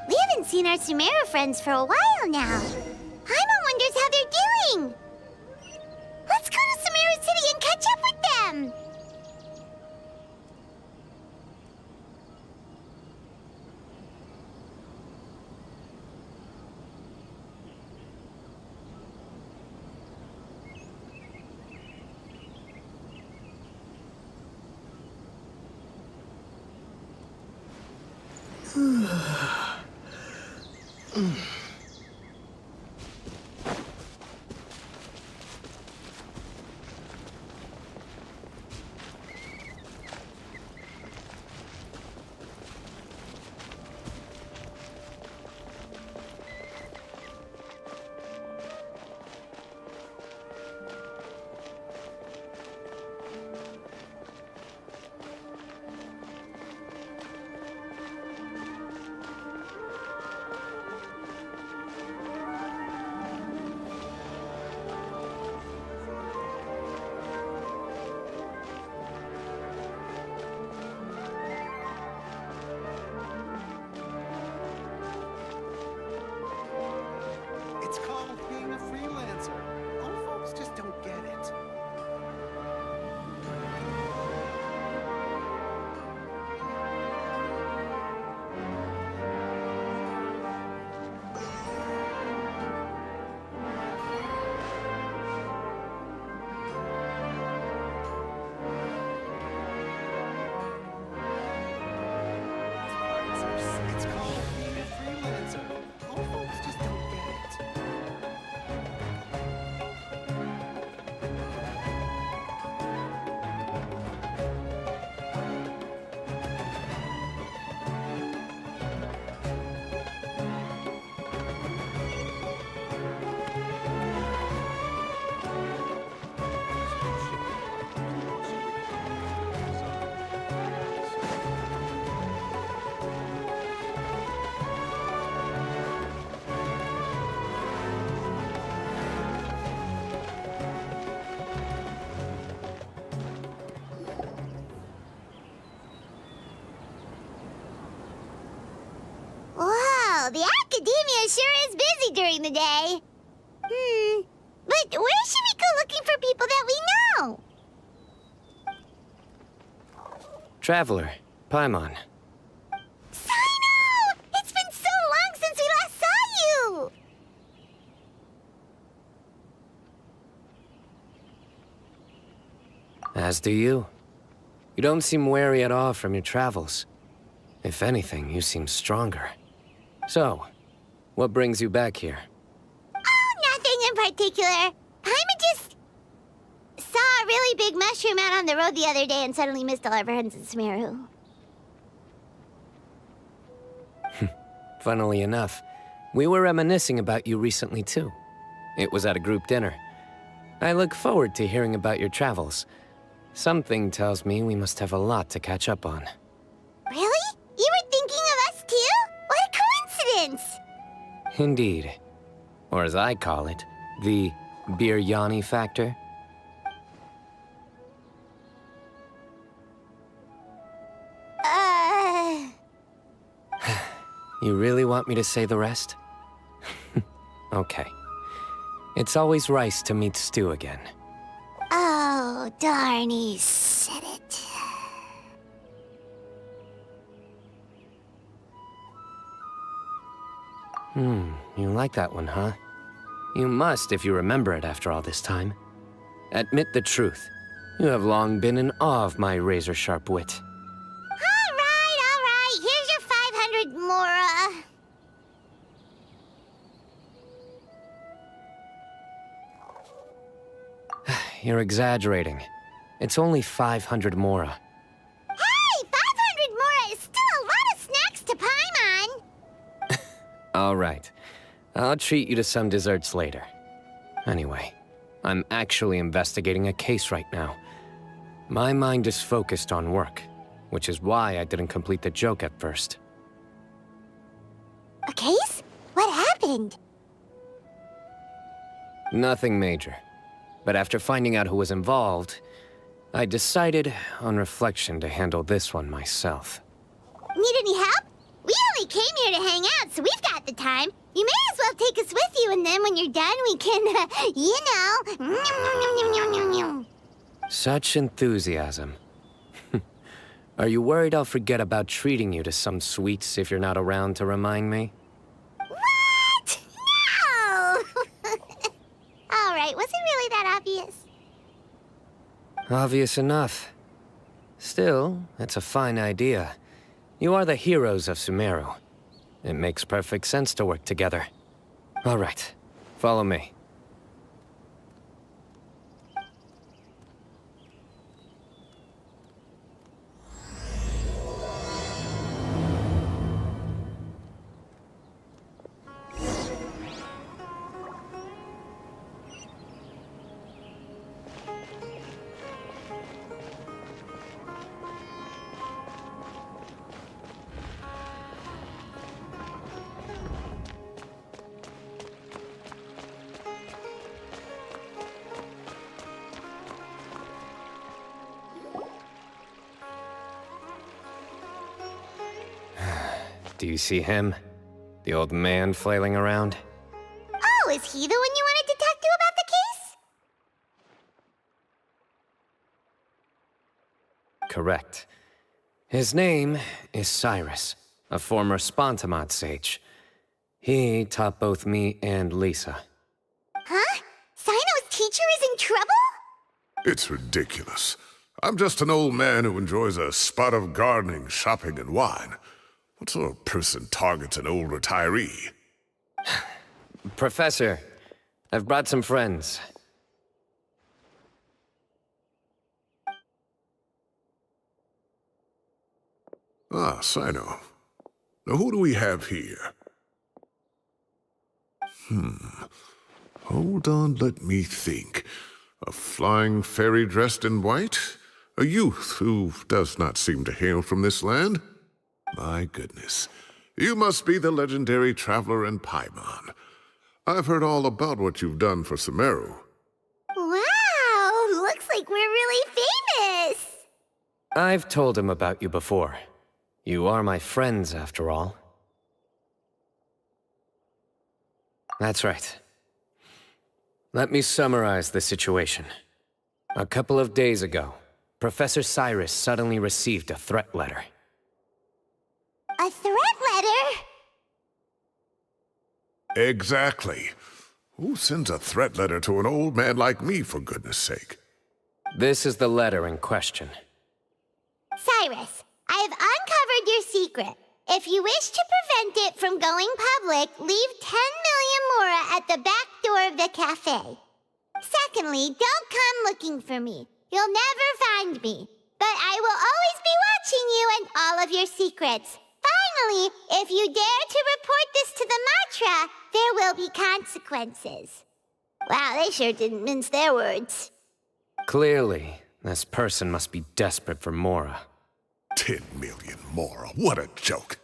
We haven't seen our Sumeru friends for a while now. Paimon wonders how they're doing. Let's go to Sumeru City and catch up with them. It's called being a freelancer. Old folks just don't get it. It's called being a freelancer. Old folks just don't get it. Whoa, the academia sure is busy during the day. But where should we go looking for people that we know? Traveler, Paimon. Cyno! It's been so long since we last saw you! As do you. You don't seem weary at all from your travels. If anything, you seem stronger. So, what brings you back here? Oh, nothing in particular. Paimon just saw a really big mushroom out on the road the other day and suddenly missed all our friends in Sumeru. Funnily enough, we were reminiscing about you recently too. It was at a group dinner. I look forward to hearing about your travels. Something tells me we must have a lot to catch up on. Really? You were thinking of us too? What a coincidence! Indeed. Or as I call it, the biryani factor. You really want me to say the rest? Okay. It's always rice to meet stew again. Oh, darn, he said it. You like that one, huh? You must if you remember it after all this time. Admit the truth. You have long been in awe of my razor-sharp wit. All right. Here's your 500 Mora. You're exaggerating. It's only 500 Mora. Hey, 500 Mora is still a lot of snacks to Paimon. All right. I'll treat you to some desserts later. Anyway, I'm actually investigating a case right now. My mind is focused on work, which is why I didn't complete the joke at first. A case? What happened? Nothing major. But after finding out who was involved, I decided, on reflection, to handle this one myself. Need any help? We only came here to hang out, so we've got the time. You may as well take us with you, and then when you're done, we can, you know... Such enthusiasm. Are you worried I'll forget about treating you to some sweets if you're not around to remind me? What? No! All right, was it really that obvious? Obvious enough. Still, it's a fine idea. You are the heroes of Sumeru. It makes perfect sense to work together. All right, follow me. Do you see him? The old man flailing around? Oh, is he the one you wanted to talk to about the case? Correct. His name is Cyrus, a former Spontamod sage. He taught both me and Lisa. Huh? Cyno's teacher is in trouble? It's ridiculous. I'm just an old man who enjoys a spot of gardening, shopping, and wine. What sort of person targets an old retiree? Professor, I've brought some friends. Ah, Cyno. Now who do we have here? Hold on, let me think. A flying fairy dressed in white? A youth who does not seem to hail from this land? My goodness. You must be the legendary traveler in Paimon. I've heard all about what you've done for Sumeru. Wow, looks like we're really famous. I've told him about you before. You are my friends, after all. That's right. Let me summarize the situation. A couple of days ago, Professor Cyrus suddenly received a threat letter. A threat letter? Exactly. Who sends a threat letter to an old man like me, for goodness sake? This is the letter in question. Cyrus, I have uncovered your secret. If you wish to prevent it from going public, leave 10 million Mora at the back door of the cafe. Secondly, don't come looking for me. You'll never find me. But I will always be watching you and all of your secrets. Finally, if you dare to report this to the Matra, there will be consequences. Wow, they sure didn't mince their words. Clearly, this person must be desperate for Mora. 10 million Mora, what a joke.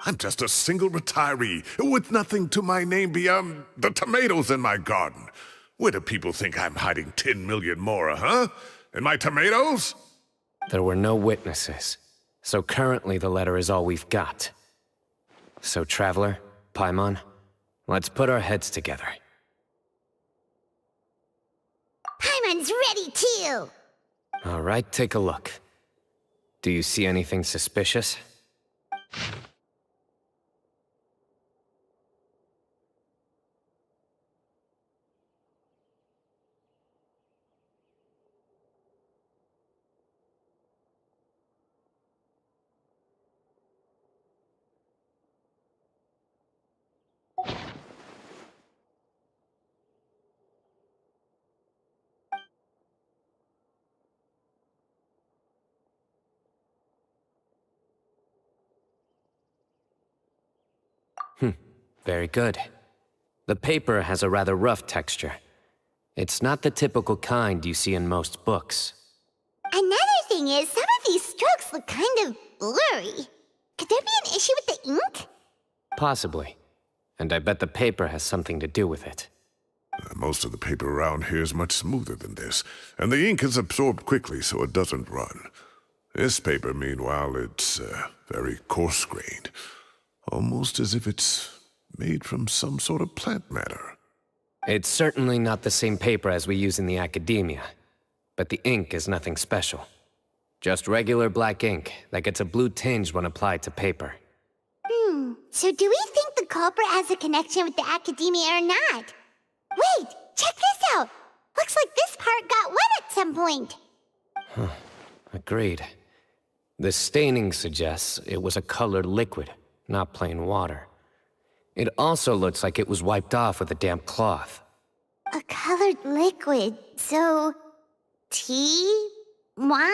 I'm just a single retiree with nothing to my name beyond the tomatoes in my garden. Where do people think I'm hiding 10 million Mora, huh? In my tomatoes? There were no witnesses, so currently the letter is all we've got. So, Traveler, Paimon, let's put our heads together. Paimon's ready too! All right, take a look. Do you see anything suspicious? Very good. The paper has a rather rough texture. It's not the typical kind you see in most books. Another thing is, some of these strokes look kind of blurry. Could there be an issue with the ink? Possibly. And I bet the paper has something to do with it. Most of the paper around here is much smoother than this, and the ink is absorbed quickly so it doesn't run. This paper, meanwhile, it's very coarse-grained. Almost as if it's made from some sort of plant matter. It's certainly not the same paper as we use in the academia, but the ink is nothing special. Just regular black ink that gets a blue tinge when applied to paper. So do we think the culprit has a connection with the academia or not? Wait, check this out! Looks like this part got wet at some point. Agreed. The staining suggests it was a colored liquid, not plain water. It also looks like it was wiped off with a damp cloth. A colored liquid, so... tea? Wine?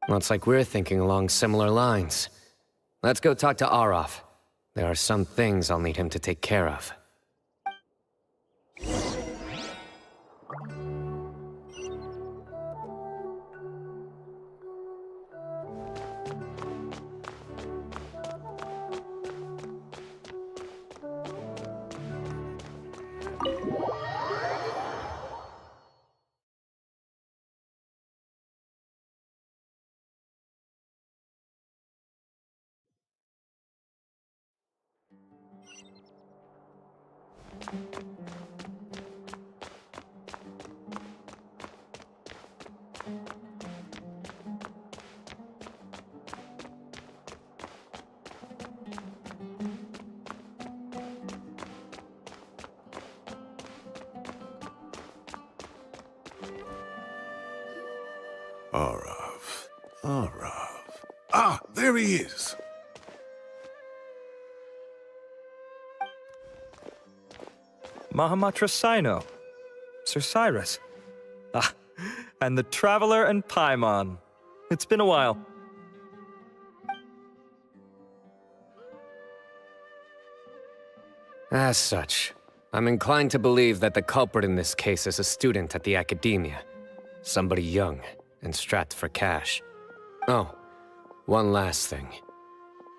Looks like we're thinking along similar lines. Let's go talk to Aureus. There are some things I'll need him to take care of. Aureus. Ah, there he is. Mahamatra Cyno. Sir Cyrus. Ah, and the Traveler and Paimon. It's been a while. As such, I'm inclined to believe that the culprit in this case is a student at the academia. Somebody young and strapped for cash. Oh, one last thing.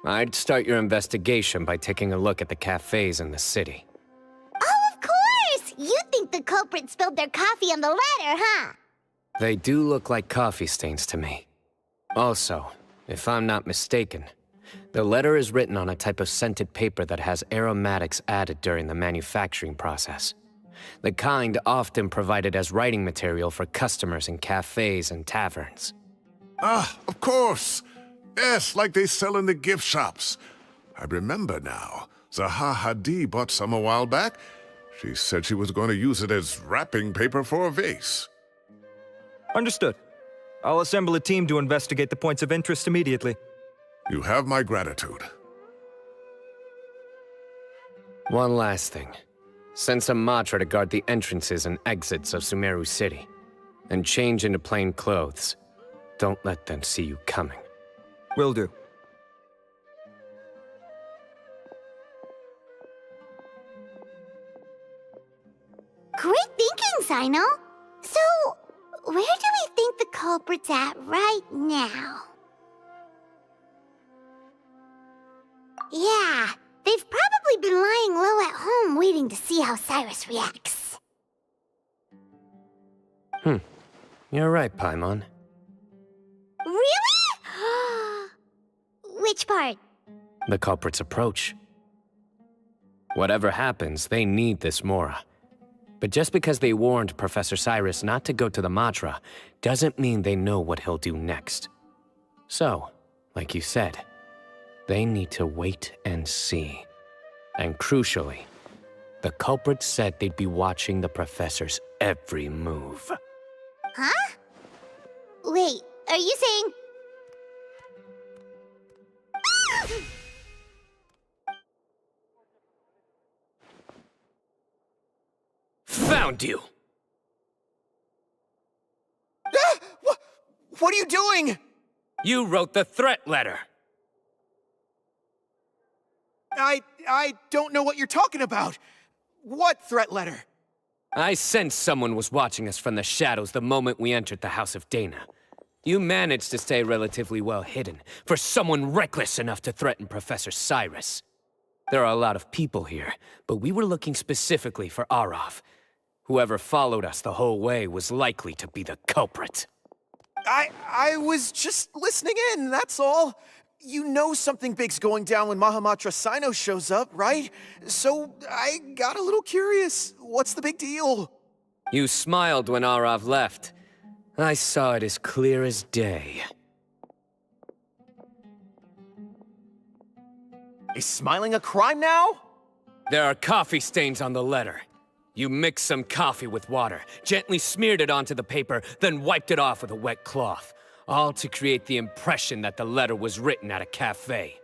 I'd start your investigation by taking a look at the cafes in the city. Oh, of course! You think the culprit spilled their coffee on the ladder, huh? They do look like coffee stains to me. Also, if I'm not mistaken, the letter is written on a type of scented paper that has aromatics added during the manufacturing process. The kind often provided as writing material for customers in cafes and taverns. Ah, of course. Yes, like they sell in the gift shops. I remember now. Zaha Hadid bought some a while back. She said she was going to use it as wrapping paper for a vase. Understood. I'll assemble a team to investigate the points of interest immediately. You have my gratitude. One last thing. Send some Matra to guard the entrances and exits of Sumeru City. And change into plain clothes. Don't let them see you coming. Will do. Great thinking, Cyno. So, where do we think the culprit's at right now? Yeah, they've probably been lying low at home waiting to see how Cyrus reacts. You're right, Paimon. Really? Which part? The culprit's approach. Whatever happens, they need this Mora. But just because they warned Professor Cyrus not to go to the Matra, doesn't mean they know what he'll do next. So, like you said, they need to wait and see. And crucially, the culprit said they'd be watching the professor's every move. Huh? Wait, are you saying... Found you! What are you doing? You wrote the threat letter! I don't know what you're talking about. What threat letter? I sensed someone was watching us from the shadows the moment we entered the House of Dana. You managed to stay relatively well hidden for someone reckless enough to threaten Professor Cyrus. There are a lot of people here, but we were looking specifically for Arav. Whoever followed us the whole way was likely to be the culprit. I was just listening in, that's all. You know something big's going down when Mahamatra Cyno shows up, right? So I got a little curious. What's the big deal? You smiled when Arav left. I saw it as clear as day. Is smiling a crime now? There are coffee stains on the letter. You mixed some coffee with water, gently smeared it onto the paper, then wiped it off with a wet cloth, all to create the impression that the letter was written at a cafe.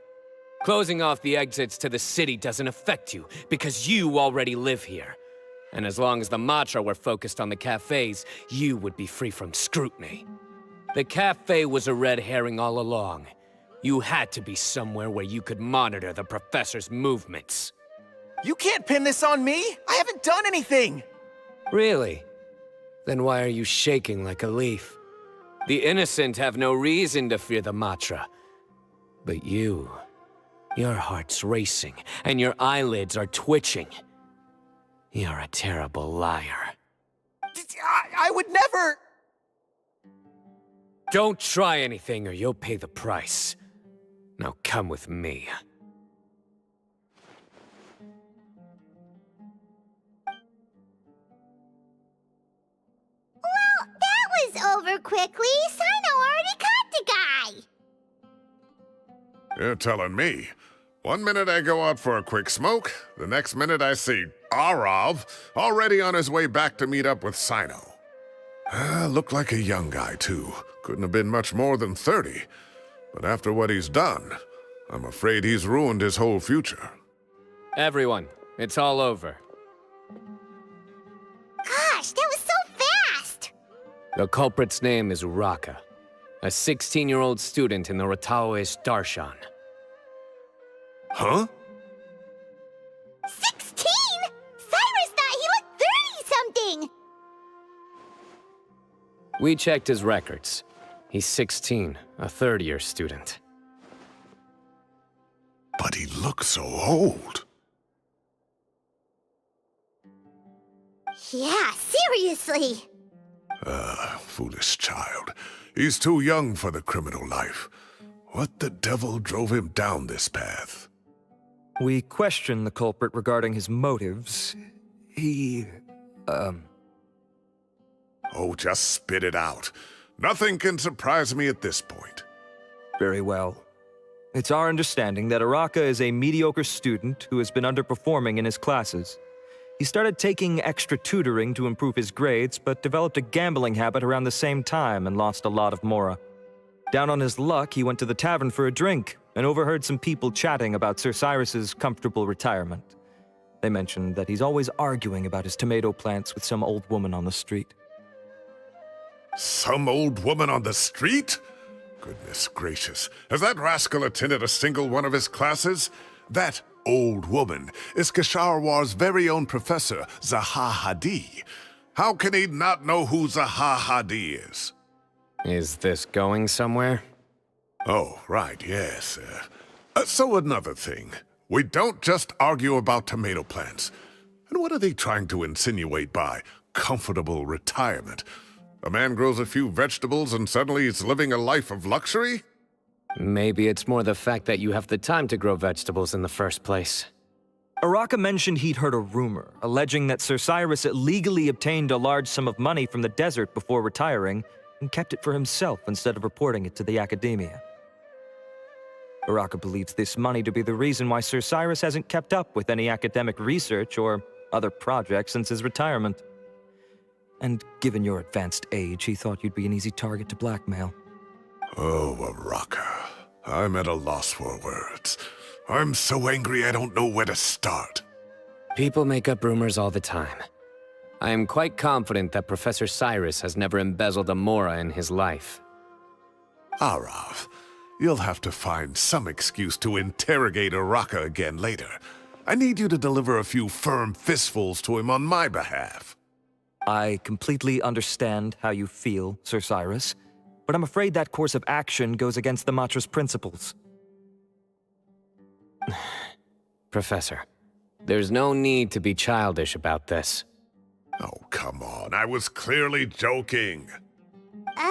Closing off the exits to the city doesn't affect you, because you already live here. And as long as the Matra were focused on the cafes, you would be free from scrutiny. The cafe was a red herring all along. You had to be somewhere where you could monitor the professor's movements. You can't pin this on me! I haven't done anything! Really? Then why are you shaking like a leaf? The innocent have no reason to fear the Matra. But you... your heart's racing, and your eyelids are twitching. You're a terrible liar. I would never... Don't try anything or you'll pay the price. Now come with me. Well, that was over quickly. Cyno already caught the guy. You're telling me. One minute I go out for a quick smoke, the next minute I see Arav already on his way back to meet up with Cyno. Looked like a young guy, too. Couldn't have been much more than 30. But after what he's done, I'm afraid he's ruined his whole future. Everyone, it's all over. Gosh, that was so fast! The culprit's name is Uraka, a 16-year-old student in the Aureus Darshan. Huh? 16? Cyrus thought he looked 30-something! We checked his records. He's 16, a third-year student. But he looks so old. Yeah, seriously! Foolish child. He's too young for the criminal life. What the devil drove him down this path? We questioned the culprit regarding his motives. Oh, just spit it out. Nothing can surprise me at this point. Very well. It's our understanding that Uraka is a mediocre student who has been underperforming in his classes. He started taking extra tutoring to improve his grades, but developed a gambling habit around the same time and lost a lot of mora. Down on his luck, he went to the tavern for a drink and overheard some people chatting about Sir Cyrus's comfortable retirement. They mentioned that he's always arguing about his tomato plants with some old woman on the street. Some old woman on the street? Goodness gracious, has that rascal attended a single one of his classes? That old woman is Kasharwar's very own professor, Zaha Hadi. How can he not know who Zaha Hadi is? Is this going somewhere? Oh, right, yes. So another thing. We don't just argue about tomato plants. And what are they trying to insinuate by comfortable retirement? A man grows a few vegetables and suddenly he's living a life of luxury? Maybe it's more the fact that you have the time to grow vegetables in the first place. Uraka mentioned he'd heard a rumor, alleging that Sir Cyrus illegally obtained a large sum of money from the desert before retiring, and kept it for himself instead of reporting it to the academia. Uraka believes this money to be the reason why Sir Cyrus hasn't kept up with any academic research or other projects since his retirement. And given your advanced age, he thought you'd be an easy target to blackmail. Oh, Uraka. I'm at a loss for words. I'm so angry I don't know where to start. People make up rumors all the time. I am quite confident that Professor Cyrus has never embezzled a mora in his life. Arav, You'll have to find some excuse to interrogate Araka again later. I need you to deliver a few firm fistfuls to him on my behalf. I completely understand how you feel, Sir Cyrus, but I'm afraid that course of action goes against the Matra's principles. Professor, there's no need to be childish about this. Oh, come on. I was clearly joking. Okay.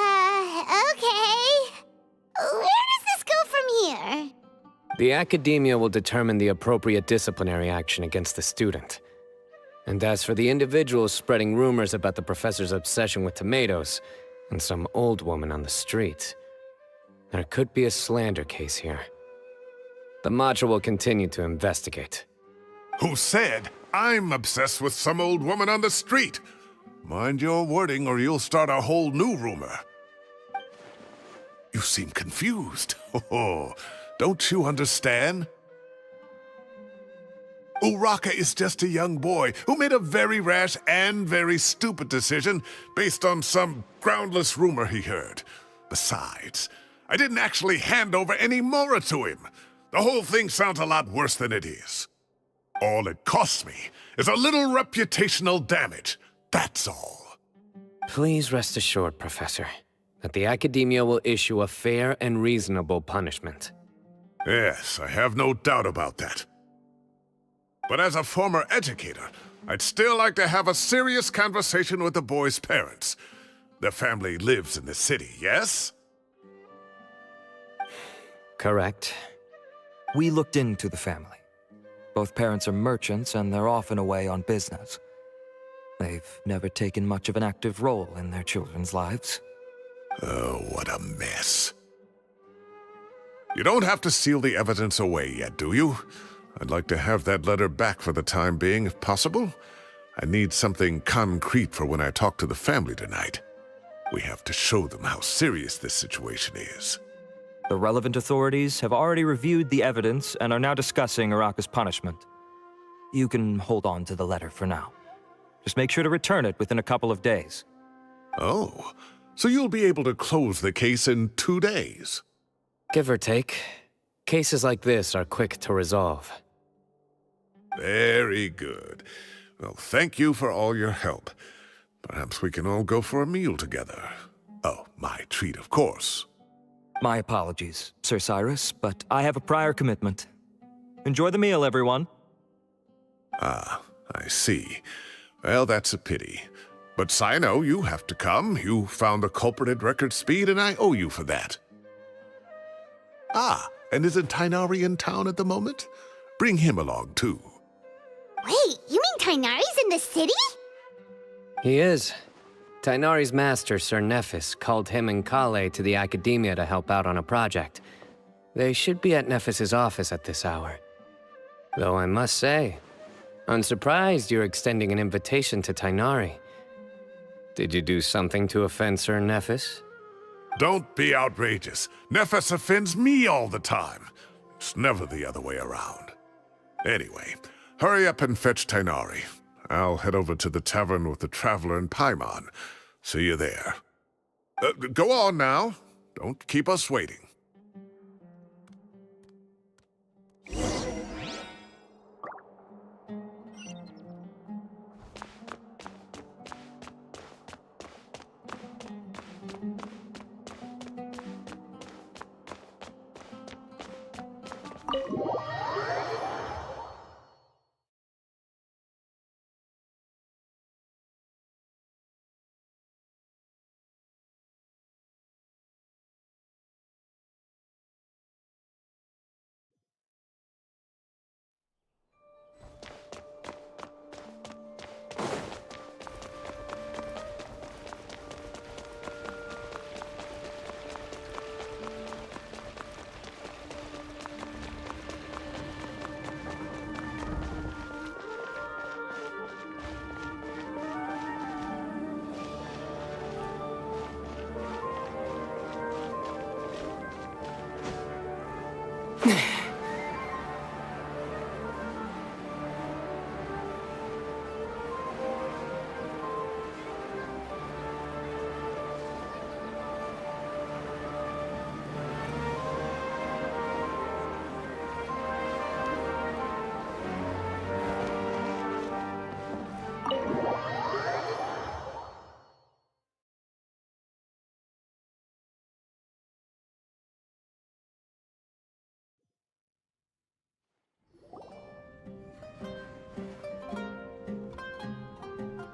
Where does this go from here? The Academia will determine the appropriate disciplinary action against the student. And as for the individuals spreading rumors about the professor's obsession with tomatoes and some old woman on the street, there could be a slander case here. The Matra will continue to investigate. Who said I'm obsessed with some old woman on the street? Mind your wording or you'll start a whole new rumor. You seem confused. Oh, don't you understand? Uraka is just a young boy who made a very rash and very stupid decision based on some groundless rumor he heard. Besides, I didn't actually hand over any Mora to him. The whole thing sounds a lot worse than it is. All it costs me is a little reputational damage. That's all. Please rest assured, Professor, that the Academia will issue a fair and reasonable punishment. Yes, I have no doubt about that. But as a former educator, I'd still like to have a serious conversation with the boy's parents. Their family lives in the city, yes? Correct. We looked into the family. Both parents are merchants and they're often away on business. They've never taken much of an active role in their children's lives. Oh, what a mess. You don't have to seal the evidence away yet, do you? I'd like to have that letter back for the time being, if possible. I need something concrete for when I talk to the family tonight. We have to show them how serious this situation is. The relevant authorities have already reviewed the evidence and are now discussing Araka's punishment. You can hold on to the letter for now. Just make sure to return it within a couple of days. Oh, so you'll be able to close the case in 2 days? Give or take, cases like this are quick to resolve. Very good. Well, thank you for all your help. Perhaps we can all go for a meal together. Oh, my treat, of course. My apologies, Sir Cyrus, but I have a prior commitment. Enjoy the meal, everyone. Ah, I see. Well, that's a pity. But Cyno, you have to come. You found the culprit at record speed, and I owe you for that. Ah, and isn't Tighnari in town at the moment? Bring him along, too. Wait, you mean Tighnari's in the city? He is. Tighnari's master, Sir Nephis, called him and Kale to the Academia to help out on a project. They should be at Nephis's office at this hour. Though I must say, I'm surprised you're extending an invitation to Tighnari. Did you do something to offend Sir Nephis? Don't be outrageous. Nephis offends me all the time. It's never the other way around. Anyway, hurry up and fetch Tighnari. I'll head over to the tavern with the Traveler and Paimon. See you there. Go on now. Don't keep us waiting.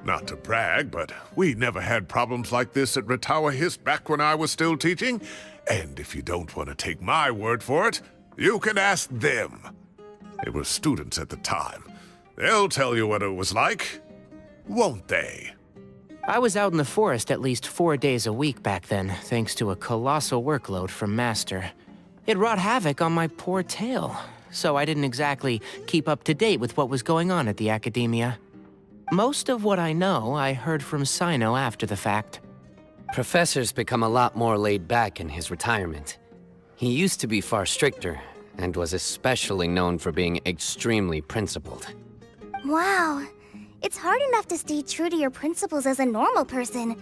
Not to brag, but we never had problems like this at Ratawa Hist back when I was still teaching. And if you don't want to take my word for it, you can ask them. They were students at the time. They'll tell you what it was like, won't they? I was out in the forest at least 4 days a week back then, thanks to a colossal workload from Master. It wrought havoc on my poor tail, so I didn't exactly keep up to date with what was going on at the Academia. Most of what I know, I heard from Cyno after the fact. Professor's become a lot more laid back in his retirement. He used to be far stricter, and was especially known for being extremely principled. Wow. It's hard enough to stay true to your principles as a normal person.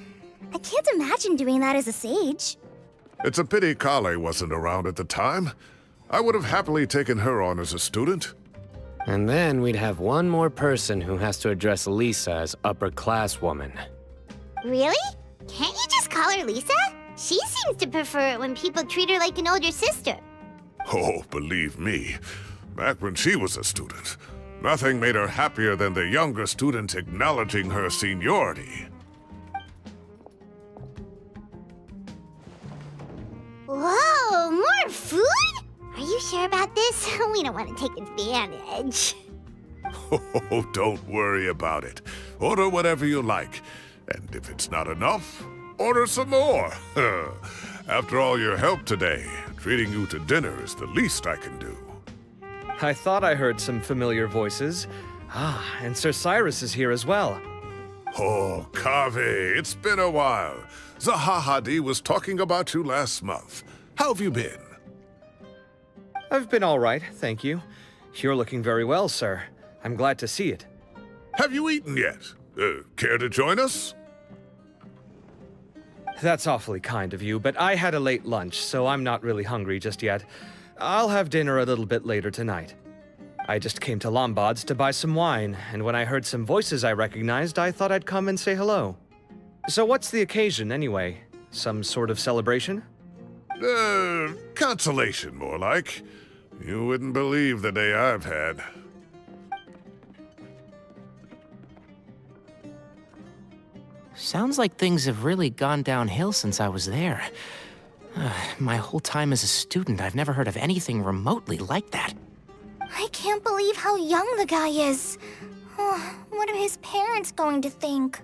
I can't imagine doing that as a sage. It's a pity Kale wasn't around at the time. I would have happily taken her on as a student. And then we'd have one more person who has to address Lisa as upper-class woman. Really? Can't you just call her Lisa? She seems to prefer it when people treat her like an older sister. Oh, believe me, back when she was a student, nothing made her happier than the younger students acknowledging her seniority. Whoa, more food? Are you sure about this? We don't want to take advantage. Oh, don't worry about it. Order whatever you like. And if it's not enough, order some more. After all your help today, treating you to dinner is the least I can do. I thought I heard some familiar voices. Ah, and Sir Cyrus is here as well. Oh, Kave, it's been a while. Zahahadi was talking about you last month. How have you been? I've been all right, thank you. You're looking very well, sir. I'm glad to see it. Have you eaten yet? Care to join us? That's awfully kind of you, but I had a late lunch, so I'm not really hungry just yet. I'll have dinner a little bit later tonight. I just came to Lombard's to buy some wine, and when I heard some voices I recognized, I thought I'd come and say hello. So what's the occasion, anyway? Some sort of celebration? Consolation, more like. You wouldn't believe the day I've had. Sounds like things have really gone downhill since I was there. My whole time as a student, I've never heard of anything remotely like that. I can't believe how young the guy is. Oh, what are his parents going to think?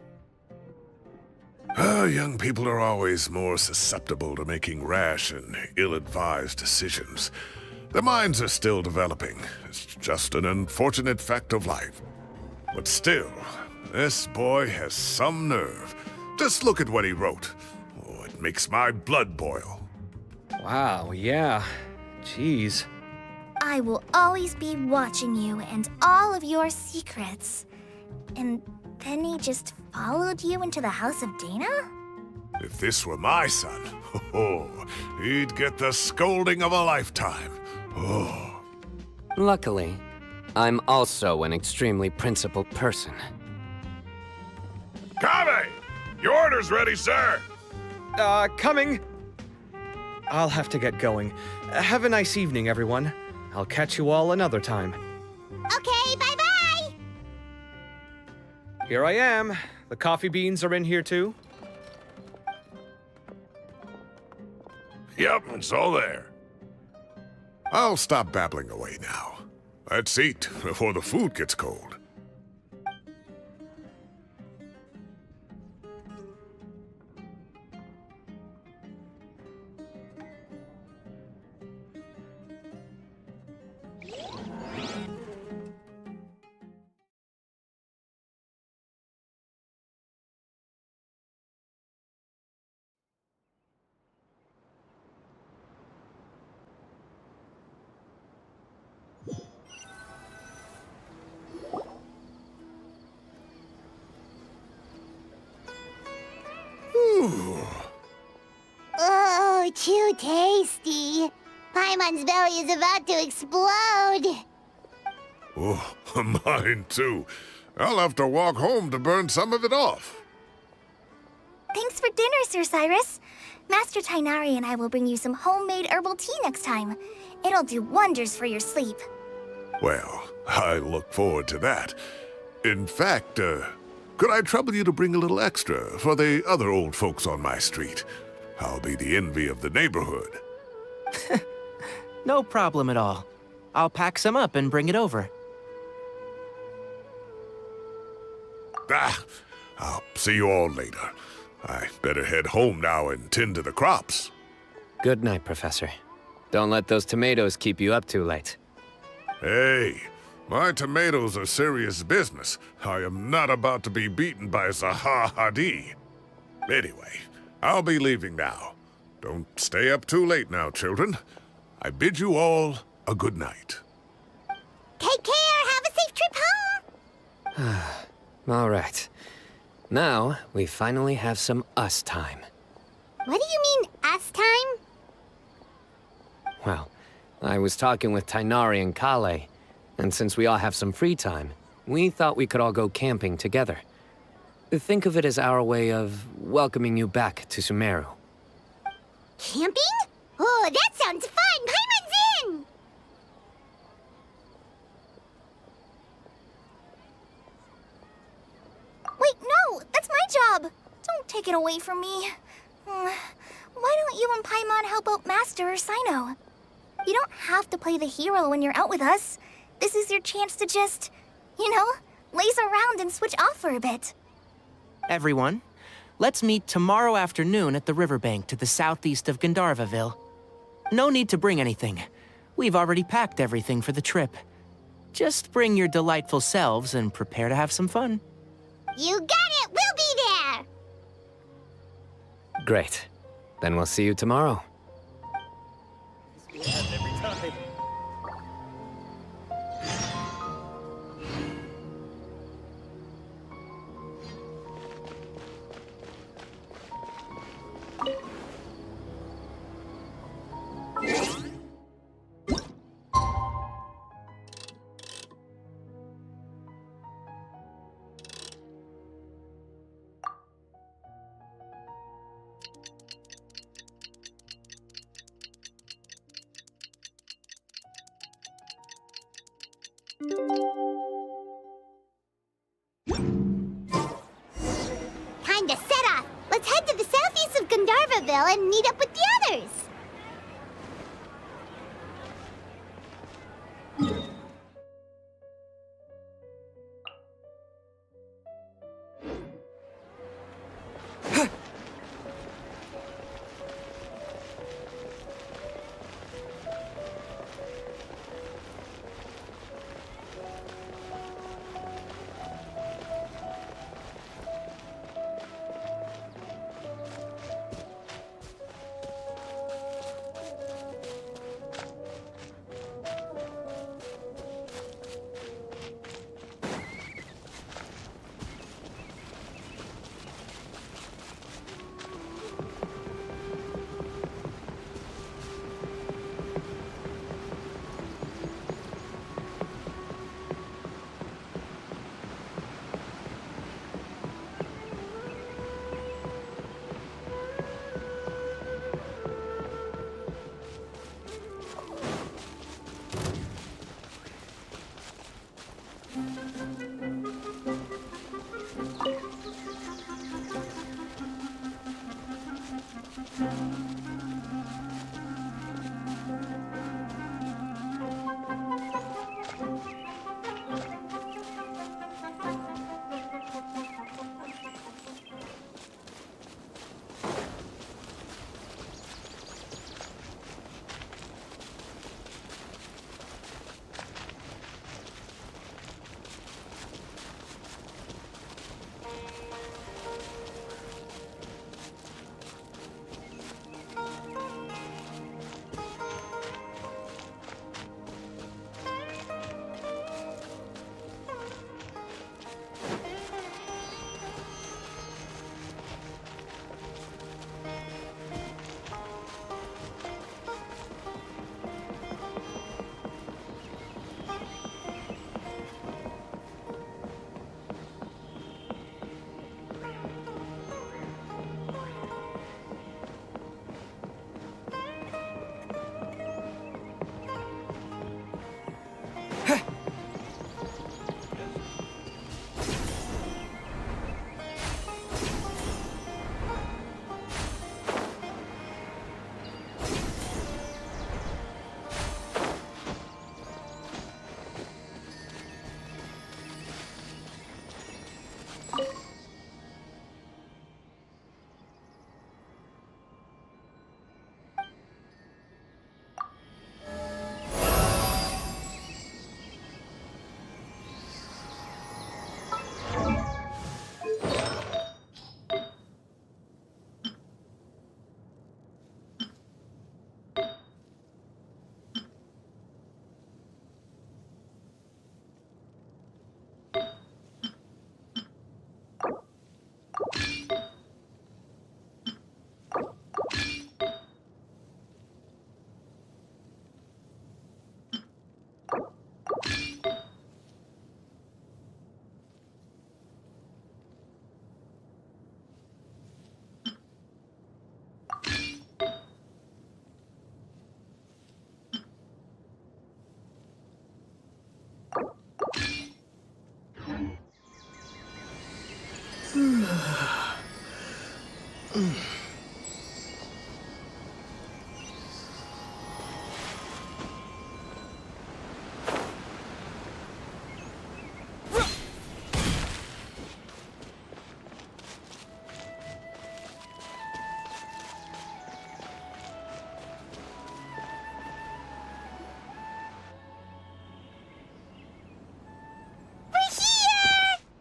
Young people are always more susceptible to making rash and ill-advised decisions. Their minds are still developing. It's just an unfortunate fact of life. But still, this boy has some nerve. Just look at what he wrote. Oh, it makes my blood boil. Wow, yeah. Jeez. I will always be watching you and all of your secrets. And then he just followed you into the house of Dana? If this were my son, he'd get the scolding of a lifetime. Oh. Luckily, I'm also an extremely principled person. Kave! Your order's ready, sir! Coming! I'll have to get going. Have a nice evening, everyone. I'll catch you all another time. Okay, bye-bye! Here I am. The coffee beans are in here too. Yep, it's all there. I'll stop babbling away now. Let's eat before the food gets cold. Oh, too tasty. Paimon's belly is about to explode. Oh, mine too. I'll have to walk home to burn some of it off. Thanks for dinner, Sir Cyrus. Master Tainari and I will bring you some homemade herbal tea next time. It'll do wonders for your sleep. Well, I look forward to that. In fact, Could I trouble you to bring a little extra for the other old folks on my street? I'll be the envy of the neighborhood. No problem at all. I'll pack some up and bring it over. I'll see you all later. I better head home now and tend to the crops. Good night, Professor. Don't let those tomatoes keep you up too late. Hey, my tomatoes are serious business. I am not about to be beaten by Zaha Hadid. Anyway, I'll be leaving now. Don't stay up too late now, children. I bid you all a good night. Take care. Have a safe trip home. All right. Now, we finally have some us time. What do you mean, us time? Well, I was talking with Tainari and Kale, and since we all have some free time, we thought we could all go camping together. Think of it as our way of welcoming you back to Sumeru. Camping? Oh, that sounds fun. Paimon's in! Wait, no! That's my job! Don't take it away from me. Why don't you and Paimon help out Master or Cyno? You don't have to play the hero when you're out with us. This is your chance to just, laze around and switch off for a bit. Everyone, let's meet tomorrow afternoon at the riverbank to the southeast of Gandharvaville. No need to bring anything. We've already packed everything for the trip. Just bring your delightful selves and prepare to have some fun. You got it! We'll be there! Great. Then we'll see you tomorrow. Time to set off. Let's head to the southeast of Gandharvaville and meet up with the others.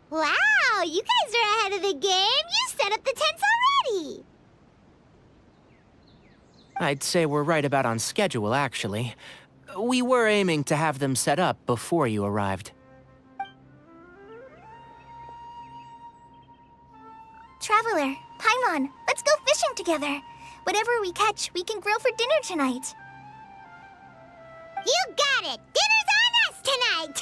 Wow, you guys are ahead of the game. You set up the tents already. I'd say we're right about on schedule, actually. We were aiming to have them set up before you arrived. Traveler, Paimon, let's go fishing together. Whatever we catch, we can grill for dinner tonight. You got it. Dinner's on us tonight.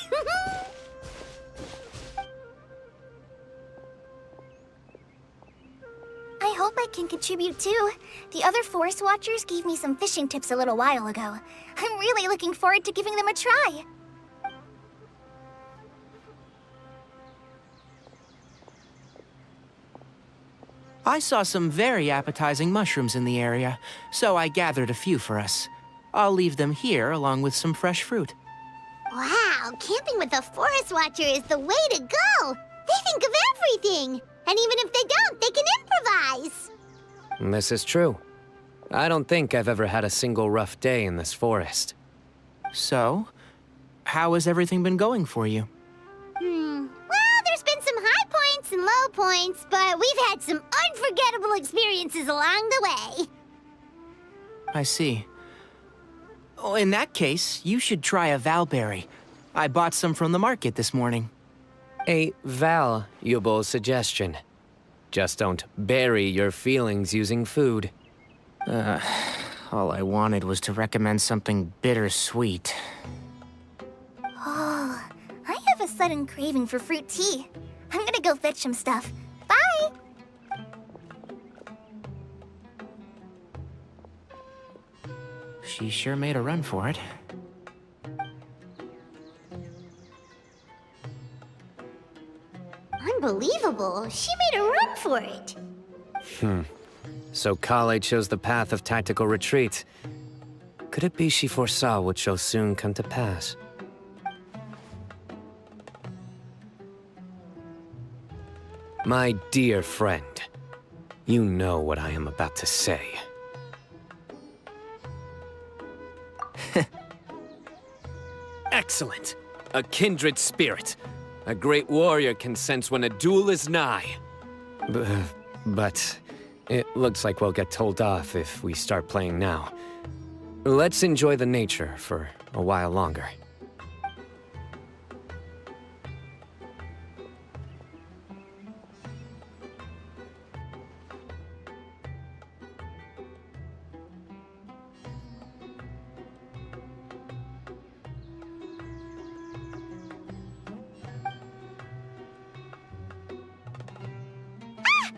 I hope I can contribute too. The other forest watchers gave me some fishing tips a little while ago. I'm really looking forward to giving them a try. I saw some very appetizing mushrooms in the area, so I gathered a few for us. I'll leave them here along with some fresh fruit. Wow, camping with a forest watcher is the way to go. They think of everything. And even if they don't, they can improvise. This is true. I don't think I've ever had a single rough day in this forest. So, how has everything been going for you? Well, there's been some high points and low points, but we've had some unforgettable experiences along the way. I see. Oh, in that case, you should try a valberry. I bought some from the market this morning. A valuable suggestion. Just don't bury your feelings using food. All I wanted was to recommend something bittersweet. Oh, I have a sudden craving for fruit tea. I'm gonna go fetch some stuff. Bye! She sure made a run for it. Unbelievable. She made a run for it. So Kale chose the path of tactical retreat. Could it be she foresaw what shall soon come to pass? My dear friend, you know what I am about to say. Excellent! A kindred spirit. A great warrior can sense when a duel is nigh. But it looks like we'll get told off if we start playing now. Let's enjoy the nature for a while longer.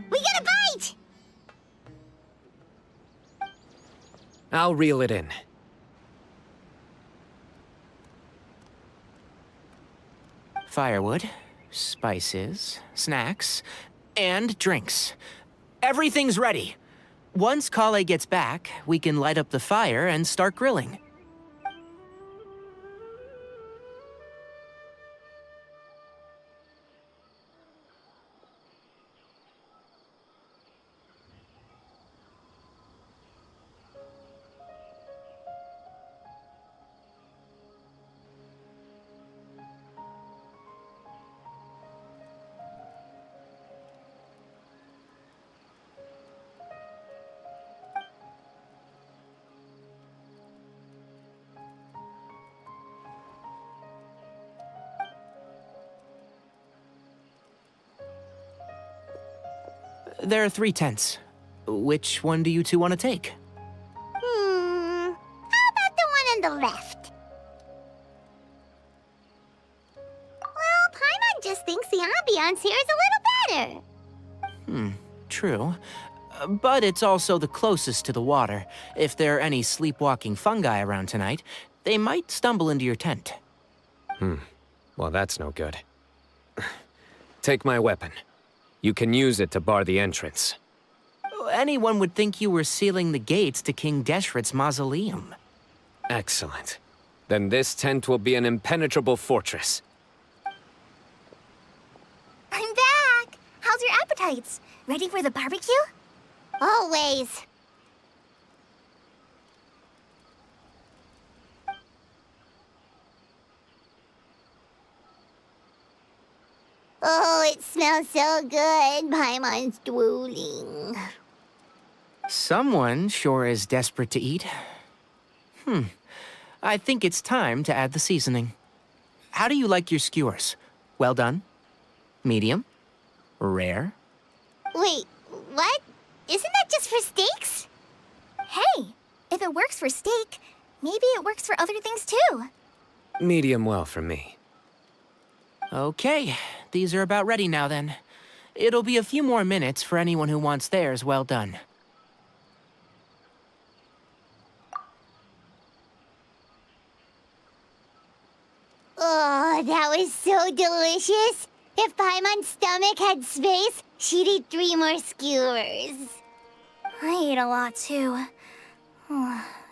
We got a bite! I'll reel it in. Firewood, spices, snacks, and drinks. Everything's ready. Once Kale gets back, we can light up the fire and start grilling. There are 3 tents. Which one do you two want to take? How about the one on the left? Well, Paimon just thinks the ambiance here is a little better. True. But it's also the closest to the water. If there are any sleepwalking fungi around tonight, they might stumble into your tent. Well, that's no good. Take my weapon. You can use it to bar the entrance. Anyone would think you were sealing the gates to King Deshret's mausoleum. Excellent. Then this tent will be an impenetrable fortress. I'm back! How's your appetites? Ready for the barbecue? Always. Oh, it smells so good. Paimon's drooling. Someone sure is desperate to eat. I think it's time to add the seasoning. How do you like your skewers? Well done? Medium? Rare? Wait, what? Isn't that just for steaks? Hey, if it works for steak, maybe it works for other things too. Medium well for me. Okay, these are about ready now then. It'll be a few more minutes for anyone who wants theirs well done. Oh, that was so delicious. If Paimon's stomach had space, she'd eat 3 more skewers. I ate a lot too.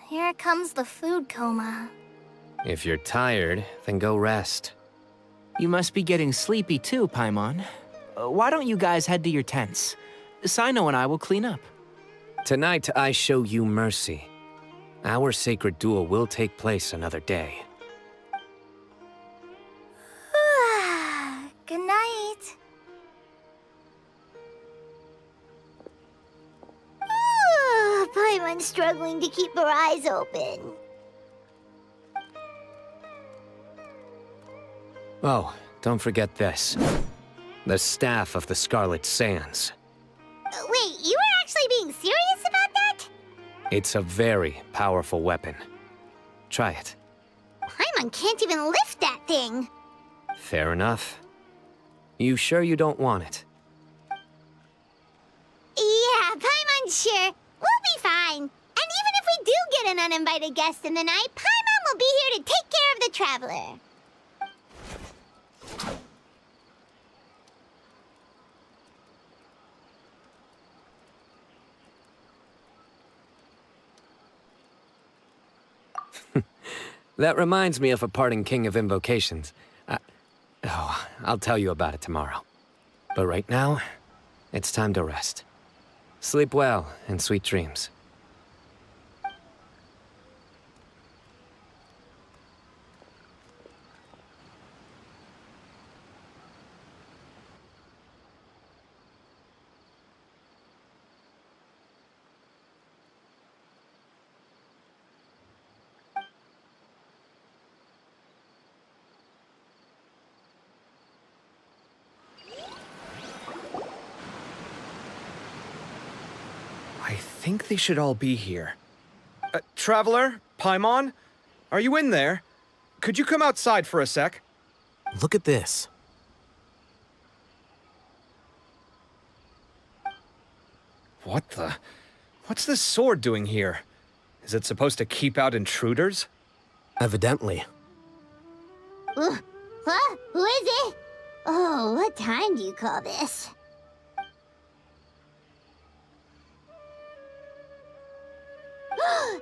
Here comes the food coma. If you're tired, then go rest. You must be getting sleepy too, Paimon. Why don't you guys head to your tents? Cyno and I will clean up. Tonight, I show you mercy. Our sacred duel will take place another day. Good night. Paimon's struggling to keep her eyes open. Oh, don't forget this. The Staff of the Scarlet Sands. Wait, you were actually being serious about that? It's a very powerful weapon. Try it. Paimon can't even lift that thing. Fair enough. You sure you don't want it? Yeah, Paimon's sure. We'll be fine. And even if we do get an uninvited guest in the night, Paimon will be here to take care of the traveler. That reminds me of a parting king of invocations. I'll tell you about it tomorrow. But right now, it's time to rest. Sleep well and sweet dreams. I think they should all be here. Traveler? Paimon? Are you in there? Could you come outside for a sec? Look at this. What the? What's this sword doing here? Is it supposed to keep out intruders? Evidently. Huh? Who is it? Oh, what time do you call this?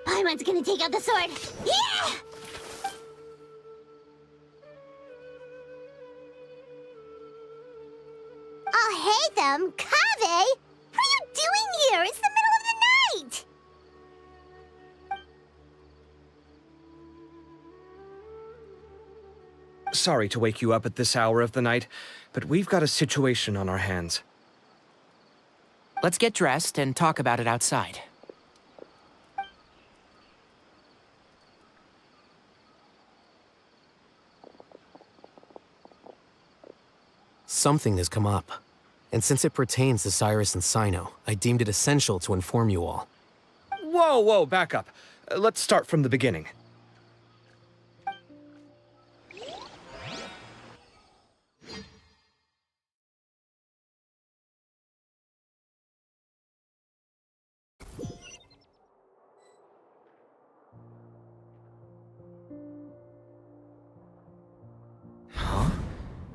Paimon's gonna take out the sword. Yeah! Oh, hey them, Kave! What are you doing here? It's the middle of the night! Sorry to wake you up at this hour of the night, but we've got a situation on our hands. Let's get dressed and talk about it outside. Something has come up. And since it pertains to Cyrus and Cyno, I deemed it essential to inform you all. Whoa, back up. Let's start from the beginning.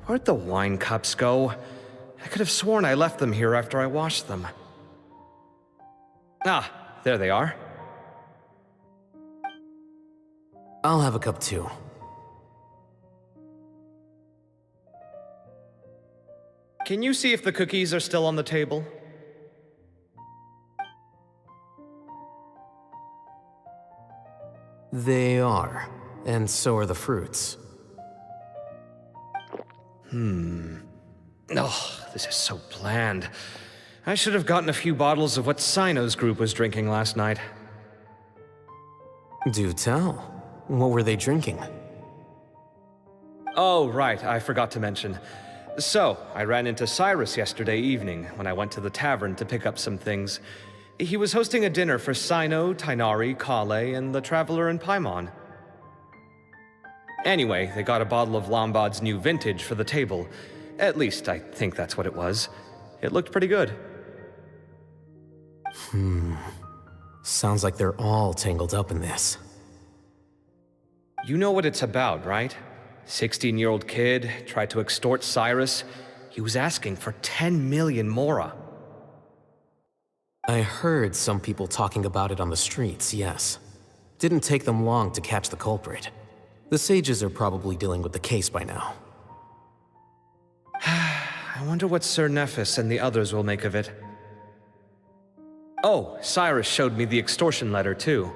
Where'd the wine cups go? I could have sworn I left them here after I washed them. Ah, there they are. I'll have a cup too. Can you see if the cookies are still on the table? They are, and so are the fruits. Oh, this is so bland. I should have gotten a few bottles of what Cyno's group was drinking last night. Do tell. What were they drinking? Oh, right, I forgot to mention. So, I ran into Cyrus yesterday evening when I went to the tavern to pick up some things. He was hosting a dinner for Cyno, Tighnari, Kale, and the Traveler and Paimon. Anyway, they got a bottle of Lombard's new vintage for the table. At least, I think that's what it was. It looked pretty good. Sounds like they're all tangled up in this. You know what it's about, right? 16-year-old kid tried to extort Cyrus. He was asking for 10 million mora. I heard some people talking about it on the streets, yes. Didn't take them long to catch the culprit. The sages are probably dealing with the case by now. I wonder what Sir Nephis and the others will make of it. Oh, Cyrus showed me the extortion letter, too.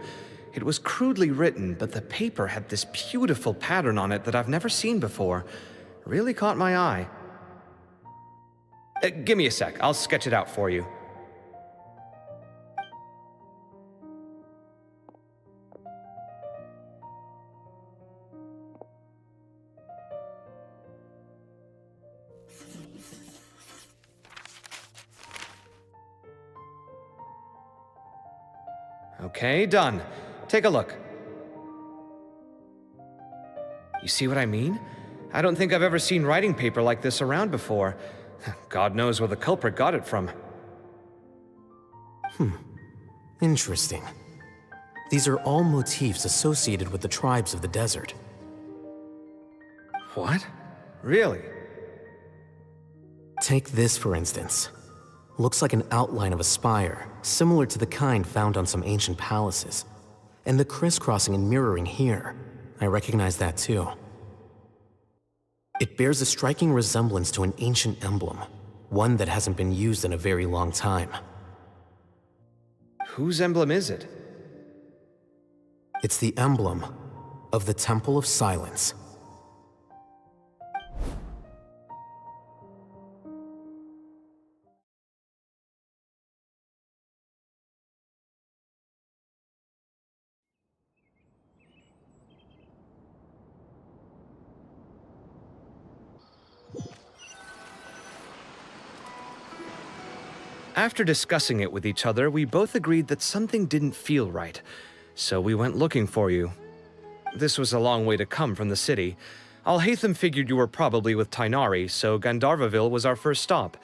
It was crudely written, but the paper had this beautiful pattern on it that I've never seen before. Really caught my eye. Give me a sec, I'll sketch it out for you. Okay, done. Take a look. You see what I mean? I don't think I've ever seen writing paper like this around before. God knows where the culprit got it from. Interesting. These are all motifs associated with the tribes of the desert. What? Really? Take this, for instance. Looks like an outline of a spire, similar to the kind found on some ancient palaces. And the crisscrossing and mirroring here, I recognize that too. It bears a striking resemblance to an ancient emblem, one that hasn't been used in a very long time. Whose emblem is it? It's the emblem of the Temple of Silence. After discussing it with each other, we both agreed that something didn't feel right, so we went looking for you. This was a long way to come from the city. Alhaitham figured you were probably with Tighnari, so Gandharvaville was our first stop.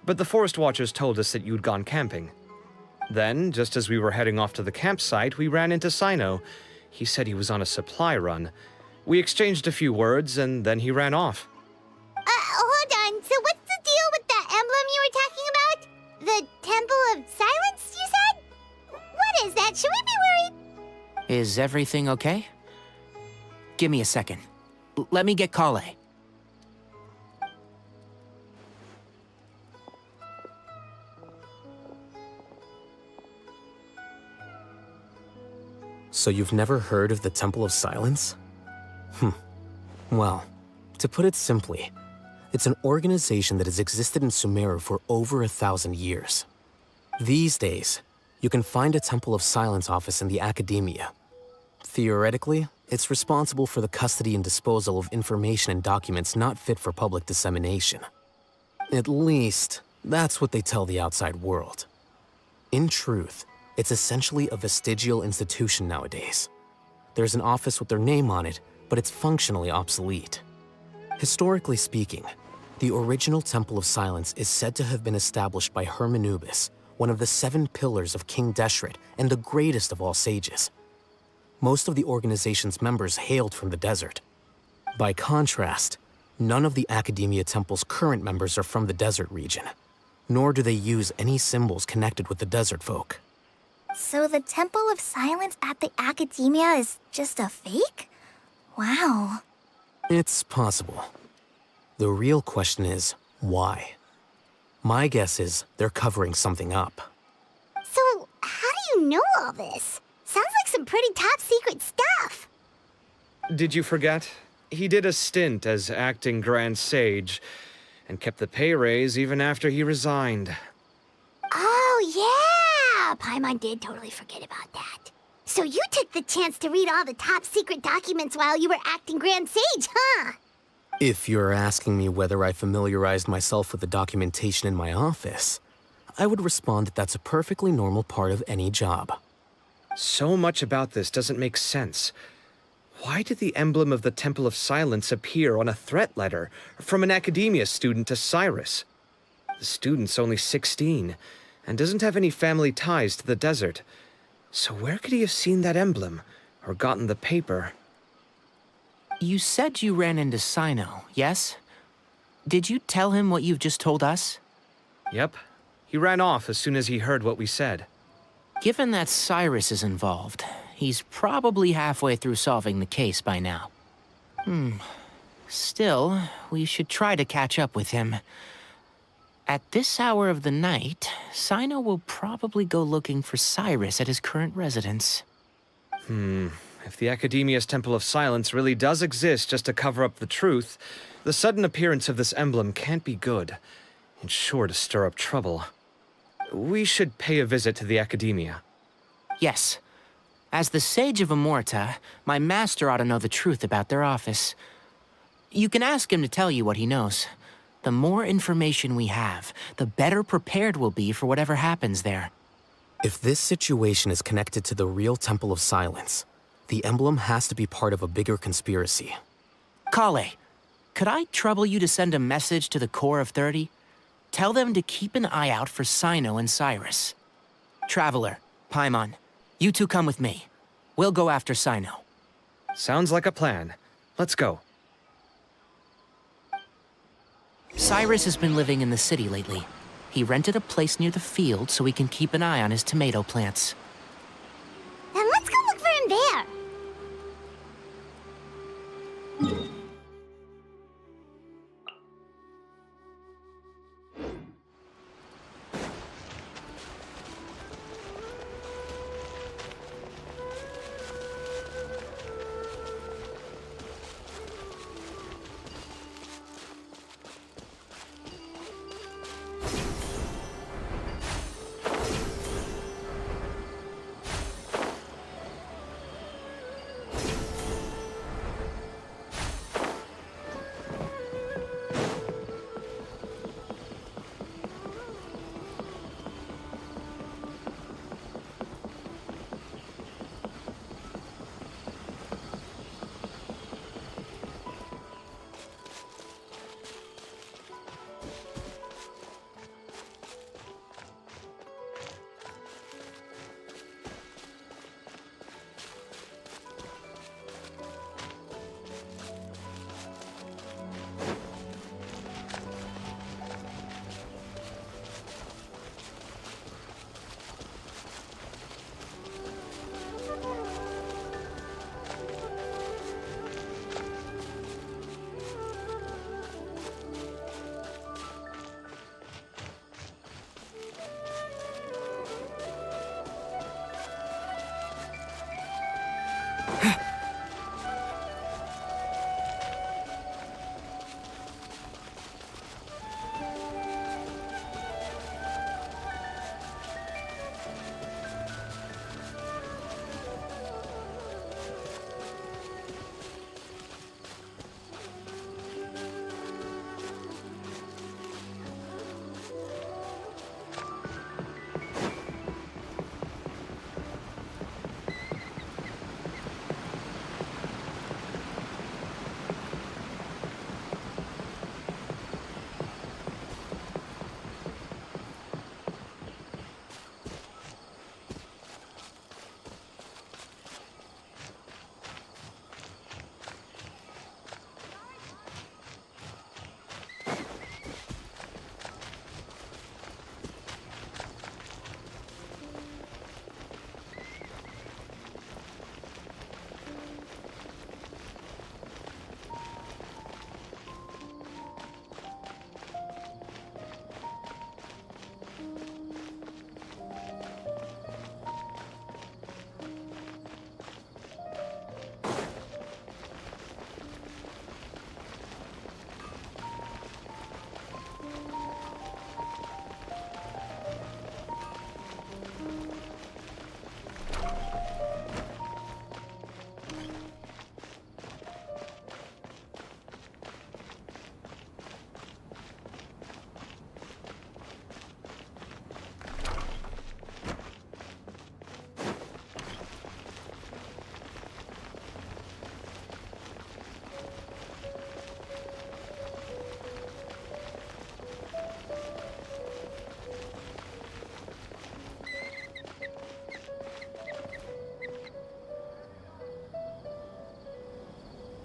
But the Forest Watchers told us that you'd gone camping. Then, just as we were heading off to the campsite, we ran into Cyno. He said he was on a supply run. We exchanged a few words, and then he ran off. Hold on. So what's the deal with that emblem you were talking about? The Temple of Silence, you said? What is that? Should we be worried? Is everything okay? Give me a second. Let me get Kale. So you've never heard of the Temple of Silence? Well, to put it simply, it's an organization that has existed in Sumeru for over 1,000 years. These days, you can find a Temple of Silence office in the academia. Theoretically, it's responsible for the custody and disposal of information and documents not fit for public dissemination. At least, that's what they tell the outside world. In truth, it's essentially a vestigial institution nowadays. There's an office with their name on it, but it's functionally obsolete. Historically speaking, the original Temple of Silence is said to have been established by Hermanubis, one of the 7 pillars of King Deshret and the greatest of all sages. Most of the organization's members hailed from the desert. By contrast, None of the Academia Temple's current members are from the desert region, nor do they use any symbols connected with the desert folk. So the Temple of Silence at the Academia is just a fake? Wow. It's possible. The real question is, why? My guess is they're covering something up. So, how do you know all this? Sounds like some pretty top-secret stuff. Did you forget? He did a stint as acting Grand Sage, and kept the pay raise even after he resigned. Oh, yeah! Paimon did totally forget about that. So you took the chance to read all the top-secret documents while you were acting Grand Sage, huh? If you're asking me whether I familiarized myself with the documentation in my office, I would respond that that's a perfectly normal part of any job. So much about this doesn't make sense. Why did the emblem of the Temple of Silence appear on a threat letter from an Academia student to Cyrus? The student's only 16, and doesn't have any family ties to the desert. So where could he have seen that emblem, or gotten the paper? You said you ran into Cyno, yes? Did you tell him what you've just told us? Yep. He ran off as soon as he heard what we said. Given that Cyrus is involved, he's probably halfway through solving the case by now. Still, we should try to catch up with him. At this hour of the night, Cyno will probably go looking for Cyrus at his current residence. If the Academia's Temple of Silence really does exist just to cover up the truth, the sudden appearance of this emblem can't be good. It's sure to stir up trouble. We should pay a visit to the Academia. Yes. As the Sage of Amorta, my master ought to know the truth about their office. You can ask him to tell you what he knows. The more information we have, the better prepared we'll be for whatever happens there. If this situation is connected to the real Temple of Silence, the emblem has to be part of a bigger conspiracy. Kale, could I trouble you to send a message to the Core of 30? Tell them to keep an eye out for Cyno and Cyrus. Traveler, Paimon, you two come with me. We'll go after Cyno. Sounds like a plan. Let's go. Cyrus has been living in the city lately. He rented a place near the field so he can keep an eye on his tomato plants. Then let's go look for him there.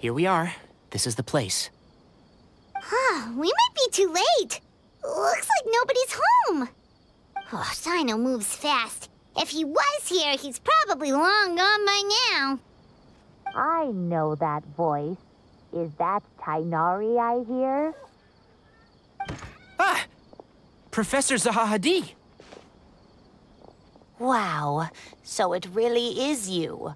Here we are. This is the place. We might be too late. Looks like nobody's home. Oh, Cyno moves fast. If he was here, he's probably long gone by now. I know that voice. Is that Tighnari I hear? Ah! Professor Zahahadi! Wow, so it really is you.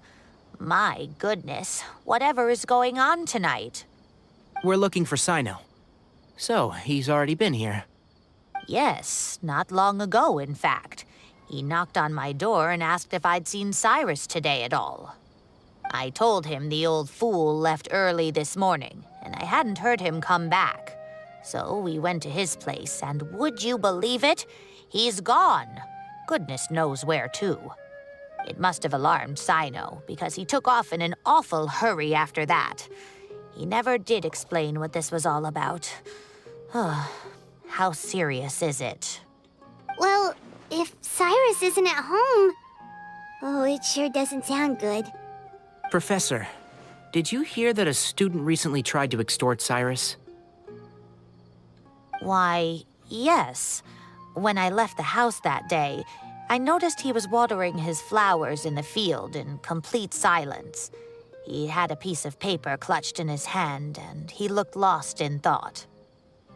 My goodness, whatever is going on tonight? We're looking for Cyno. So, he's already been here. Yes, not long ago, in fact. He knocked on my door and asked if I'd seen Cyrus today at all. I told him the old fool left early this morning, and I hadn't heard him come back. So we went to his place, and would you believe it? He's gone. Goodness knows where to. It must have alarmed Cyno, because he took off in an awful hurry after that. He never did explain what this was all about. How serious is it? Well, if Cyrus isn't at home... Oh, it sure doesn't sound good. Professor, did you hear that a student recently tried to extort Cyrus? Why, yes. When I left the house that day, I noticed he was watering his flowers in the field in complete silence. He had a piece of paper clutched in his hand, and he looked lost in thought.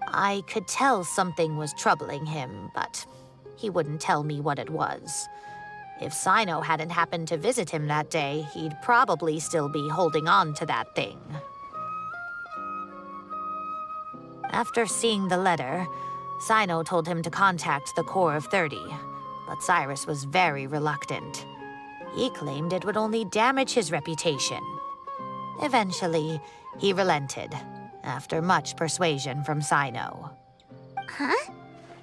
I could tell something was troubling him, but he wouldn't tell me what it was. If Cyno hadn't happened to visit him that day, he'd probably still be holding on to that thing. After seeing the letter, Cyno told him to contact the Corps of 30, but Cyrus was very reluctant. He claimed it would only damage his reputation. Eventually, he relented, after much persuasion from Cyno. Huh?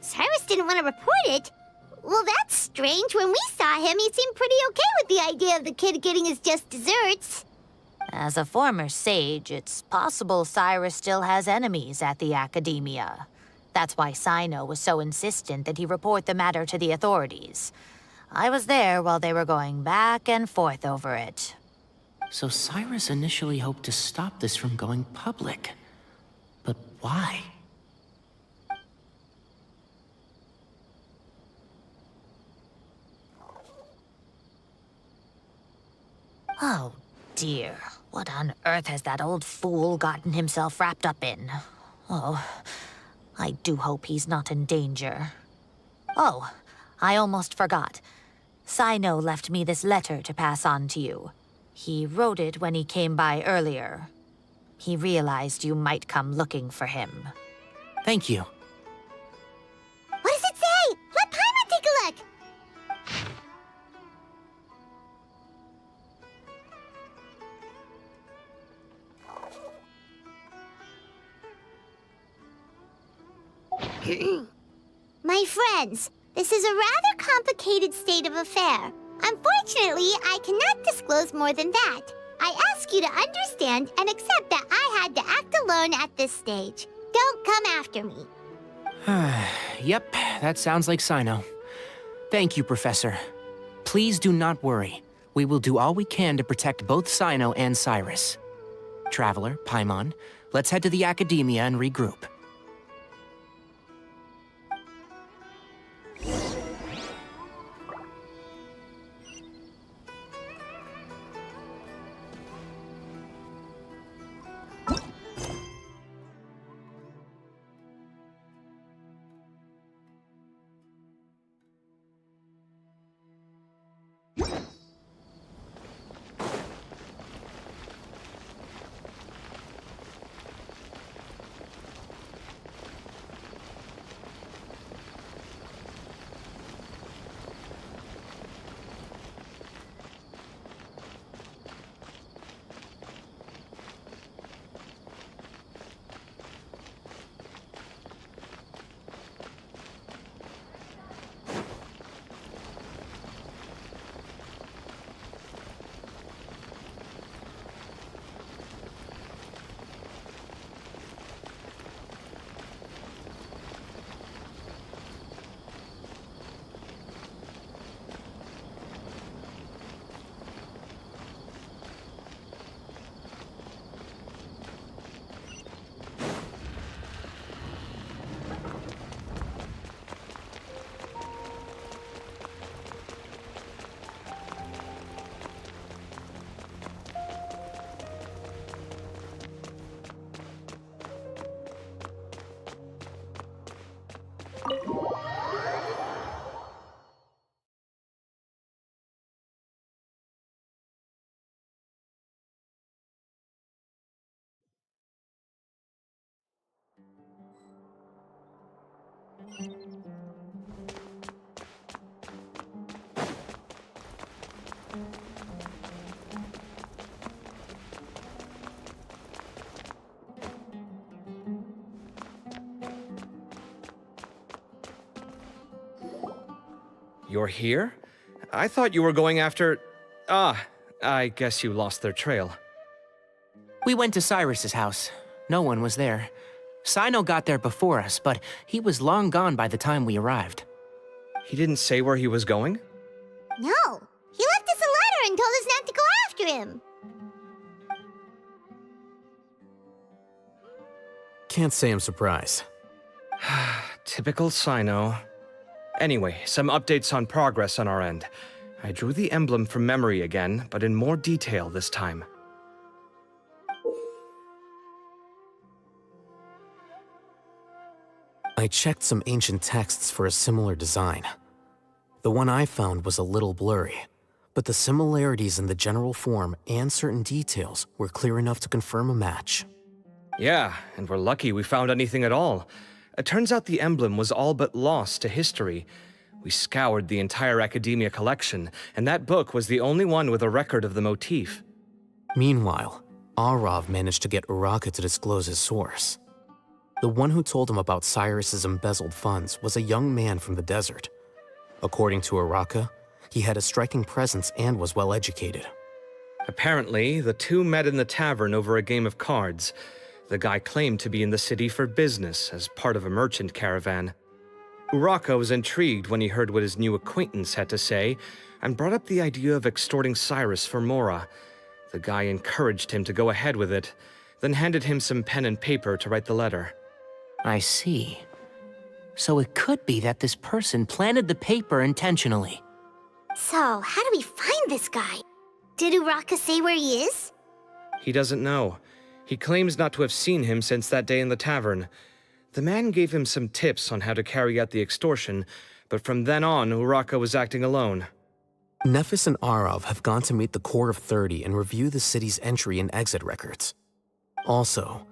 Cyrus didn't want to report it? Well, that's strange. When we saw him, he seemed pretty okay with the idea of the kid getting his just desserts. As a former sage, it's possible Cyrus still has enemies at the Academia. That's why Cyno was so insistent that he report the matter to the authorities. I was there while they were going back and forth over it. So Cyrus initially hoped to stop this from going public. But why? Oh, dear. What on earth has that old fool gotten himself wrapped up in? Oh, I do hope he's not in danger. Oh, I almost forgot. Cyno left me this letter to pass on to you. He wrote it when he came by earlier. He realized you might come looking for him. Thank you. What does it say? Let Paimon take a look. My friends, this is a rather complicated state of affair. Unfortunately, I cannot disclose more than that. I ask you to understand and accept that I had to act alone at this stage. Don't come after me. Yep, that sounds like Cyno. Thank you, Professor. Please do not worry. We will do all we can to protect both Cyno and Cyrus. Traveler, Paimon, let's head to the Academia and regroup. You're here? I thought you were going after... Ah, I guess you lost their trail. We went to Cyrus's house. No one was there. Cyno got there before us, but he was long gone by the time we arrived. He didn't say where he was going? No, he left us a letter and told us not to go after him. Can't say I'm surprised. Typical Cyno. Anyway, some updates on progress on our end. I drew the emblem from memory again, but in more detail this time. I checked some ancient texts for a similar design. The one I found was a little blurry, but the similarities in the general form and certain details were clear enough to confirm a match. Yeah, and we're lucky we found anything at all. It turns out the emblem was all but lost to history. We scoured the entire Academia collection, and that book was the only one with a record of the motif. Meanwhile, Arav managed to get Uraka to disclose his source. The one who told him about Cyrus's embezzled funds was a young man from the desert. According to Uraka, he had a striking presence and was well educated. Apparently, the two met in the tavern over a game of cards. The guy claimed to be in the city for business as part of a merchant caravan. Uraka was intrigued when he heard what his new acquaintance had to say and brought up the idea of extorting Cyrus for Mora. The guy encouraged him to go ahead with it, then handed him some pen and paper to write the letter. I see. So it could be that this person planted the paper intentionally. So, how do we find this guy? Did Uraka say where he is? He doesn't know. He claims not to have seen him since that day in the tavern. The man gave him some tips on how to carry out the extortion, but from then on, Uraka was acting alone. Nephis and Arav have gone to meet the Core of 30 and review the city's entry and exit records. Also,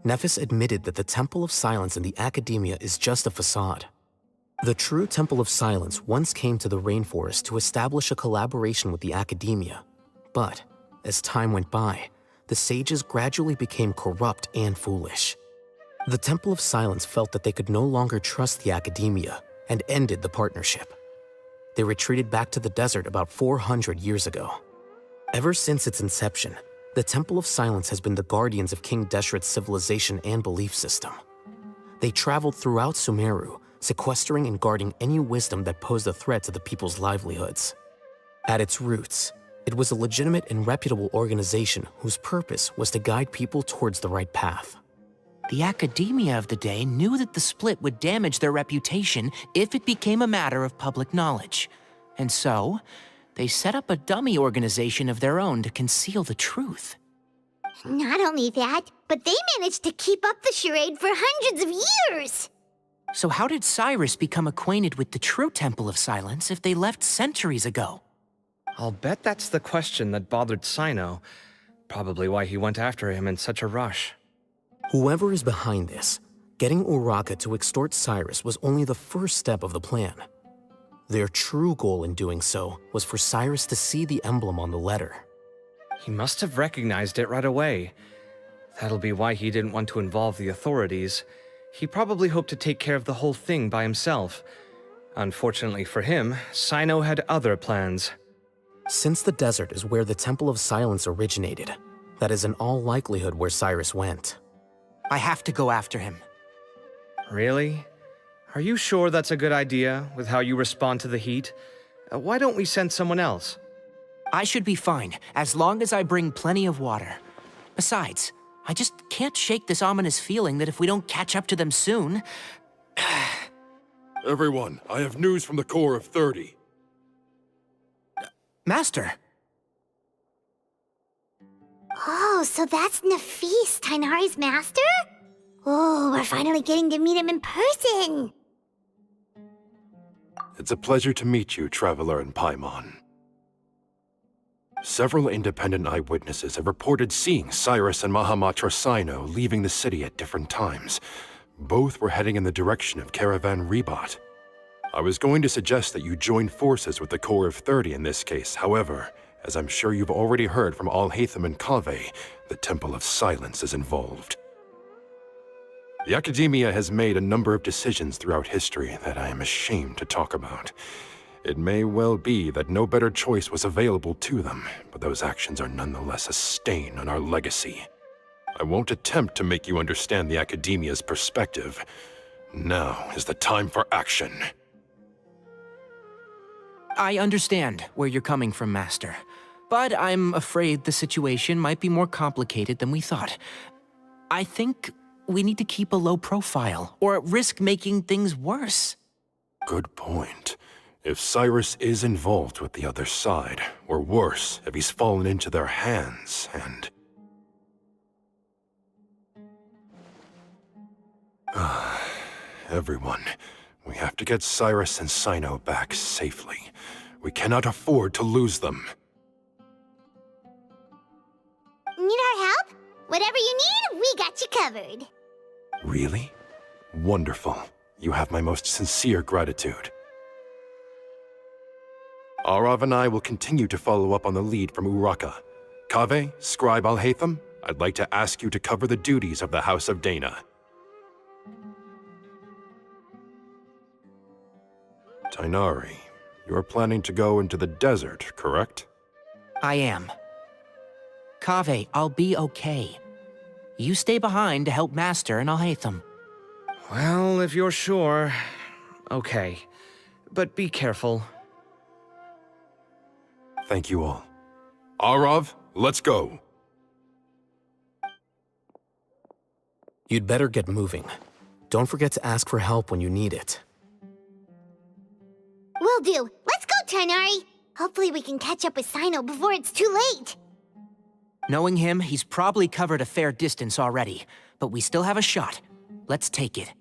Nephis admitted that the Temple of Silence in the Academia is just a facade. The true Temple of Silence once came to the rainforest to establish a collaboration with the Academia, but as time went by, the sages gradually became corrupt and foolish. The Temple of Silence felt that they could no longer trust the Academia and ended the partnership. They retreated back to the desert about 400 years ago. Ever since its inception, the Temple of Silence has been the guardians of King Deshret's civilization and belief system. They traveled throughout Sumeru, sequestering and guarding any wisdom that posed a threat to the people's livelihoods. At its roots, it was a legitimate and reputable organization whose purpose was to guide people towards the right path. The Academia of the day knew that the split would damage their reputation if it became a matter of public knowledge. And so, they set up a dummy organization of their own to conceal the truth. Not only that, but they managed to keep up the charade for hundreds of years! So how did Cyrus become acquainted with the true Temple of Silence if they left centuries ago? I'll bet that's the question that bothered Cyno. Probably why he went after him in such a rush. Whoever is behind this, getting Uraka to extort Cyrus was only the first step of the plan. Their true goal in doing so was for Cyrus to see the emblem on the letter. He must have recognized it right away. That'll be why he didn't want to involve the authorities. He probably hoped to take care of the whole thing by himself. Unfortunately for him, Cyno had other plans. Since the desert is where the Temple of Silence originated, that is in all likelihood where Cyrus went. I have to go after him. Really? Are you sure that's a good idea, with how you respond to the heat? Why don't we send someone else? I should be fine, as long as I bring plenty of water. Besides, I just can't shake this ominous feeling that if we don't catch up to them soon... Everyone, I have news from the Core of 30. Master! Oh, so that's Nephis, Tighnari's master? Oh, we're finally getting to meet him in person! It's a pleasure to meet you, Traveler in Paimon. Several independent eyewitnesses have reported seeing Cyrus and Mahamatra Cyno leaving the city at different times, Both were heading in the direction of Caravan Rebot. I was going to suggest that you join forces with the Corps of 30 in this case. However, as I'm sure you've already heard from Alhaitham and Kaveh, the Temple of Silence is involved. The Academia has made a number of decisions throughout history that I am ashamed to talk about. It may well be that no better choice was available to them, but those actions are nonetheless a stain on our legacy. I won't attempt to make you understand the Academia's perspective. Now is the time for action. I understand where you're coming from, Master. But I'm afraid the situation might be more complicated than we thought. I think we need to keep a low profile, or risk making things worse. Good point. If Cyrus is involved with the other side, or worse, if he's fallen into their hands, and... Everyone, we have to get Cyrus and Cyno back safely. We cannot afford to lose them. Need our help? Whatever you need, we got you covered. Really? Wonderful. You have my most sincere gratitude. Arav and I will continue to follow up on the lead from Uraka. Kaveh, Scribe Alhaitham, I'd like to ask you to cover the duties of the House of Dana. Tighnari, you're planning to go into the desert, correct? I am. Kaveh, I'll be okay. You stay behind to help Master and Alhaitham. Well, if you're sure... Okay. But be careful. Thank you all. Arav, let's go! You'd better get moving. Don't forget to ask for help when you need it. Will do. Let's go, Tighnari. Hopefully we can catch up with Cyno before it's too late. Knowing him, he's probably covered a fair distance already, but we still have a shot. Let's take it.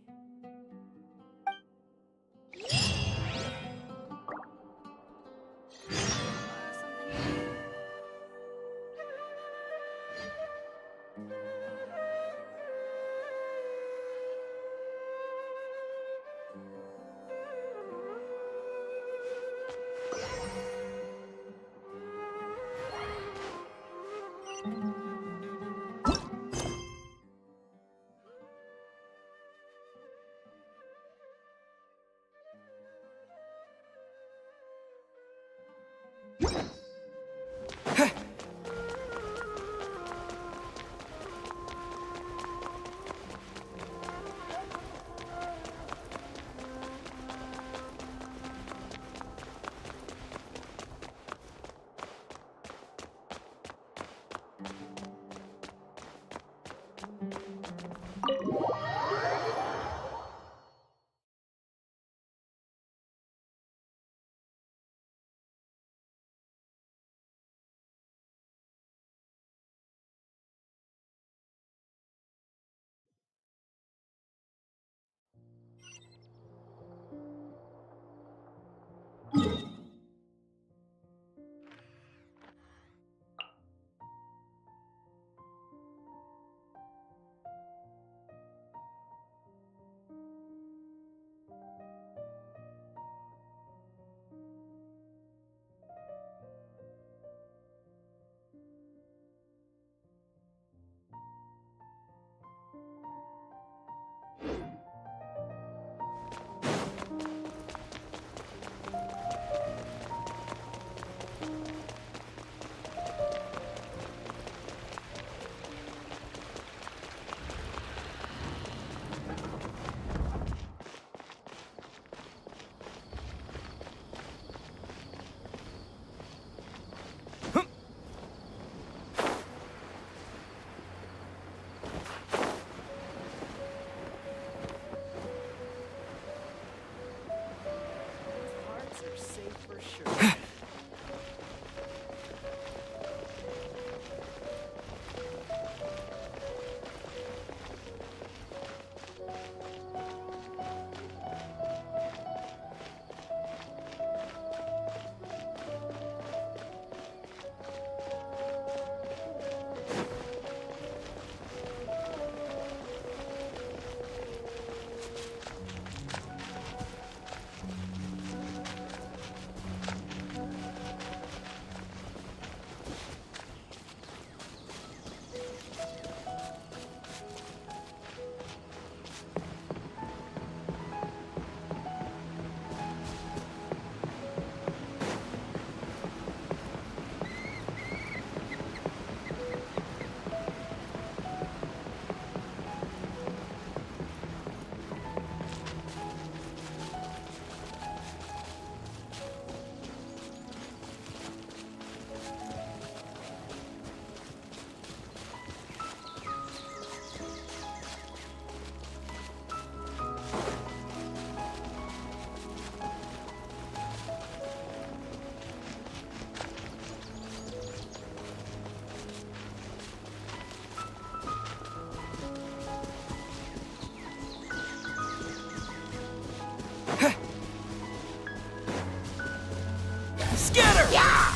Scatter! Yeah!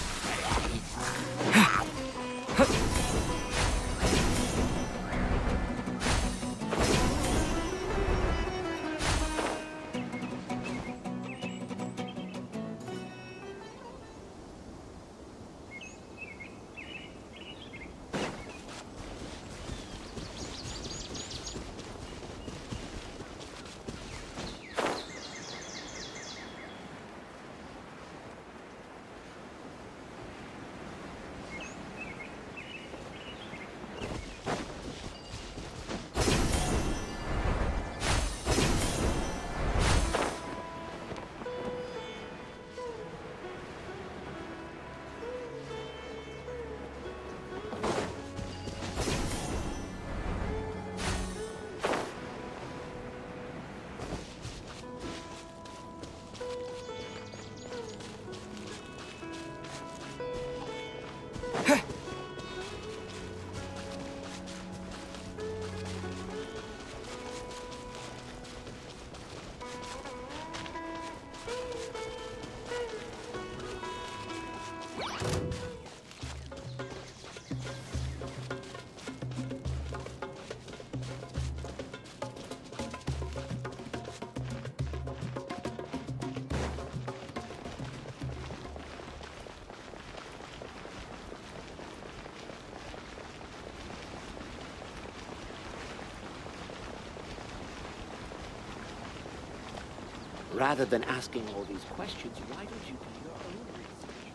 Rather than asking all these questions, why don't you do your own research?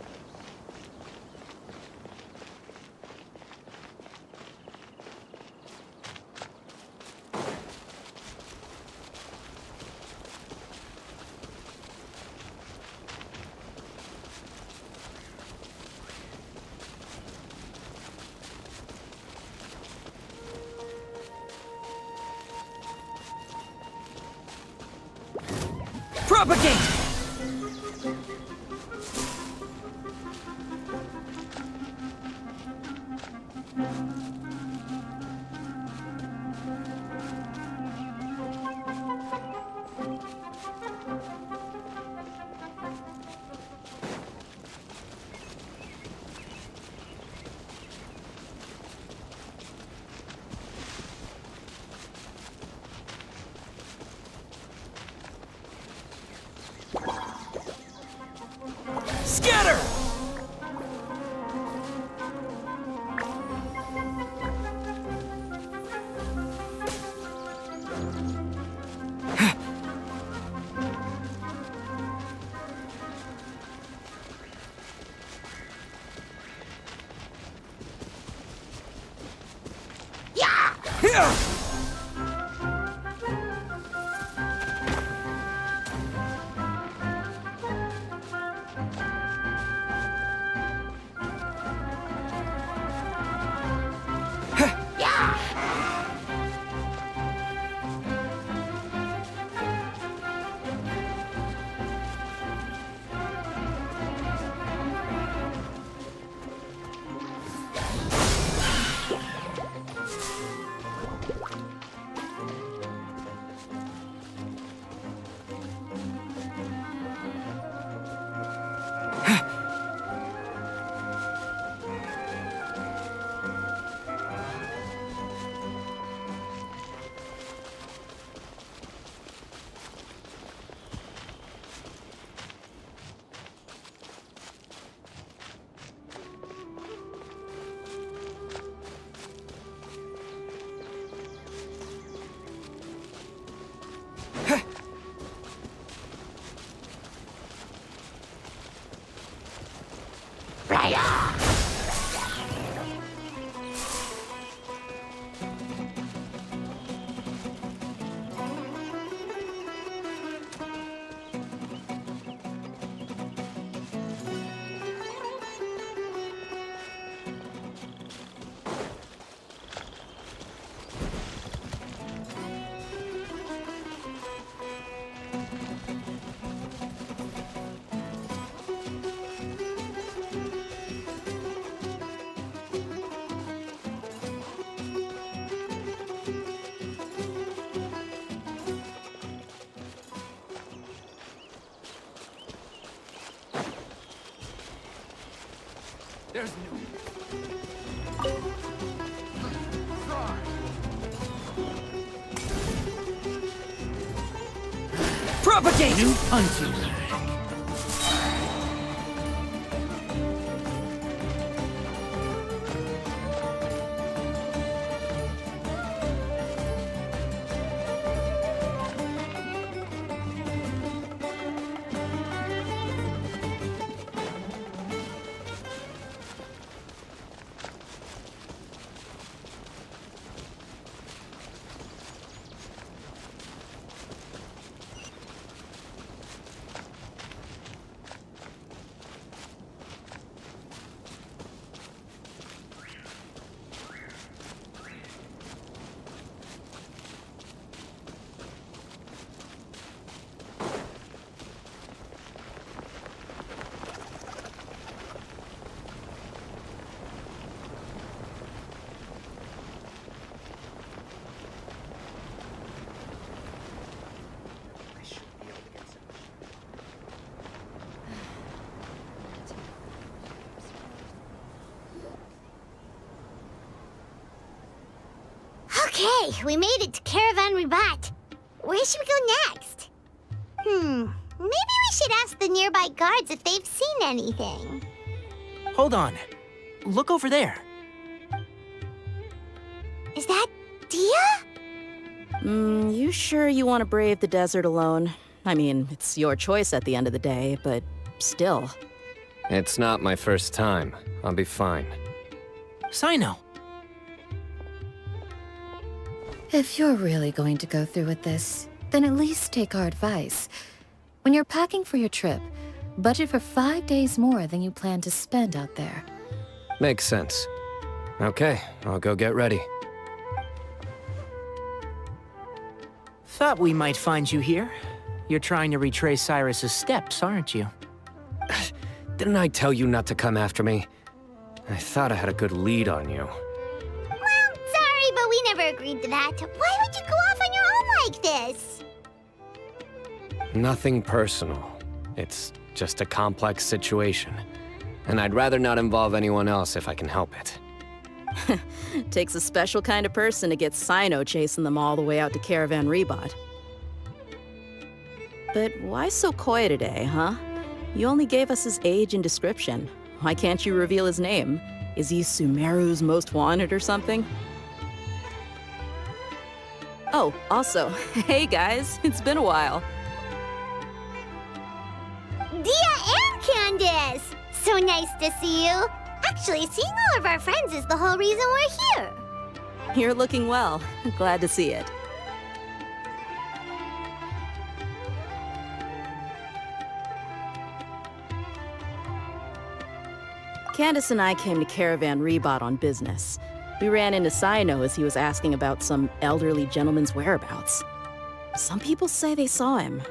Propagate! Scatter! Yeah! There's no... Propagate! New punching bag. Okay, we made it to Caravan Ribat. Where should we go next? Maybe we should ask the nearby guards if they've seen anything. Hold on. Look over there. Is that Dia? You sure you want to brave the desert alone? I mean, it's your choice at the end of the day, but still. It's not my first time. I'll be fine. Cyno. If you're really going to go through with this, then at least take our advice. When you're packing for your trip, budget for 5 days more than you plan to spend out there. Makes sense. Okay, I'll go get ready. Thought we might find you here. You're trying to retrace Cyrus's steps, aren't you? Didn't I tell you not to come after me? I thought I had a good lead on you. Well, sorry, but we never agreed to that. Why would you go off on your own like this? Nothing personal. It's just a complex situation. And I'd rather not involve anyone else if I can help it. Takes a special kind of person to get Cyno chasing them all the way out to Caravan Ribat. But why so coy today, huh? You only gave us his age and description. Why can't you reveal his name? Is he Sumeru's most wanted or something? Oh, also, hey guys, it's been a while. Dia and Candace! So nice to see you. Actually, seeing all of our friends is the whole reason we're here. You're looking well. Glad to see it. Candace and I came to Caravan Ribat on business. We ran into Cyno as he was asking about some elderly gentleman's whereabouts. Some people say they saw him.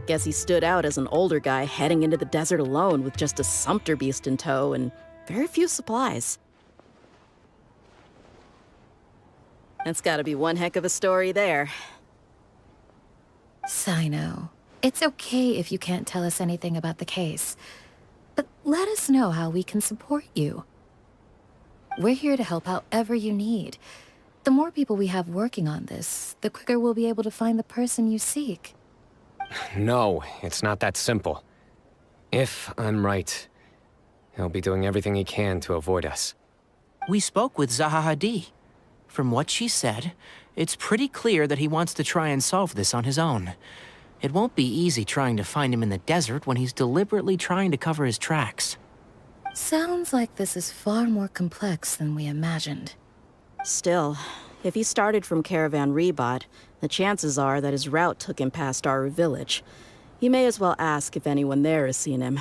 Guess he stood out as an older guy heading into the desert alone with just a sumpter beast in tow and very few supplies. That's gotta be one heck of a story there. Cyno, it's okay if you can't tell us anything about the case. But let us know how we can support you. We're here to help however you need. The more people we have working on this, the quicker we'll be able to find the person you seek. No, it's not that simple. If I'm right, he'll be doing everything he can to avoid us. We spoke with Zaha Hadid. From what she said, it's pretty clear that he wants to try and solve this on his own. It won't be easy trying to find him in the desert when he's deliberately trying to cover his tracks. Sounds like this is far more complex than we imagined. Still, if he started from Caravan Ribat, the chances are that his route took him past our village. You may as well ask if anyone there has seen him.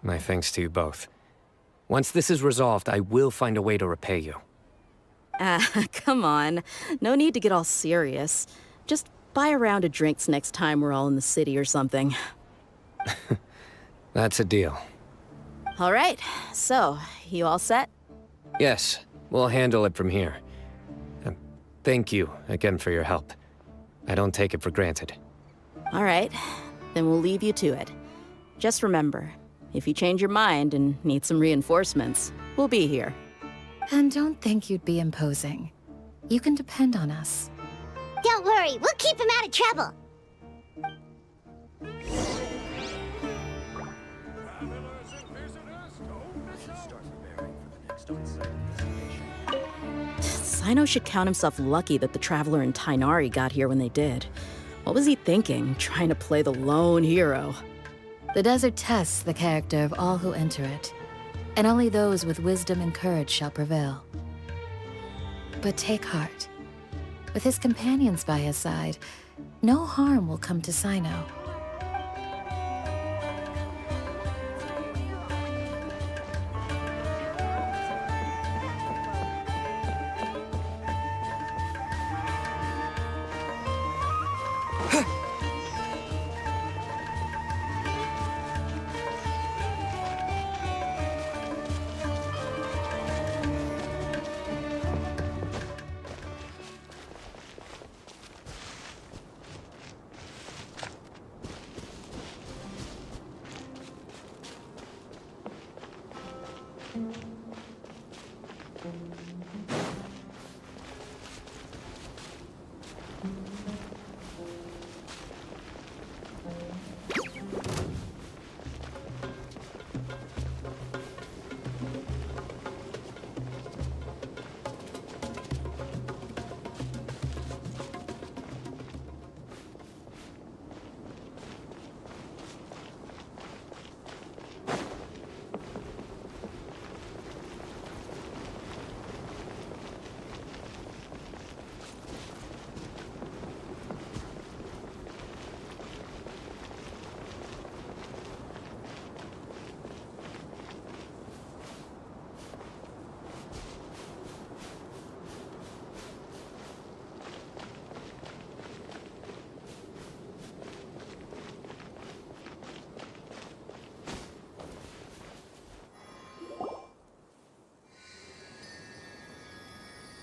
My thanks to you both. Once this is resolved, I will find a way to repay you. Come on. No need to get all serious. Just buy a round of drinks next time we're all in the city or something. That's a deal. All right, so, you all set? Yes, we'll handle it from here. Thank you again for your help. I don't take it for granted. All right, then we'll leave you to it. Just remember, If you change your mind and need some reinforcements, we'll be here. And don't think you'd be imposing. You can depend on us. Don't worry, we'll keep him out of trouble. Cyno should count himself lucky that the Traveler and Tighnari got here when they did. What was he thinking, trying to play the lone hero? The desert tests the character of all who enter it, and only those with wisdom and courage shall prevail. But take heart. With his companions by his side, no harm will come to Cyno.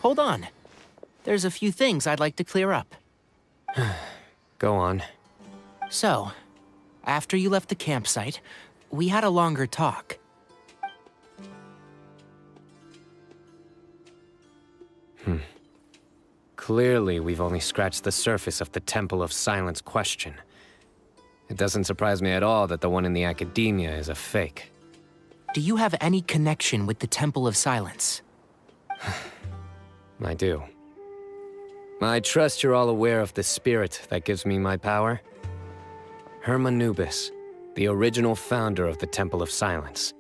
Hold on. There's a few things I'd like to clear up. Go on. So, after you left the campsite, we had a longer talk. Clearly, we've only scratched the surface of the Temple of Silence question. It doesn't surprise me at all that the one in the Academia is a fake. Do you have any connection with the Temple of Silence? I do. I trust you're all aware of the spirit that gives me my power. Hermanubis, the original founder of the Temple of Silence.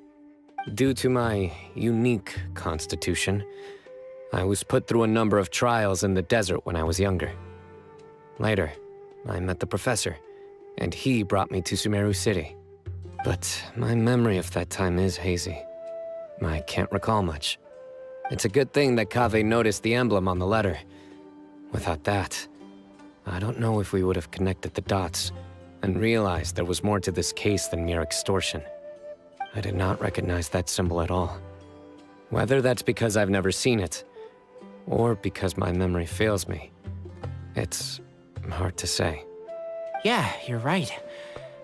Due to my unique constitution, I was put through a number of trials in the desert when I was younger. Later, I met the professor, and he brought me to Sumeru City. But my memory of that time is hazy. I can't recall much. It's a good thing that Kaveh noticed the emblem on the letter. Without that, I don't know if we would have connected the dots and realized there was more to this case than mere extortion. I did not recognize that symbol at all. Whether that's because I've never seen it, or because my memory fails me, it's hard to say. Yeah, you're right.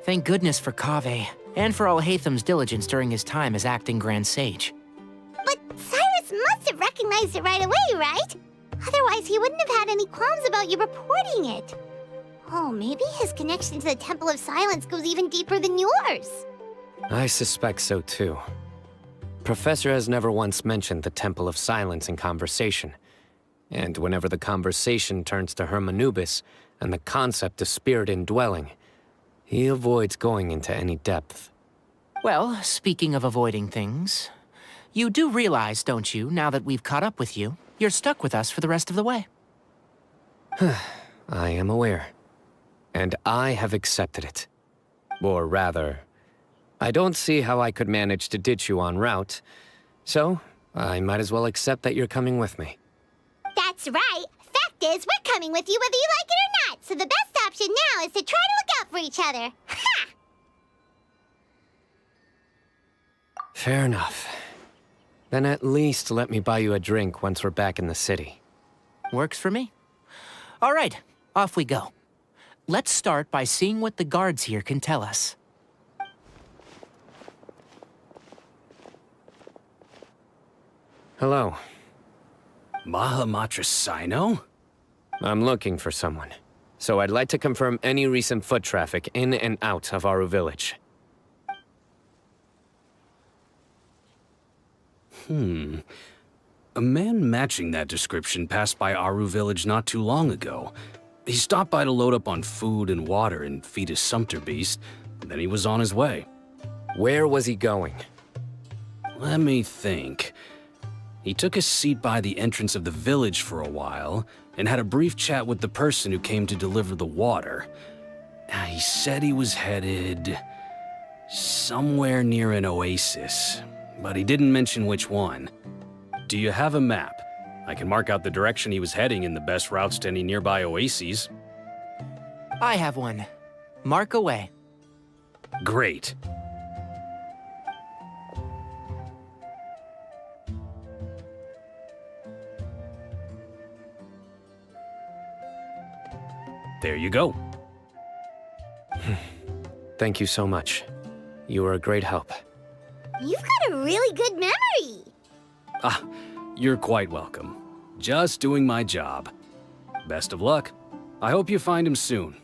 Thank goodness for Kaveh, and for Alhaitham's diligence during his time as acting Grand Sage. But Cyrus must have recognized it right away, right? Otherwise, he wouldn't have had any qualms about you reporting it. Oh, maybe his connection to the Temple of Silence goes even deeper than yours. I suspect so too. Professor has never once mentioned the Temple of Silence in conversation. And whenever the conversation turns to Hermanubis and the concept of spirit indwelling, he avoids going into any depth. Well, speaking of avoiding things, you do realize, don't you, now that we've caught up with you, you're stuck with us for the rest of the way. I am aware. And I have accepted it. Or rather, I don't see how I could manage to ditch you en route, so I might as well accept that you're coming with me. That's right. Fact is, we're coming with you whether you like it or not, so the best option now is to try to look out for each other. Ha! Fair enough. Then at least let me buy you a drink once we're back in the city. Works for me. All right, off we go. Let's start by seeing what the guards here can tell us. Hello. Mahamatra Cyno? I'm looking for someone. So I'd like to confirm any recent foot traffic in and out of Aru Village. A man matching that description passed by Aru Village not too long ago. He stopped by to load up on food and water and feed his sumpter beast, then he was on his way. Where was he going? Let me think. He took a seat by the entrance of the village for a while, and had a brief chat with the person who came to deliver the water. He said he was headed somewhere near an oasis, but he didn't mention which one. Do you have a map? I can mark out the direction he was heading and the best routes to any nearby oases. I have one. Mark away. Great. There you go. Thank you so much. You were a great help. You've got a really good memory. Ah, you're quite welcome. Just doing my job. Best of luck. I hope you find him soon.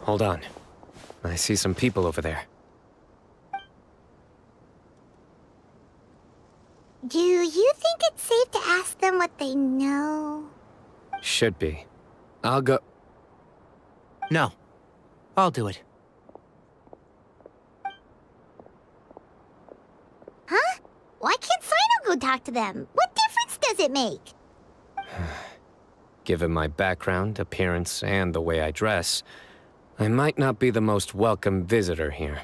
Hold on. I see some people over there. Do you think it's safe to ask them what they know? Should be. I'll go... No. I'll do it. Huh? Why can't Cyno go talk to them? What difference does it make? Given my background, appearance, and the way I dress, I might not be the most welcome visitor here.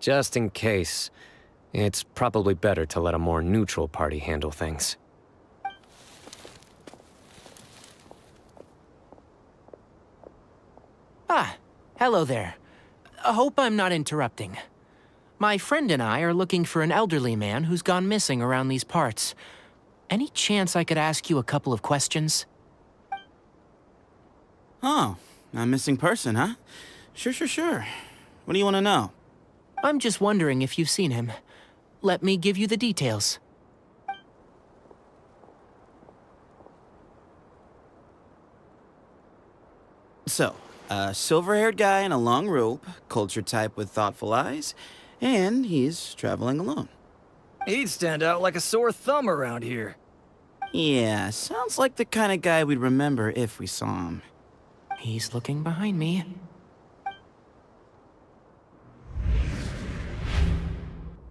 Just in case, it's probably better to let a more neutral party handle things. Ah, Hello there. I hope I'm not interrupting. My friend and I are looking for an elderly man who's gone missing around these parts. Any chance I could ask you a couple of questions? Oh, a missing person, huh? Sure. What do you want to know? I'm just wondering if you've seen him. Let me give you the details. So, a silver-haired guy in a long robe, culture type with thoughtful eyes, and he's traveling alone. He'd stand out like a sore thumb around here. Yeah, sounds like the kind of guy we'd remember if we saw him. He's looking behind me.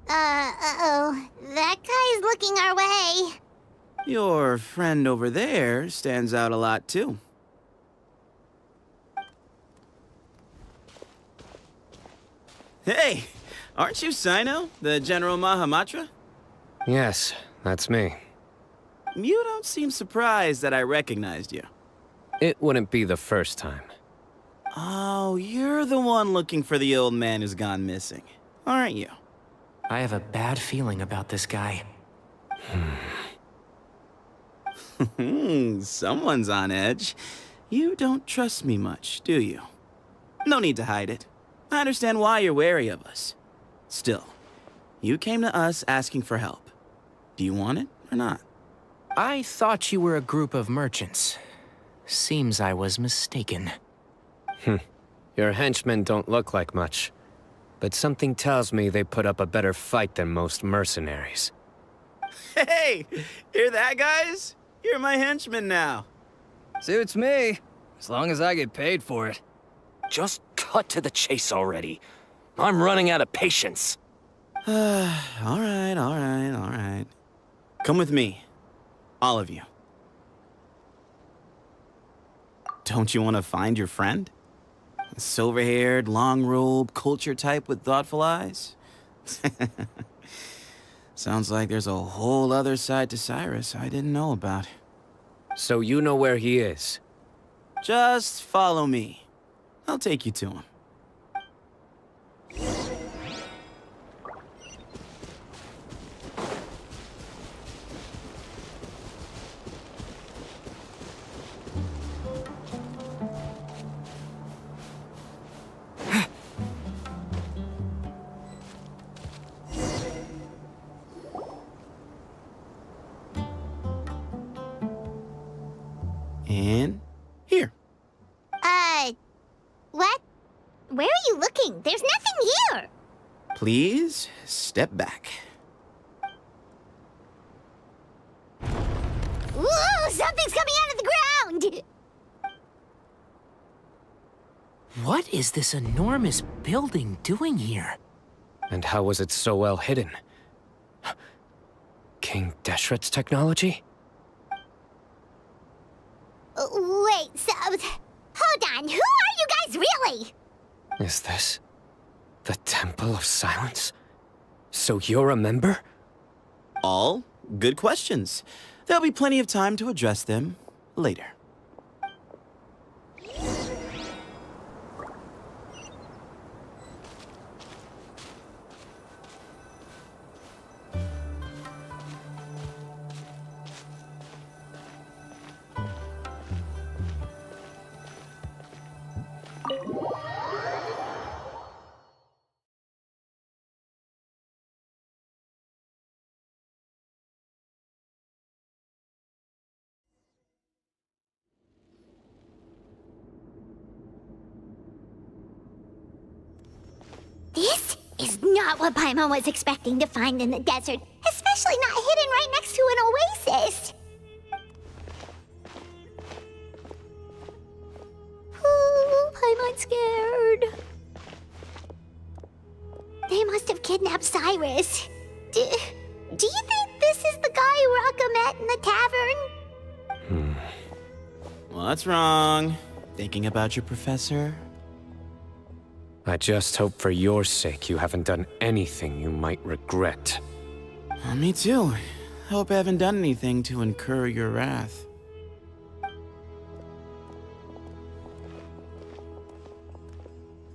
Uh-oh. That guy's looking our way. Your friend over there stands out a lot, too. Hey, aren't you Cyno, the General Mahamatra? Yes, that's me. You don't seem surprised that I recognized you. It wouldn't be the first time. Oh, you're the one looking for the old man who's gone missing, aren't you? I have a bad feeling about this guy. Someone's on edge. You don't trust me much, do you? No need to hide it. I understand why you're wary of us. Still, you came to us asking for help. Do you want it or not? I thought you were a group of merchants. Seems I was mistaken. Your henchmen don't look like much, but something tells me they put up a better fight than most mercenaries. Hey, hear that, guys? You're my henchman now. Suits me, as long as I get paid for it. Just cut to the chase already. I'm running out of patience. All right. Come with me. All of you. Don't you want to find your friend? Silver-haired, long-robe, culture type with thoughtful eyes? Sounds like there's a whole other side to Cyrus I didn't know about. So you know where he is? Just follow me. I'll take you to him. And here. What? Where are you looking? There's nothing here. Please step back. Ooh, something's coming out of the ground! What is this enormous building doing here? And how was it so well hidden? King Deshret's technology? Wait, so... Hold on, who are you guys really? Is this the Temple of Silence? So you're a member? All good questions. There'll be plenty of time to address them later. This is not what Paimon was expecting to find in the desert, especially not hidden right next to an oasis. Ooh, Paimon's scared. They must have kidnapped Cyrus. Do you think this is the guy Raka met in the tavern? What's wrong? Thinking about your professor? I just hope for your sake you haven't done anything you might regret. Me too. Hope I haven't done anything to incur your wrath. Wait, so... Hold on, who are you guys really? Is this the guy Raka met in the tavern? What's wrong? Thinking about your professor? Me too. Hope I haven't done anything to incur your wrath.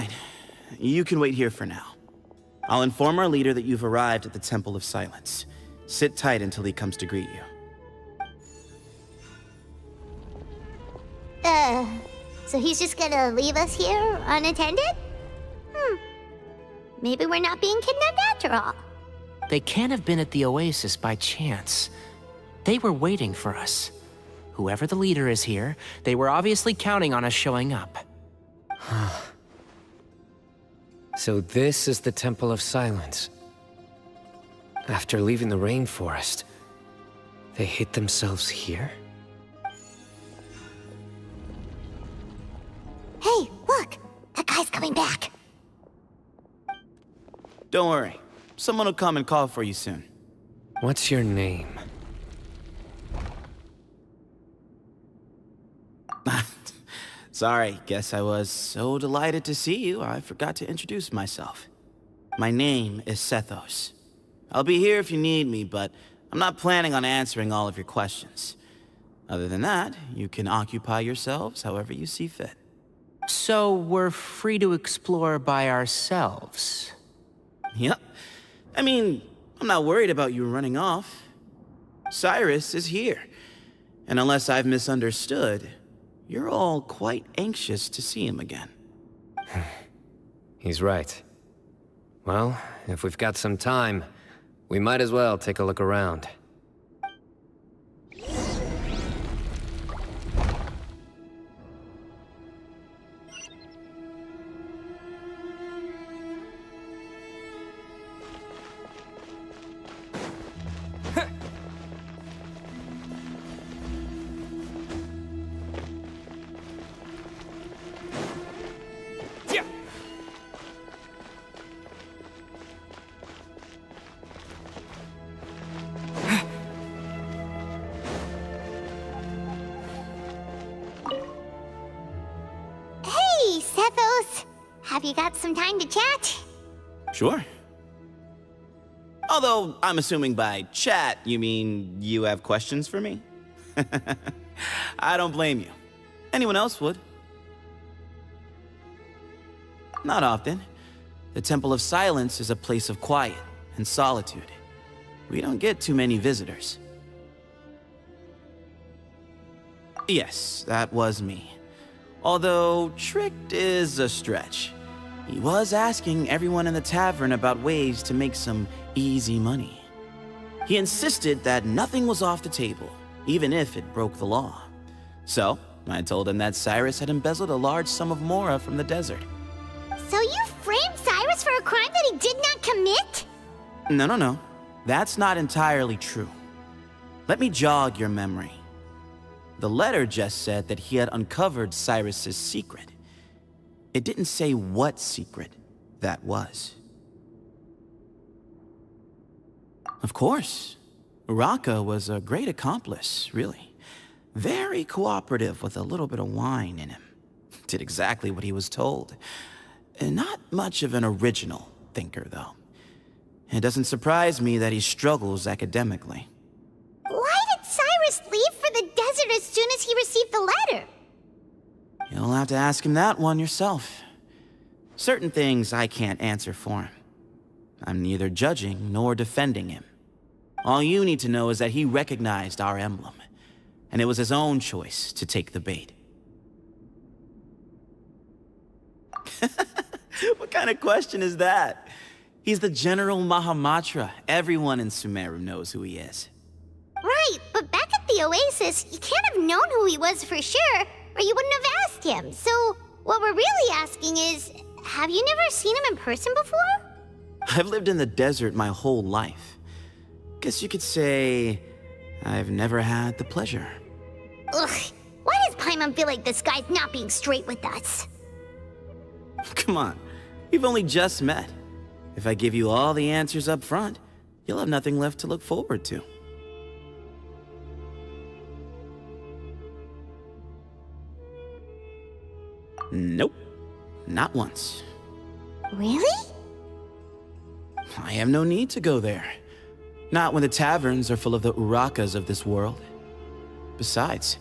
right. You can wait here for now. I'll inform our leader that you've arrived at the Temple of Silence. Sit tight until he comes to greet you. So he's just gonna leave us here unattended? Maybe we're not being kidnapped after all. They can't have been at the Oasis by chance. They were waiting for us. Whoever the leader is here, they were obviously counting on us showing up. So this is the Temple of Silence. After leaving the rainforest, they hid themselves here? Hey, look! That guy's coming back. Don't worry. Someone will come and call for you soon. What's your name? Sorry, guess I was so delighted to see you, I forgot to introduce myself. My name is Sethos. I'll be here if you need me, but I'm not planning on answering all of your questions. Other than that, you can occupy yourselves however you see fit. So we're free to explore by ourselves? Yep. I mean, I'm not worried about you running off. Cyrus is here. And unless I've misunderstood, you're all quite anxious to see him again. He's right. Well, if we've got some time, we might as well take a look around. Hey, Sethos! Have you got some time to chat? Sure. Although, I'm assuming by chat, you mean you have questions for me? I don't blame you. Anyone else would. Not often. The Temple of Silence is a place of quiet and solitude. We don't get too many visitors. Yes, that was me. Although, tricked is a stretch. He was asking everyone in the tavern about ways to make some easy money. He insisted that nothing was off the table, even if it broke the law. So, I told him that Cyrus had embezzled a large sum of mora from the desert. So you framed Cyrus for a crime that he did not commit? No. That's not entirely true. Let me jog your memory. The letter just said that he had uncovered Cyrus's secret. It didn't say what secret that was. Of course, Uraka was a great accomplice, really. Very cooperative with a little bit of wine in him. Did exactly what he was told. And not much of an original thinker, though. It doesn't surprise me that he struggles academically. Why did Cyrus leave for the desert as soon as he received the letter? You'll have to ask him that one yourself. Certain things I can't answer for him. I'm neither judging nor defending him. All you need to know is that he recognized our emblem, and it was his own choice to take the bait. What kind of question is that? He's the General Mahamatra. Everyone in Sumeru knows who he is. Right, but back at the Oasis, you can't have known who he was for sure, or you wouldn't have asked him. So, what we're really asking is, have you never seen him in person before? I've lived in the desert my whole life. Guess you could say I've never had the pleasure. Ugh, why does Paimon feel like this guy's not being straight with us? Come on, we've only just met. If I give you all the answers up front, you'll have nothing left to look forward to. Nope, not once. Really? I have no need to go there. Not when the taverns are full of the Urakas of this world. Besides,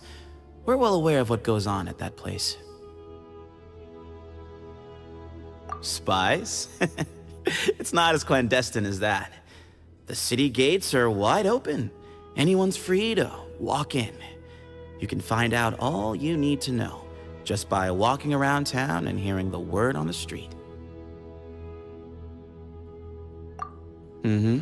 we're well aware of what goes on at that place. Spies? It's not as clandestine as that. The city gates are wide open. Anyone's free to walk in. You can find out all you need to know just by walking around town and hearing the word on the street. Mm-hmm.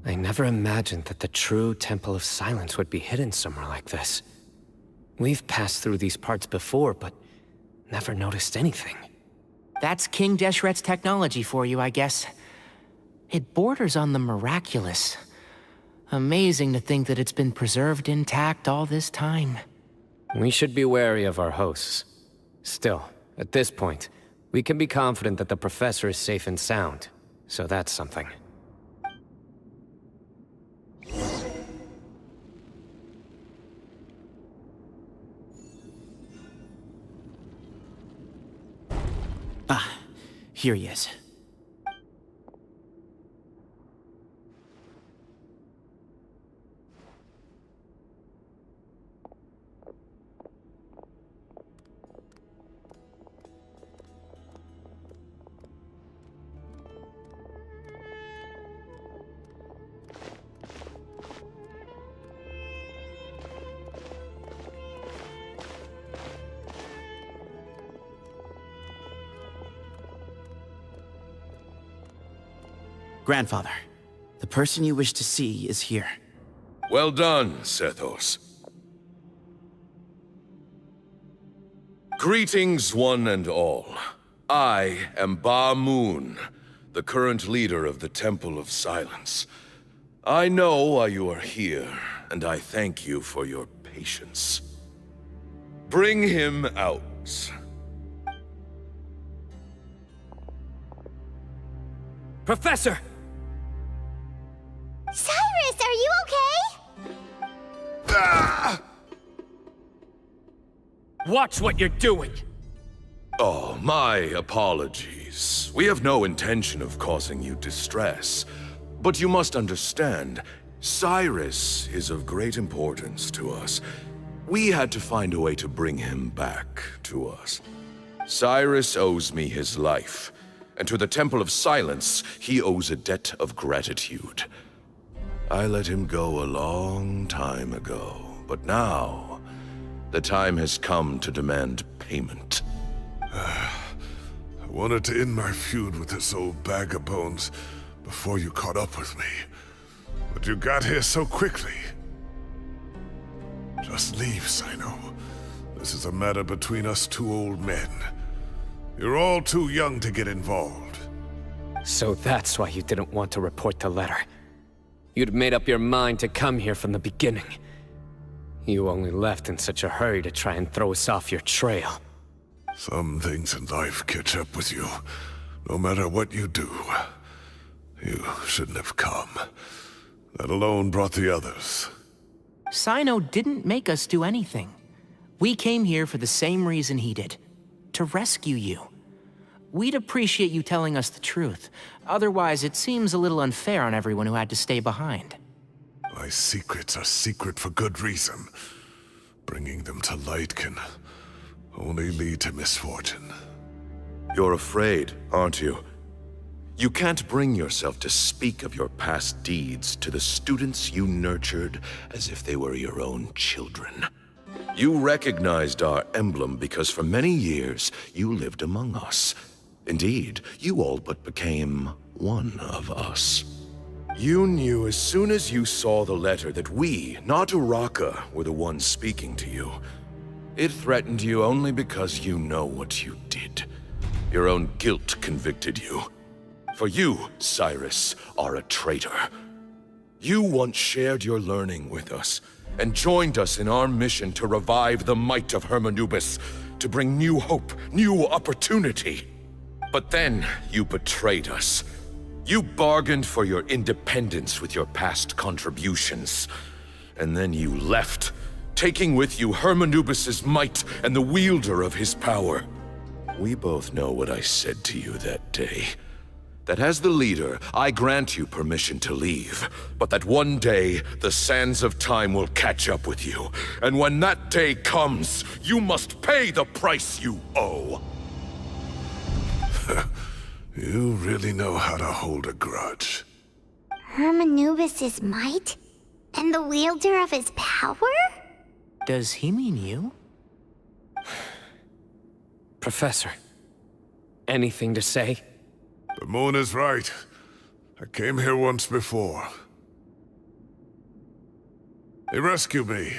I never imagined that the true Temple of Silence would be hidden somewhere like this. We've passed through these parts before, but never noticed anything. That's King Deshret's technology for you, I guess. It borders on the miraculous. Amazing to think that it's been preserved intact all this time. We should be wary of our hosts. Still, at this point, we can be confident that the professor is safe and sound, so that's something. Ah, here he is. Grandfather, the person you wish to see is here. Well done, Sethos. Greetings, one and all. I am Ba Moon, the current leader of the Temple of Silence. I know why you are here, and I thank you for your patience. Bring him out. Professor! Cyrus, are you okay? Ah! Watch what you're doing! Oh, my apologies. We have no intention of causing you distress. But you must understand, Cyrus is of great importance to us. We had to find a way to bring him back to us. Cyrus owes me his life, and to the Temple of Silence, he owes a debt of gratitude. I let him go a long time ago, but now, the time has come to demand payment. I wanted to end my feud with this old bag of bones before you caught up with me. But you got here so quickly. Just leave, Cyno. This is a matter between us two old men. You're all too young to get involved. So that's why you didn't want to report the letter. You'd made up your mind to come here from the beginning. You only left in such a hurry to try and throw us off your trail. Some things in life catch up with you, no matter what you do. You shouldn't have come. That alone brought the others. Cyno didn't make us do anything. We came here for the same reason he did. To rescue you. We'd appreciate you telling us the truth. Otherwise, it seems a little unfair on everyone who had to stay behind. My secrets are secret for good reason. Bringing them to light can only lead to misfortune. You're afraid, aren't you? You can't bring yourself to speak of your past deeds to the students you nurtured as if they were your own children. You recognized our emblem because for many years you lived among us. Indeed, you all but became one of us. You knew as soon as you saw the letter that we, not Uraka, were the ones speaking to you. It threatened you only because you know what you did. Your own guilt convicted you. For you, Cyrus, are a traitor. You once shared your learning with us, and joined us in our mission to revive the might of Hermanubis, to bring new hope, new opportunity. But then you betrayed us. You bargained for your independence with your past contributions. And then you left, taking with you Hermanubis' might and the wielder of his power. We both know what I said to you that day. that as the leader, I grant you permission to leave, but that one day, the sands of time will catch up with you. And when that day comes, you must pay the price you owe. You really know how to hold a grudge. Hermanubis' might? And the wielder of his power? Does he mean you? Professor, anything to say? The moon is right. I came here once before. He rescued me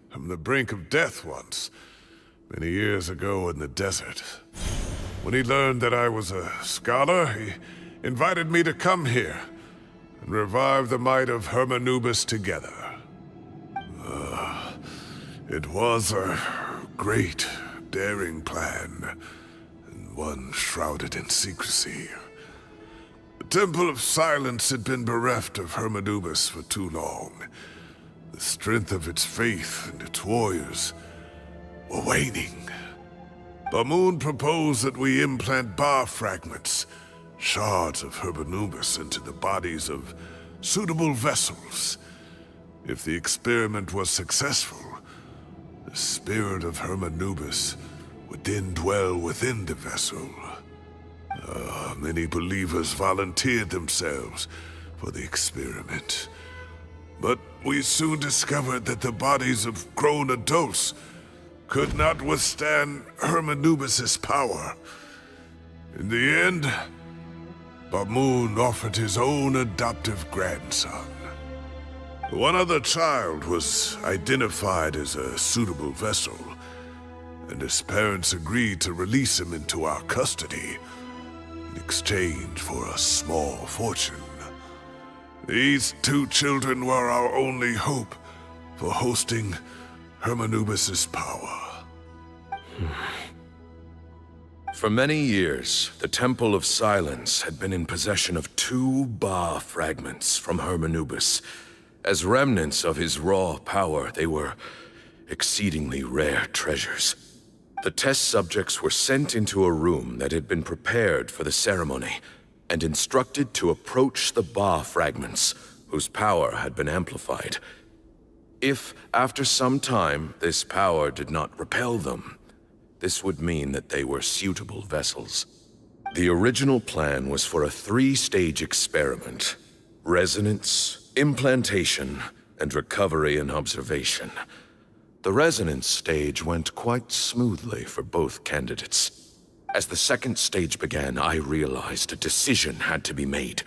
from the brink of death once, many years ago in the desert. When he learned that I was a scholar, he invited me to come here and revive the might of Hermanubis together. It was a great, daring plan, and one shrouded in secrecy. The Temple of Silence had been bereft of Hermanubis for too long. The strength of its faith and its warriors were waning. Bamoon proposed that we implant bar fragments, shards of Hermanubis, into the bodies of suitable vessels. If the experiment was successful, the spirit of Hermanubis would then dwell within the vessel. Many believers volunteered themselves for the experiment. But we soon discovered that the bodies of grown adults could not withstand Hermanubis' power. In the end, Bamoon offered his own adoptive grandson. One other child was identified as a suitable vessel, and his parents agreed to release him into our custody in exchange for a small fortune. These two children were our only hope for hosting Hermanubis' power. For many years, the Temple of Silence had been in possession of 2 Ba fragments from Hermanubis. As remnants of his raw power, they were exceedingly rare treasures. The test subjects were sent into a room that had been prepared for the ceremony, and instructed to approach the Ba fragments, whose power had been amplified. If, after some time, this power did not repel them, this would mean that they were suitable vessels. The original plan was for a 3-stage experiment: resonance, implantation, and recovery and observation. The resonance stage went quite smoothly for both candidates. As the 2nd stage began, I realized a decision had to be made.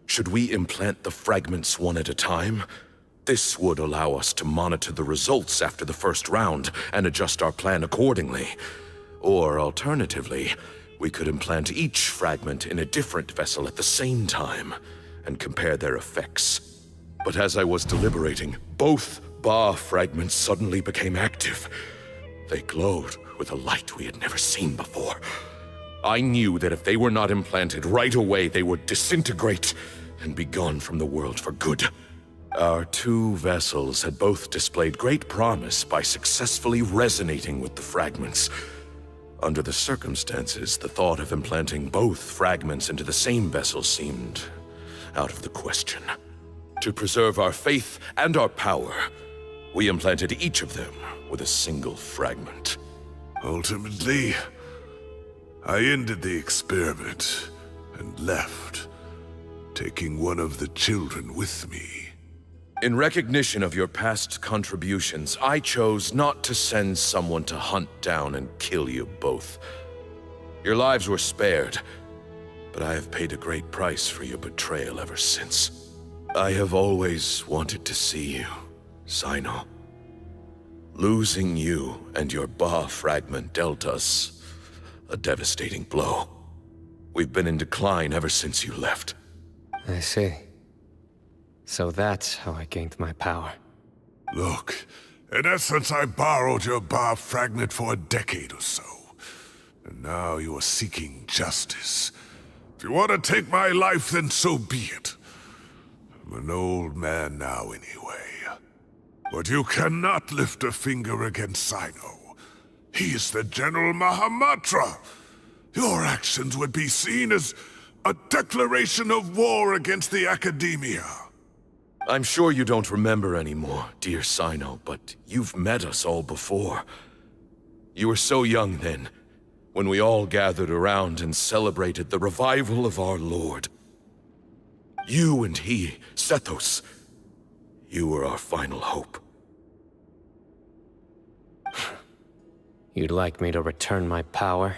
Should we implant the fragments one at a time? This would allow us to monitor the results after the first round and adjust our plan accordingly. Or alternatively, we could implant each fragment in a different vessel at the same time and compare their effects. But as I was deliberating, both Ba fragments suddenly became active. They glowed with a light we had never seen before. I knew that if they were not implanted right away, they would disintegrate and be gone from the world for good. Our 2 vessels had both displayed great promise by successfully resonating with the fragments. Under the circumstances, the thought of implanting both fragments into the same vessel seemed out of the question. To preserve our faith and our power, we implanted each of them with a single fragment. Ultimately, I ended the experiment and left, taking one of the children with me. In recognition of your past contributions, I chose not to send someone to hunt down and kill you both. Your lives were spared, but I have paid a great price for your betrayal ever since. I have always wanted to see you, Cyno. Losing you and your Ba fragment dealt us a devastating blow. We've been in decline ever since you left. I see. So that's how I gained my power. Look, in essence, I borrowed your Ba fragment for a decade or so. And now you are seeking justice. If you want to take my life, then so be it. I'm an old man now anyway. But you cannot lift a finger against Cyno. He is the General Mahamatra. Your actions would be seen as A declaration of war against the Academia. I'm sure you don't remember anymore, dear Cyno, but you've met us all before. You were so young then, when we all gathered around and celebrated the revival of our Lord. You and he, Sethos, you were our final hope. You'd like me to return my power?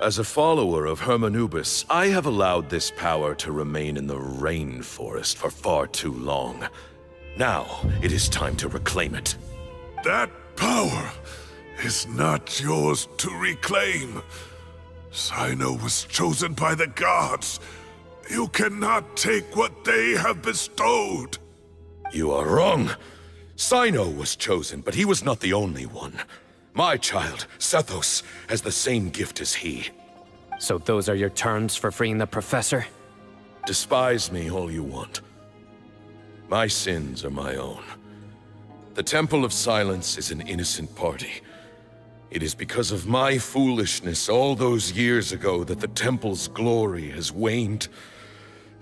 As a follower of Hermanubis, I have allowed this power to remain in the rainforest for far too long. Now, it is time to reclaim it. That power is not yours to reclaim. Cyno was chosen by the gods. You cannot take what they have bestowed. You are wrong. Cyno was chosen, but he was not the only one. My child, Sethos, has the same gift as he. So those are your terms for freeing the professor? Despise me all you want. My sins are my own. The Temple of Silence is an innocent party. It is because of my foolishness all those years ago that the Temple's glory has waned.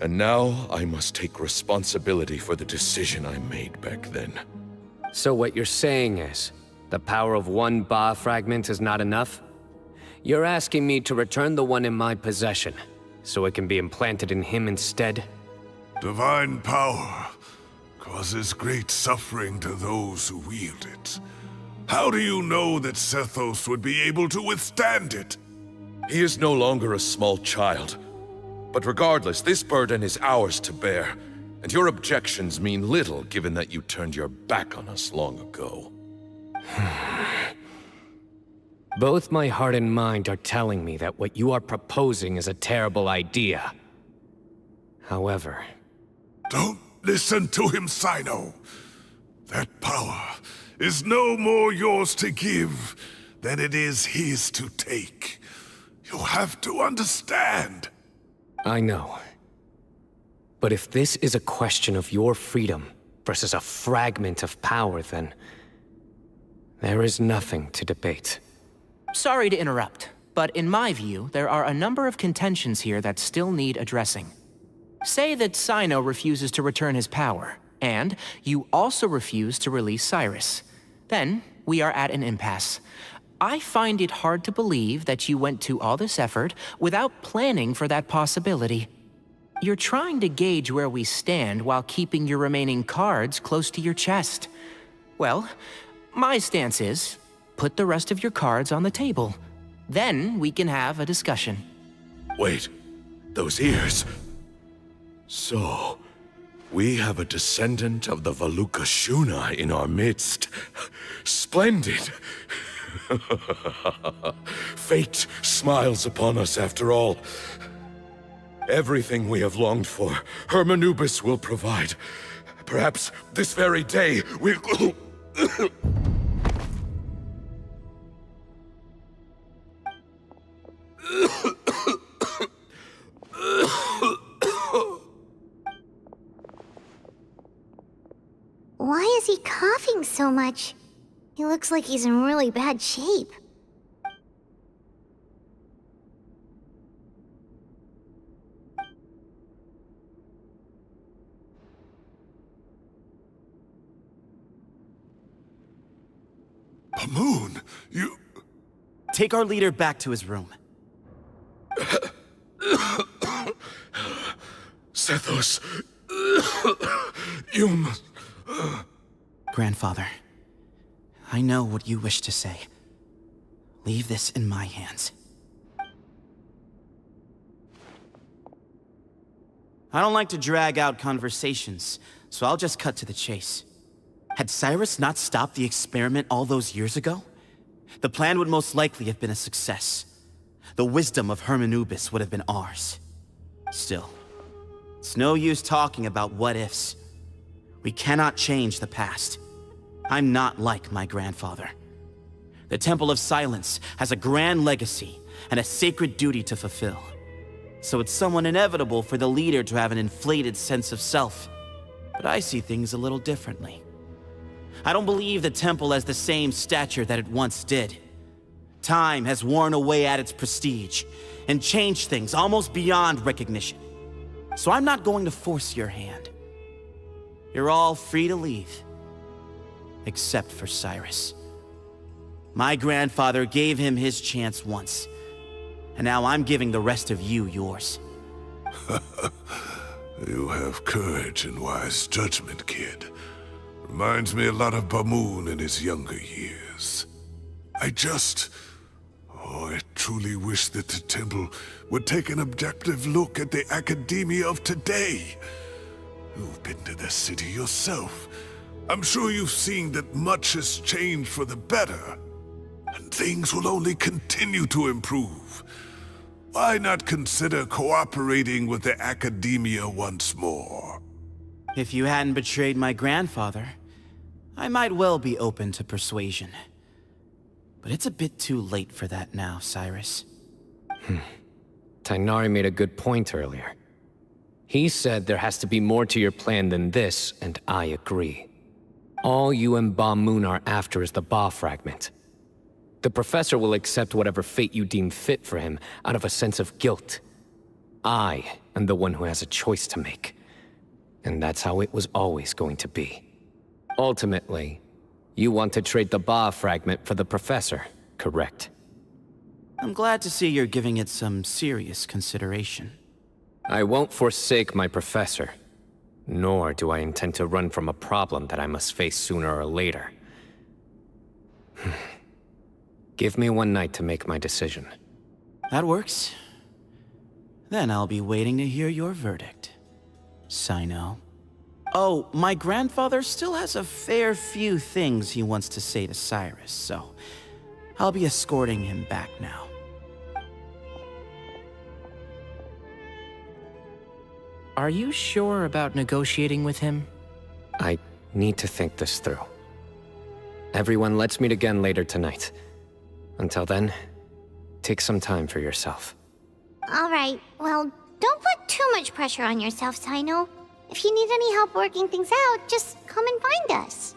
And now I must take responsibility for the decision I made back then. So what you're saying is, the power of one Ba fragment is not enough? You're asking me to return the one in my possession, so it can be implanted in him instead? Divine power causes great suffering to those who wield it. How do you know that Sethos would be able to withstand it? He is no longer a small child. But regardless, this burden is ours to bear, and your objections mean little given that you turned your back on us long ago. Both my heart and mind are telling me that what you are proposing is a terrible idea. However... Don't listen to him, Cyno. That power is no more yours to give than it is his to take. You have to understand. I know. But if this is a question of your freedom versus a fragment of power, then... there is nothing to debate. Sorry to interrupt, but in my view, there are a number of contentions here that still need addressing. Say that Cyno refuses to return his power, and you also refuse to release Cyrus. Then, we are at an impasse. I find it hard to believe that you went to all this effort without planning for that possibility. You're trying to gauge where we stand while keeping your remaining cards close to your chest. Well, my stance is, put the rest of your cards on the table. Then we can have a discussion. Wait, those ears... So, we have a descendant of the Valukashuna in our midst. Splendid! Fate smiles upon us after all. Everything we have longed for, Hermanubis will provide. Perhaps this very day we'll... Why is he coughing so much? He looks like he's in really bad shape. Pamoon, you... Take our leader back to his room. Sethos... you must... Grandfather, I know what you wish to say. Leave this in my hands. I don't like to drag out conversations, so I'll just cut to the chase. Had Cyrus not stopped the experiment all those years ago, the plan would most likely have been a success. The wisdom of Hermanubis would have been ours. Still, it's no use talking about what-ifs. We cannot change the past. I'm not like my grandfather. The Temple of Silence has a grand legacy and a sacred duty to fulfill. So it's somewhat inevitable for the leader to have an inflated sense of self. But I see things a little differently. I don't believe the Temple has the same stature that it once did. Time has worn away at its prestige and changed things almost beyond recognition. So I'm not going to force your hand. You're all free to leave. Except for Cyrus. My grandfather gave him his chance once, and now I'm giving the rest of you yours. You have courage and wise judgment, kid. Reminds me a lot of Bamoon in his younger years. I truly wish that the temple would take an objective look at the academia of today. You've been to the city yourself. I'm sure you've seen that much has changed for the better, and things will only continue to improve. Why not consider cooperating with the academia once more? If you hadn't betrayed my grandfather, I might well be open to persuasion. But it's a bit too late for that now, Cyrus. Tighnari made a good point earlier. He said there has to be more to your plan than this, and I agree. All you and Ba-Moon are after is the Ba fragment. The professor will accept whatever fate you deem fit for him out of a sense of guilt. I am the one who has a choice to make. And that's how it was always going to be. Ultimately, you want to trade the Ba fragment for the professor, correct? I'm glad to see you're giving it some serious consideration. I won't forsake my professor, nor do I intend to run from a problem that I must face sooner or later. Give me one night to make my decision. That works. Then I'll be waiting to hear your verdict, Cyno. Oh, my grandfather still has a fair few things he wants to say to Cyrus, so I'll be escorting him back now. Are you sure about negotiating with him? I need to think this through. Everyone, let's meet again later tonight. Until then, take some time for yourself. All right, well, don't put too much pressure on yourself, Cyno. If you need any help working things out, just come and find us.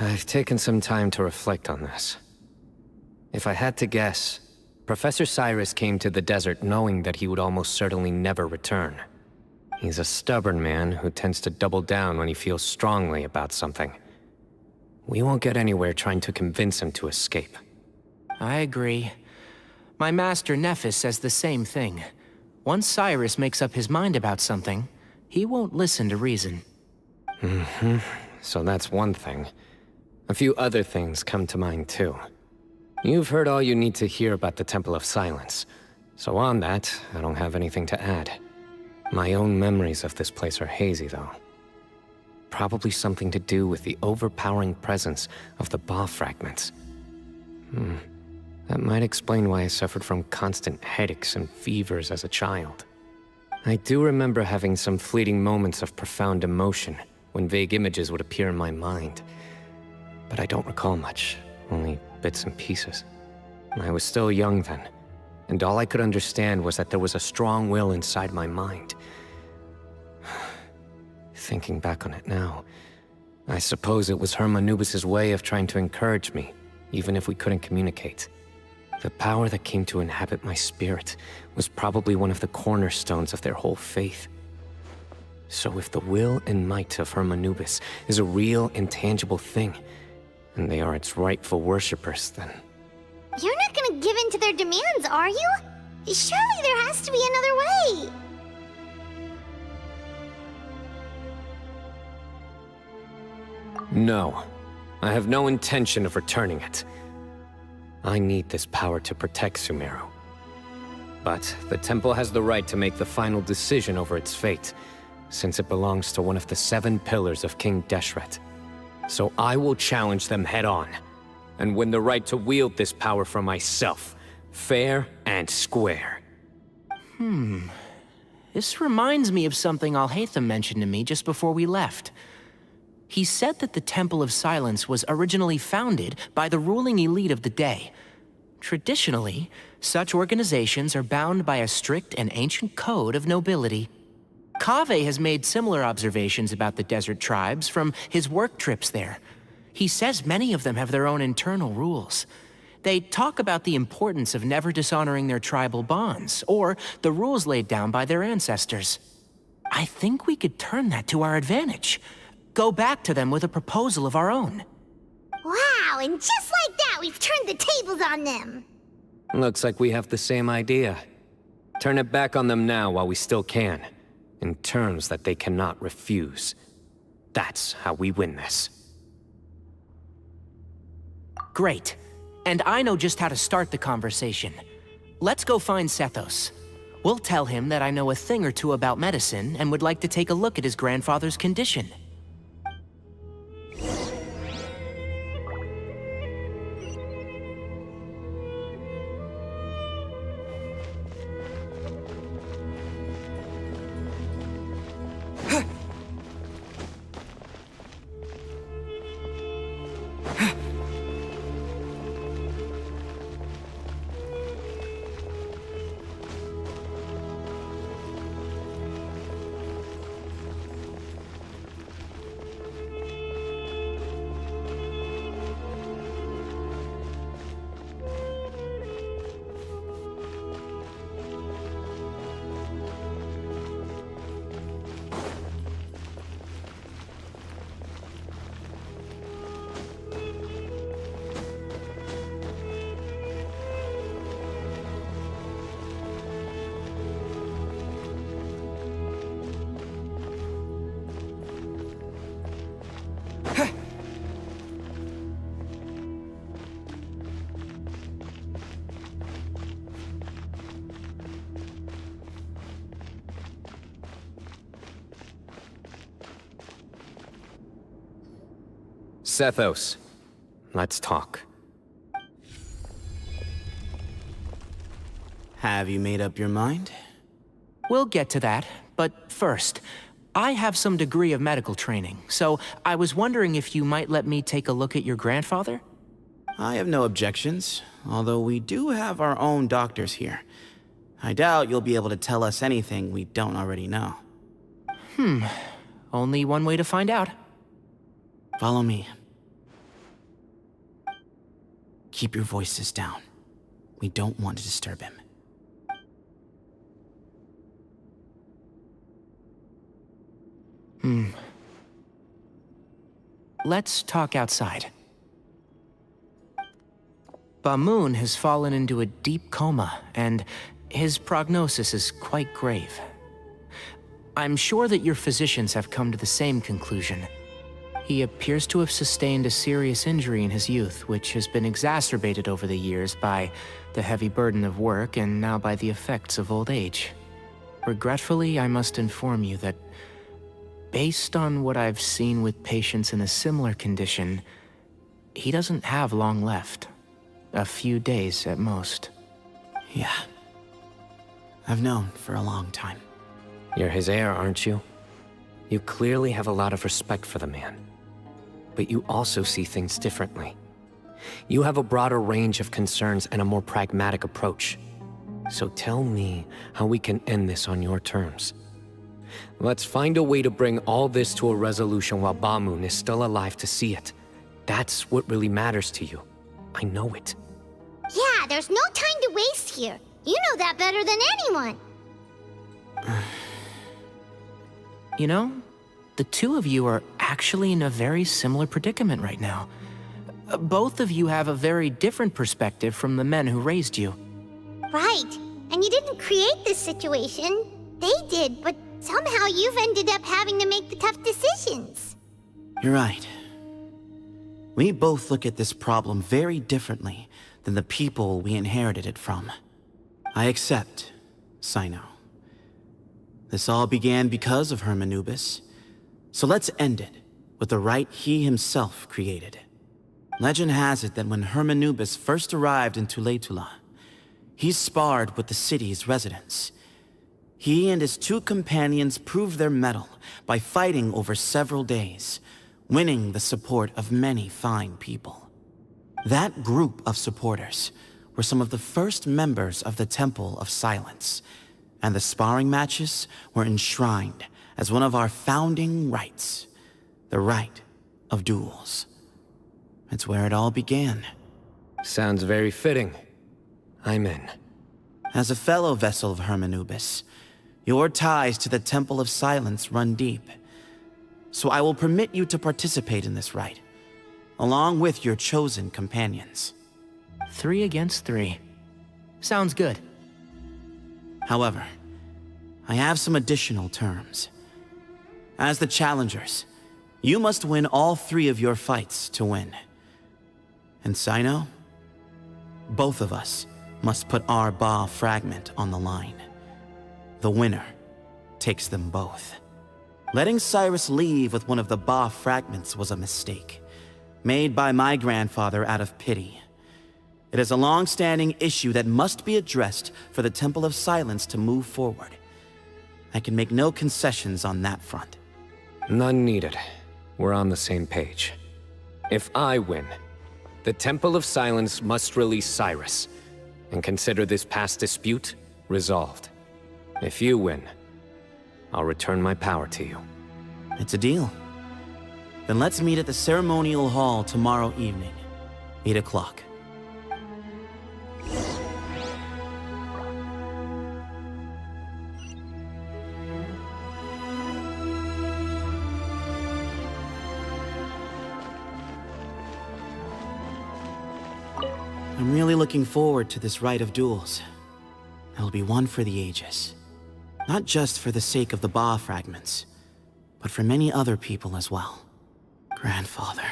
I've taken some time to reflect on this. If I had to guess, Professor Cyrus came to the desert knowing that he would almost certainly never return. He's a stubborn man who tends to double down when he feels strongly about something. We won't get anywhere trying to convince him to escape. I agree. My master Nephis says the same thing. Once Cyrus makes up his mind about something, he won't listen to reason. So that's one thing. A few other things come to mind too. You've heard all you need to hear about the Temple of Silence, so on that, I don't have anything to add. My own memories of this place are hazy though. Probably something to do with the overpowering presence of the Ba fragments. That might explain why I suffered from constant headaches and fevers as a child. I do remember having some fleeting moments of profound emotion when vague images would appear in my mind. But I don't recall much, only bits and pieces. I was still young then, and all I could understand was that there was a strong will inside my mind. Thinking back on it now, I suppose it was Hermanubis' way of trying to encourage me, even if we couldn't communicate. The power that came to inhabit my spirit was probably one of the cornerstones of their whole faith. So if the will and might of Hermanubis is a real, intangible thing, and they are its rightful worshippers, then... You're not gonna give in to their demands, are you? Surely there has to be another way! No. I have no intention of returning it. I need this power to protect Sumeru. But the temple has the right to make the final decision over its fate, since it belongs to one of the 7 pillars of King Deshret. So I will challenge them head-on, and win the right to wield this power for myself, fair and square. This reminds me of something Alhaitham mentioned to me just before we left. He said that the Temple of Silence was originally founded by the ruling elite of the day. Traditionally, such organizations are bound by a strict and ancient code of nobility. Kaveh has made similar observations about the desert tribes from his work trips there. He says many of them have their own internal rules. They talk about the importance of never dishonoring their tribal bonds, or the rules laid down by their ancestors. I think we could turn that to our advantage. Go back to them with a proposal of our own. Wow, and just like that, we've turned the tables on them! Looks like we have the same idea. Turn it back on them now while we still can, in terms that they cannot refuse. That's how we win this. Great. And I know just how to start the conversation. Let's go find Sethos. We'll tell him that I know a thing or two about medicine and would like to take a look at his grandfather's condition. Sethos, let's talk. Have you made up your mind? We'll get to that, but first, I have some degree of medical training, so I was wondering if you might let me take a look at your grandfather? I have no objections, although we do have our own doctors here. I doubt you'll be able to tell us anything we don't already know. Only one way to find out. Follow me. Keep your voices down. We don't want to disturb him. Let's talk outside. Bamoon has fallen into a deep coma, and his prognosis is quite grave. I'm sure that your physicians have come to the same conclusion. He appears to have sustained a serious injury in his youth, which has been exacerbated over the years by the heavy burden of work and now by the effects of old age. Regretfully, I must inform you that, based on what I've seen with patients in a similar condition, he doesn't have long left. A few days at most. Yeah. I've known for a long time. You're his heir, aren't you? You clearly have a lot of respect for the man. But you also see things differently. You have a broader range of concerns and a more pragmatic approach. So tell me how we can end this on your terms. Let's find a way to bring all this to a resolution while Bamoon is still alive to see it. That's what really matters to you. I know it. Yeah, Yeah, there's no time to waste here. You know that better than anyone. You know, the two of you are actually in a very similar predicament right now. Both of you have a very different perspective from the men who raised you. Right. And you didn't create this situation. They did, but somehow you've ended up having to make the tough decisions. You're right. We both look at this problem very differently than the people we inherited it from. I accept, Cyno. This all began because of Hermanubis. So let's end it with the rite he himself created. Legend has it that when Hermanubis first arrived in Tuletula, he sparred with the city's residents. He and his two companions proved their mettle by fighting over several days, winning the support of many fine people. That group of supporters were some of the first members of the Temple of Silence, and the sparring matches were enshrined as one of our founding rites, the rite of duels. It's where it all began. Sounds very fitting. I'm in. As a fellow vessel of Hermanubis, your ties to the Temple of Silence run deep. So I will permit you to participate in this rite, along with your chosen companions. 3 against 3. Sounds good. However, I have some additional terms. As the challengers, you must win all 3 of your fights to win. And Cyno, both of us must put our Ba fragment on the line. The winner takes them both. Letting Cyrus leave with one of the Ba fragments was a mistake, made by my grandfather out of pity. It is a long-standing issue that must be addressed for the Temple of Silence to move forward. I can make no concessions on that front. None needed. We're on the same page. If I win, the Temple of Silence must release Cyrus, and consider this past dispute resolved. If you win, I'll return my power to you. It's a deal. Then let's meet at the ceremonial hall tomorrow evening, 8 o'clock. I'm really looking forward to this rite of duels. It'll be one for the ages. Not just for the sake of the Ba fragments, but for many other people as well. Grandfather.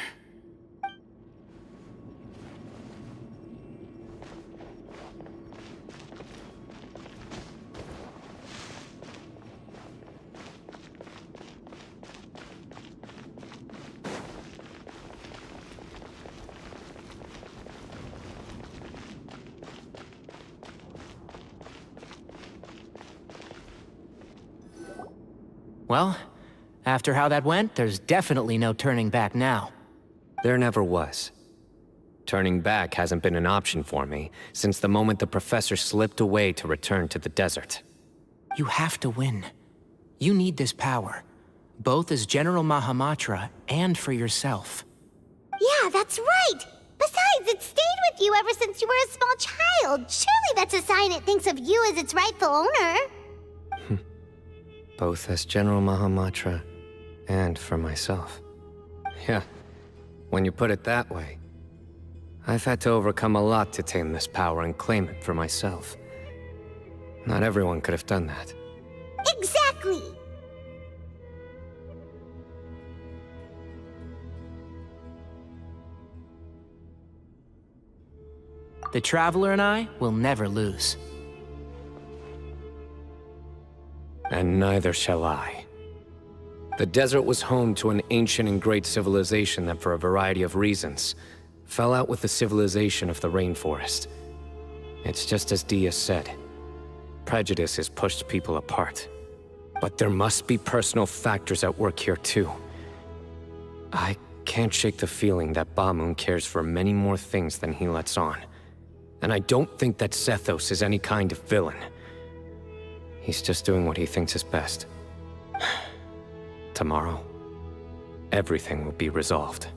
Well, after how that went, there's definitely no turning back now. There never was. Turning back hasn't been an option for me since the moment the professor slipped away to return to the desert. You have to win. You need this power, both as General Mahamatra and for yourself. Yeah, that's right. Besides, it stayed with you ever since you were a small child. Surely that's a sign it thinks of you as its rightful owner. Both as General Mahamatra and for myself. Yeah, when you put it that way, I've had to overcome a lot to tame this power and claim it for myself. Not everyone could have done that. Exactly! The Traveler and I will never lose. And neither shall I. The desert was home to an ancient and great civilization that, for a variety of reasons, fell out with the civilization of the rainforest. It's just as Dia said. Prejudice has pushed people apart. But there must be personal factors at work here too. I can't shake the feeling that Bamoon cares for many more things than he lets on. And I don't think that Sethos is any kind of villain. He's just doing what he thinks is best. Tomorrow, everything will be resolved.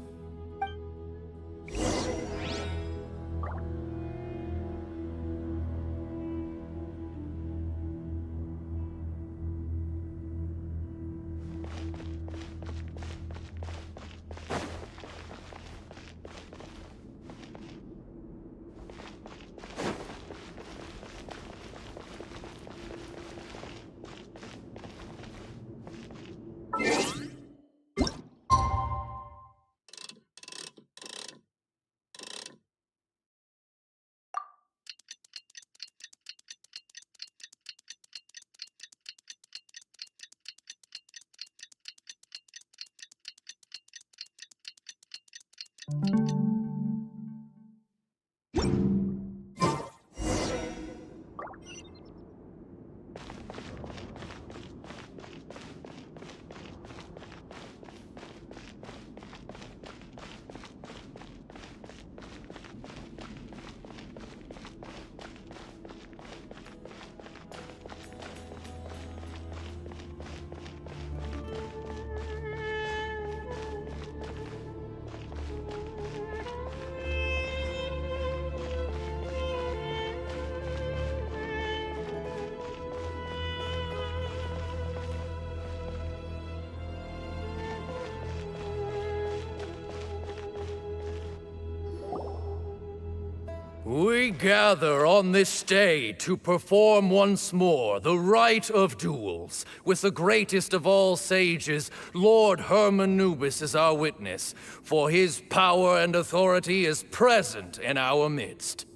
We gather on this day to perform once more the rite of duels, with the greatest of all sages, Lord Hermanubis, as our witness, for his power and authority is present in our midst.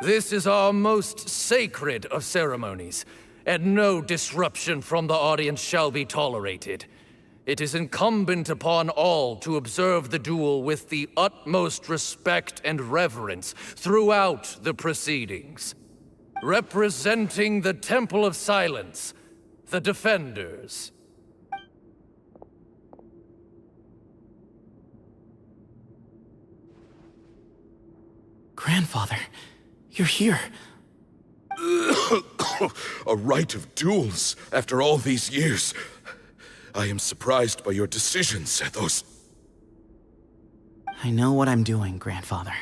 This is our most sacred of ceremonies, and no disruption from the audience shall be tolerated. It is incumbent upon all to observe the duel with the utmost respect and reverence throughout the proceedings. Representing the Temple of Silence, the Defenders. Grandfather, you're here. A rite of duels after all these years. I am surprised by your decision, Sethos. I know what I'm doing, Grandfather.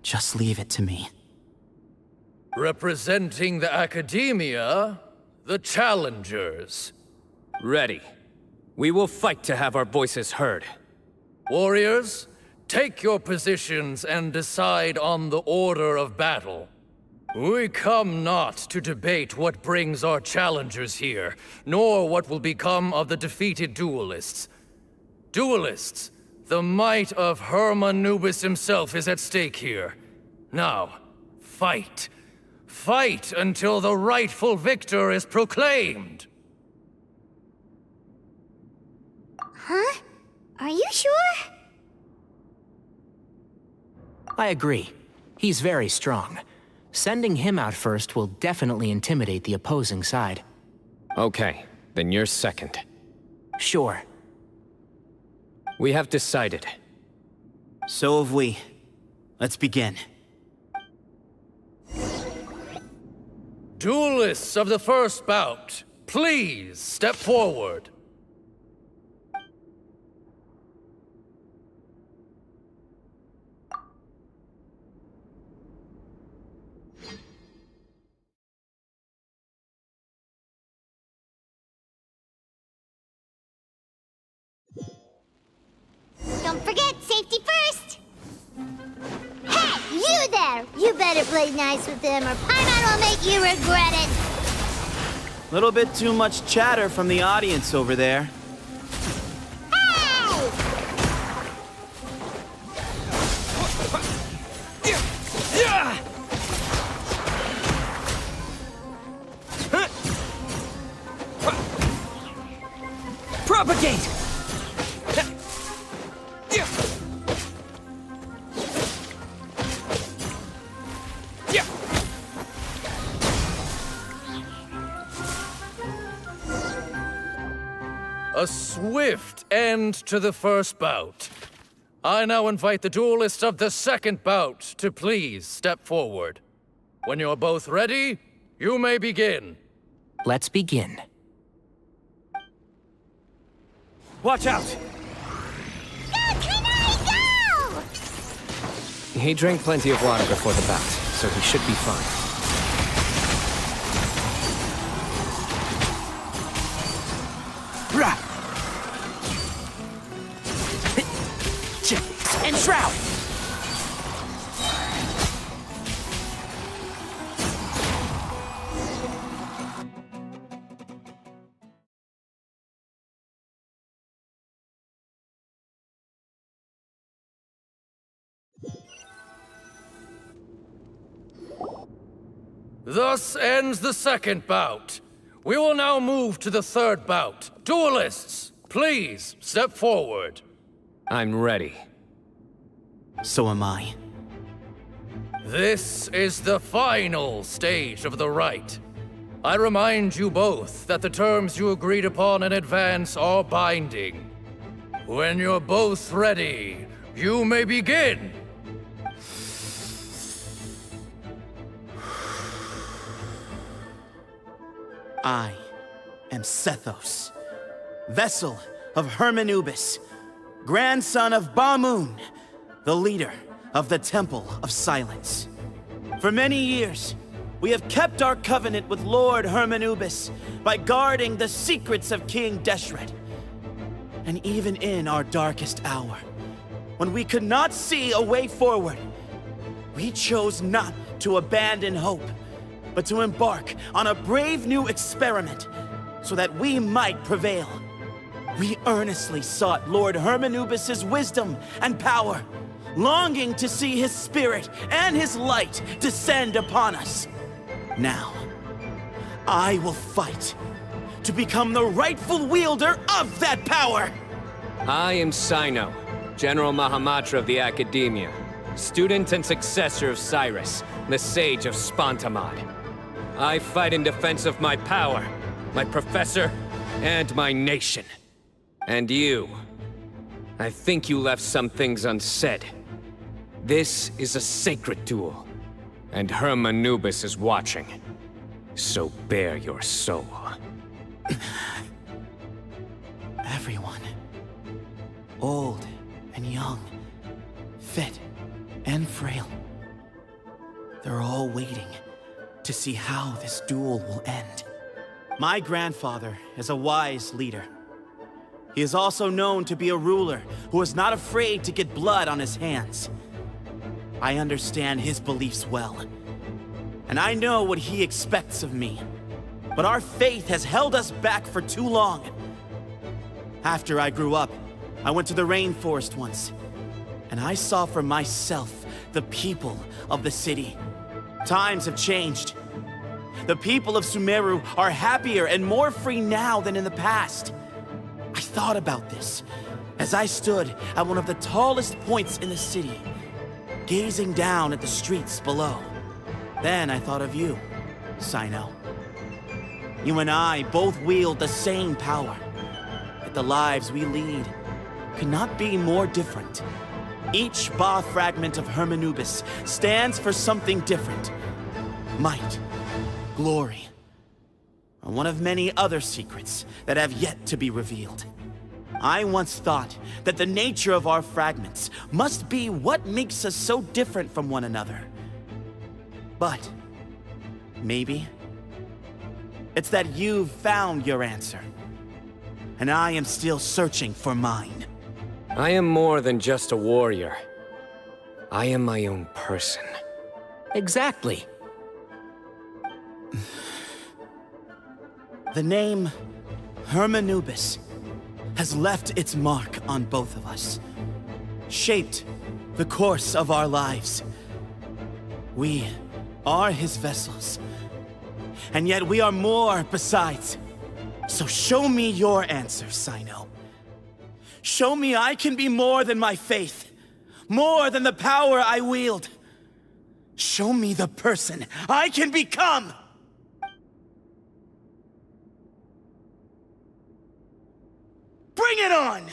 Just leave it to me. Representing the Academia, the Challengers. Ready. We will fight to have our voices heard. Warriors, take your positions and decide on the order of battle. We come not to debate what brings our challengers here, nor what will become of the defeated duelists. Duelists, the might of Hermanubis himself is at stake here. Now, fight. Fight until the rightful victor is proclaimed. Huh? Are you sure? I agree. He's very strong. Sending him out first will definitely intimidate the opposing side. Okay, then you're second. Sure. We have decided. So have we. Let's begin. Duelists of the first bout, please step forward. Don't forget, safety first! Hey, you there! You better play nice with him or Paimon will make you regret it! Little bit too much chatter from the audience over there. Propagate! A swift end to the first bout. I now invite the duelists of the second bout to please step forward. When you're both ready, you may begin. Let's begin. Watch out! Go, Kanai, go! He drank plenty of water before the bout, so he should be fine. And Shroud! Thus ends the second bout. We will now move to the third bout. Duelists, please step forward. I'm ready. So am I. This is the final stage of the rite. I remind you both that the terms you agreed upon in advance are binding. When you're both ready, you may begin. I am Sethos, vessel of Hermanubis, grandson of Bamoon, the leader of the Temple of Silence. For many years, we have kept our covenant with Lord Hermanubis by guarding the secrets of King Deshret. And even in our darkest hour, when we could not see a way forward, We chose not to abandon hope, but to embark on a brave new experiment so that we might prevail. We earnestly sought Lord Hermanubis' wisdom and power, longing to see his spirit and his light descend upon us. Now, I will fight to become the rightful wielder of that power! I am Cyno, General Mahamatra of the Academia, student and successor of Cyrus, the Sage of Spontamod. I fight in defense of my power, my professor, and my nation. And you. I think you left some things unsaid. This is a sacred duel, and Hermanubis is watching. So bare your soul. Everyone, old and young, fit and frail, they're all waiting to see how this duel will end. My grandfather is a wise leader. He is also known to be a ruler who is not afraid to get blood on his hands. I understand his beliefs well, and I know what he expects of me. But our faith has held us back for too long. After I grew up, I went to the rainforest once, and I saw for myself the people of the city. Times have changed. The people of Sumeru are happier and more free now than in the past. I thought about this as I stood at one of the tallest points in the city, gazing down at the streets below. Then I thought of you, Cyno. You and I both wield the same power, but the lives we lead could not be more different. Each Ba fragment of Hermanubis stands for something different. Might, glory, or one of many other secrets that have yet to be revealed. I once thought that the nature of our fragments must be what makes us so different from one another. But maybe it's that you've found your answer, and I am still searching for mine. I am more than just a warrior. I am my own person. Exactly. The name Hermanubis has left its mark on both of us, shaped the course of our lives. We are his vessels, and yet we are more besides. So show me your answer, Cyno. Show me I can be more than my faith, more than the power I wield. Show me the person I can become! Bring it on!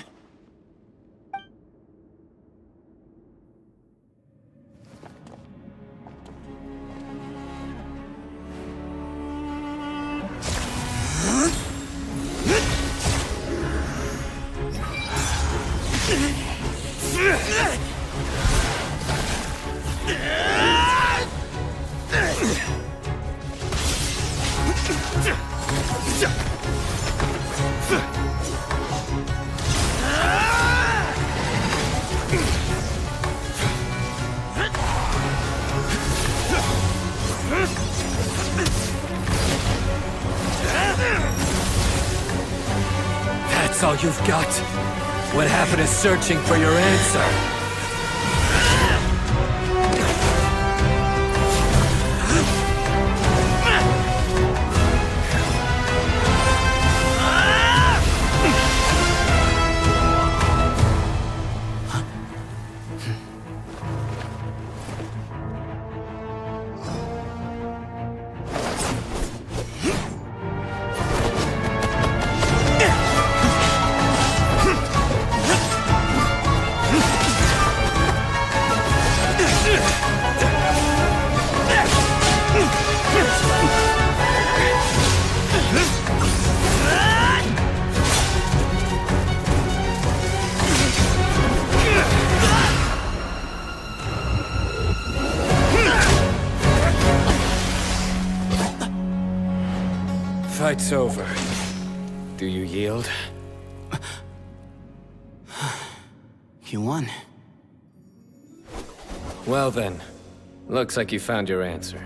That's all you've got? What happened to searching for your answer? Fight's over. Do you yield? You won. Well then, Looks like you found your answer.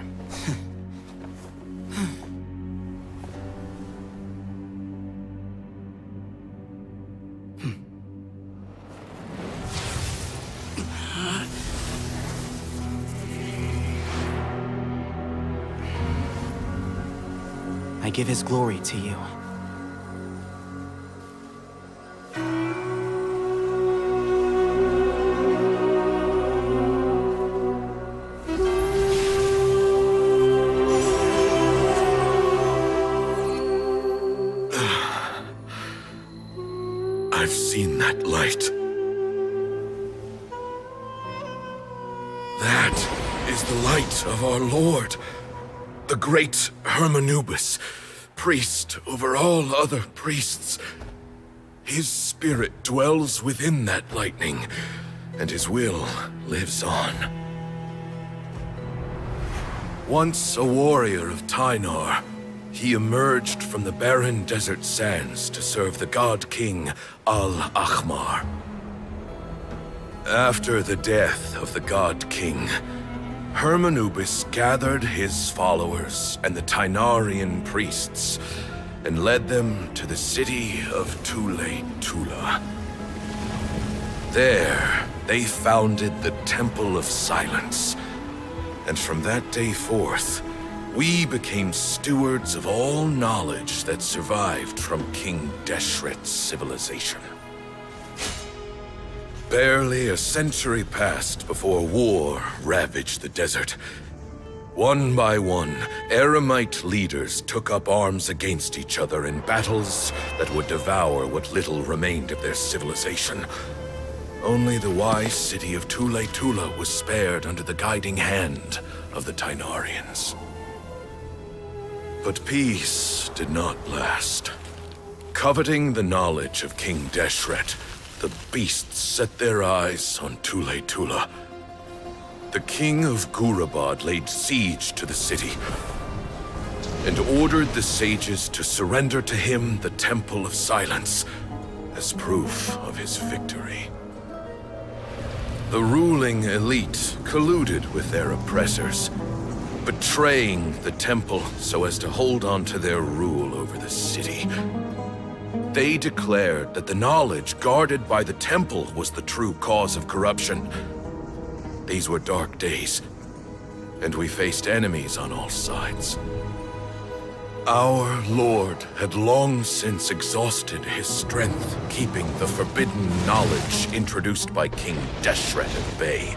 I give his glory to you. I've seen that light. That is the light of our Lord, the great Hermanubis, priest over all other priests. His spirit dwells within that lightning, and his will lives on. Once a warrior of Tynar, he emerged from the barren desert sands to serve the god king Al-Ahmar. After the death of the god king, Hermanubis gathered his followers and the Tynarian priests and led them to the city of Tule-Tula. There, they founded the Temple of Silence, and from that day forth, we became stewards of all knowledge that survived from King Deshret's civilization. Barely a century passed before war ravaged the desert. One by one, Eremite leaders took up arms against each other in battles that would devour what little remained of their civilization. Only the wise city of Tule-Tula was spared under the guiding hand of the Tynarians. But peace did not last. Coveting the knowledge of King Deshret, the beasts set their eyes on Tule-Tula. The king of Gurabad laid siege to the city and ordered the sages to surrender to him the Temple of Silence as proof of his victory. The ruling elite colluded with their oppressors, betraying the temple so as to hold on to their rule over the city. They declared that the knowledge guarded by the temple was the true cause of corruption. These were dark days, and we faced enemies on all sides. Our Lord had long since exhausted his strength, keeping the forbidden knowledge introduced by King Deshret at bay.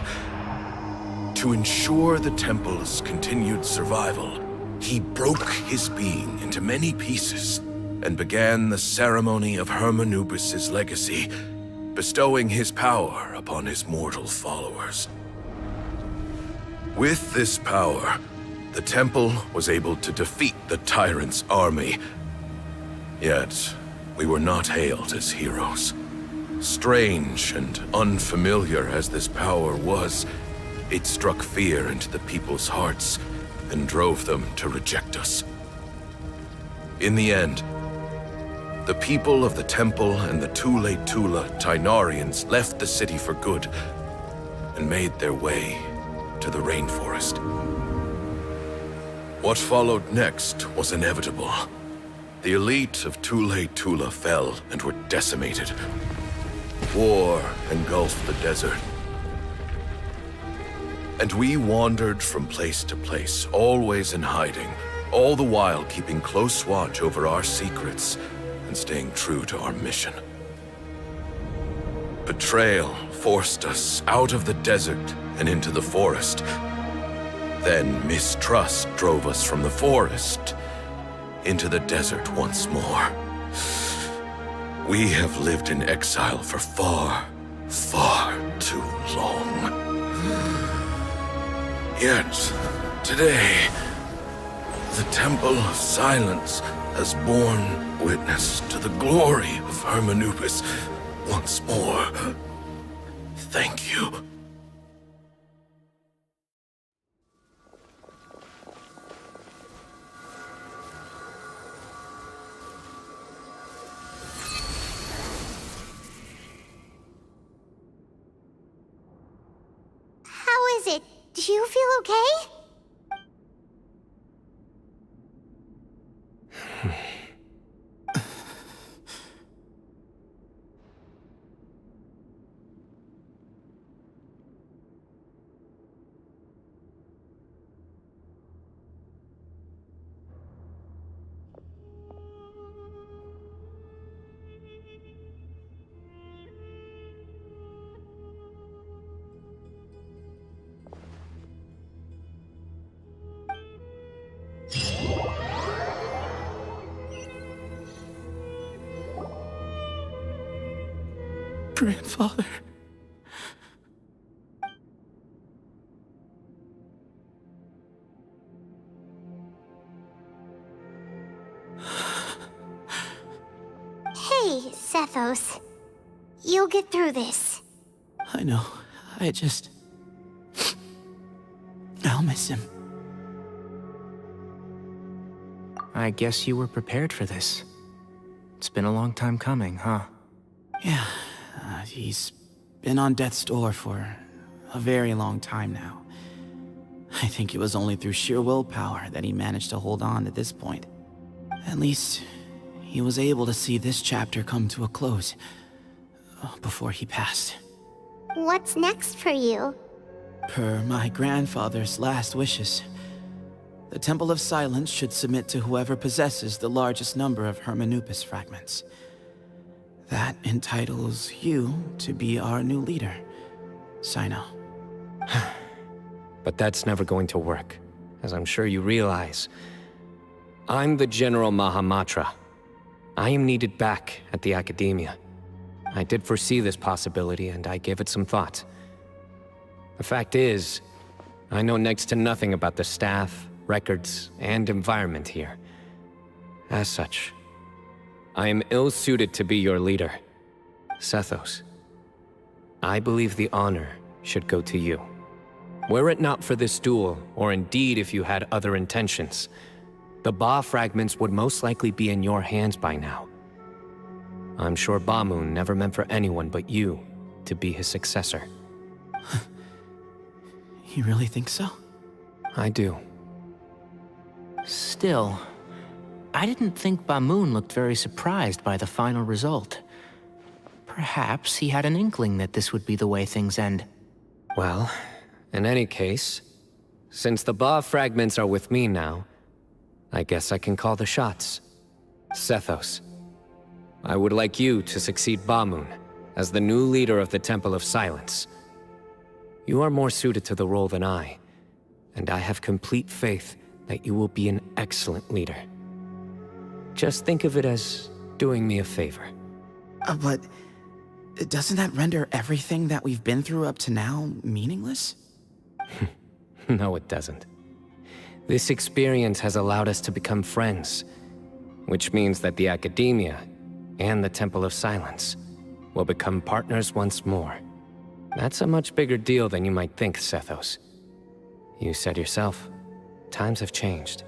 To ensure the temple's continued survival, he broke his being into many pieces and began the ceremony of Hermanubis' legacy, bestowing his power upon his mortal followers. With this power, the temple was able to defeat the tyrant's army. Yet, we were not hailed as heroes. Strange and unfamiliar as this power was, it struck fear into the people's hearts and drove them to reject us. In the end, the people of the temple and the Tule-Tula Tynarians left the city for good and made their way to the rainforest. What followed next was inevitable. The elite of Tule-Tula fell and were decimated. War engulfed the desert. And we wandered from place to place, always in hiding, all the while keeping close watch over our secrets and staying true to our mission. Betrayal forced us out of the desert and into the forest. Then mistrust drove us from the forest into the desert once more. We have lived in exile for far, far too long. Yet, today, the Temple of Silence has borne witness to the glory of Hermanubis once more. Thank you. How is it Do you feel okay? Grandfather. Hey, Sethos. You'll get through this. I know. I'll miss him. I guess you were prepared for this. It's been a long time coming, huh? Yeah, he's been on death's door for a very long time now. I think it was only through sheer willpower that he managed to hold on to this point. At least, he was able to see this chapter come to a close before he passed. What's next for you? Per my grandfather's last wishes, the Temple of Silence should submit to whoever possesses the largest number of Hermanupus fragments. That entitles you to be our new leader, Cyno. But that's never going to work, as I'm sure you realize. I'm the General Mahamatra. I am needed back at the Academia. I did foresee this possibility, and I gave it some thought. The fact is, I know next to nothing about the staff, records, and environment here. As such, I am ill-suited to be your leader. Sethos, I believe the honor should go to you. Were it not for this duel, or indeed if you had other intentions, the Ba fragments would most likely be in your hands by now. I'm sure Bamoon never meant for anyone but you to be his successor. You really think so? I do. Still, I didn't think Bamoon looked very surprised by the final result. Perhaps he had an inkling that this would be the way things end. Well, in any case, since the Ba fragments are with me now, I guess I can call the shots. Sethos, I would like you to succeed Bamoon as the new leader of the Temple of Silence. You are more suited to the role than I, and I have complete faith that you will be an excellent leader. Just think of it as doing me a favor. But doesn't that render everything that we've been through up to now meaningless? No, it doesn't. This experience has allowed us to become friends, which means that the Academia and the Temple of Silence will become partners once more. That's a much bigger deal than you might think, Sethos. You said yourself, times have changed.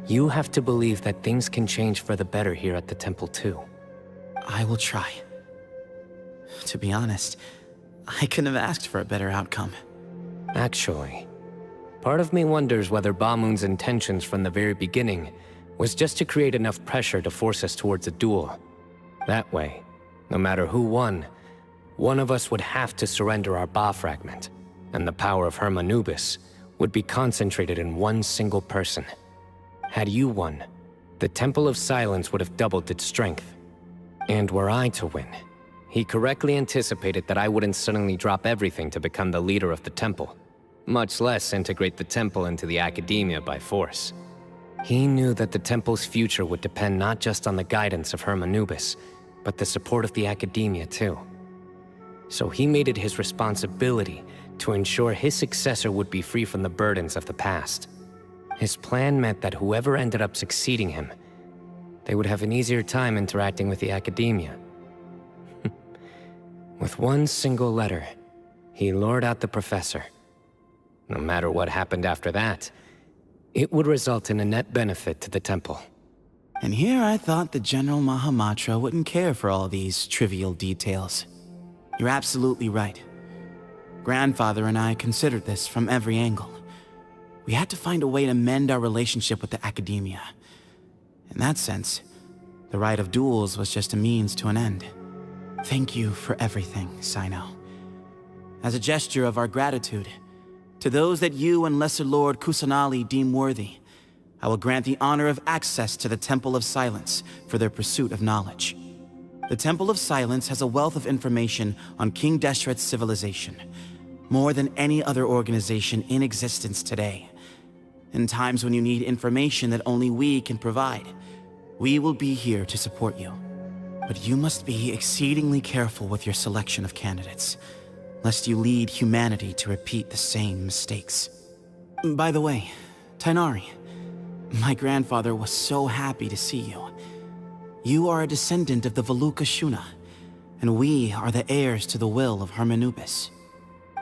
You have to believe that things can change for the better here at the temple too. I will try. To be honest, I couldn't have asked for a better outcome. Actually, part of me wonders whether Bamoon's intentions from the very beginning was just to create enough pressure to force us towards a duel. That way, no matter who won, one of us would have to surrender our Ba fragment, and the power of Hermanubis would be concentrated in one single person. Had you won, the Temple of Silence would have doubled its strength. And were I to win, he correctly anticipated that I wouldn't suddenly drop everything to become the leader of the temple, much less integrate the temple into the Academia by force. He knew that the temple's future would depend not just on the guidance of Hermanubis, but the support of the Academia too. So he made it his responsibility to ensure his successor would be free from the burdens of the past. His plan meant that whoever ended up succeeding him, they would have an easier time interacting with the Academia. With one single letter, he lured out the professor. No matter what happened after that, it would result in a net benefit to the temple. And here I thought the General Mahamatra wouldn't care for all these trivial details. You're absolutely right. grandfather and I considered this from every angle. We had to find a way to mend our relationship with the academia. In that sense, the right of duels was just a means to an end. Thank you for everything, Cyno. As a gesture of our gratitude, to those that you and Lesser Lord Kusanali deem worthy, I will grant the honor of access to the Temple of Silence for their pursuit of knowledge. The Temple of Silence has a wealth of information on King Deshret's civilization, more than any other organization in existence today. In times when you need information that only we can provide, we will be here to support you. But you must be exceedingly careful with your selection of candidates, lest you lead humanity to repeat the same mistakes. By the way, Tighnari, my grandfather was so happy to see you. You are a descendant of the Veluca Shuna, and we are the heirs to the will of Hermanubis.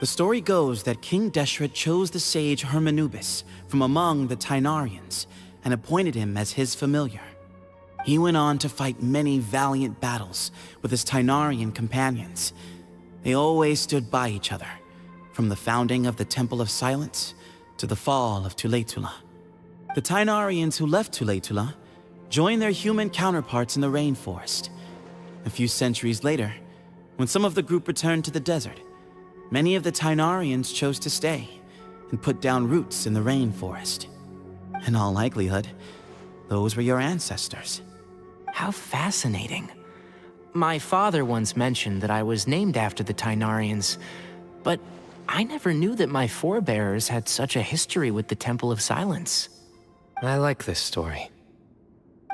The story goes that King Deshret chose the sage Hermanubis from among the Tighnarians and appointed him as his familiar. He went on to fight many valiant battles with his Tighnarian companions. They always stood by each other, from the founding of the Temple of Silence to the fall of Tuletula. The Tighnarians who left Tuletula joined their human counterparts in the rainforest. A few centuries later, when some of the group returned to the desert, many of the Tighnarians chose to stay and put down roots in the rainforest. In all likelihood, those were your ancestors. How fascinating. My father once mentioned that I was named after the Tighnarians, but I never knew that my forebears had such a history with the Temple of Silence. I like this story.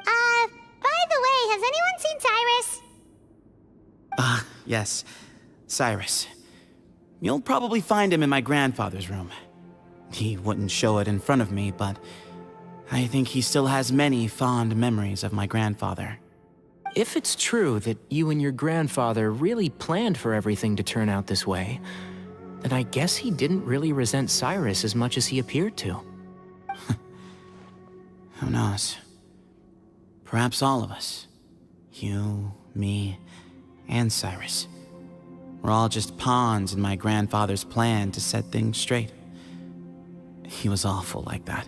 By the way, has anyone seen Cyrus? Yes, Cyrus. You'll probably find him in my grandfather's room. He wouldn't show it in front of me, but I think he still has many fond memories of my grandfather. If it's true that you and your grandfather really planned for everything to turn out this way, then I guess he didn't really resent Cyrus as much as he appeared to. Who knows? Perhaps all of us. You, me, and Cyrus. We're all just pawns in my grandfather's plan to set things straight. He was awful like that.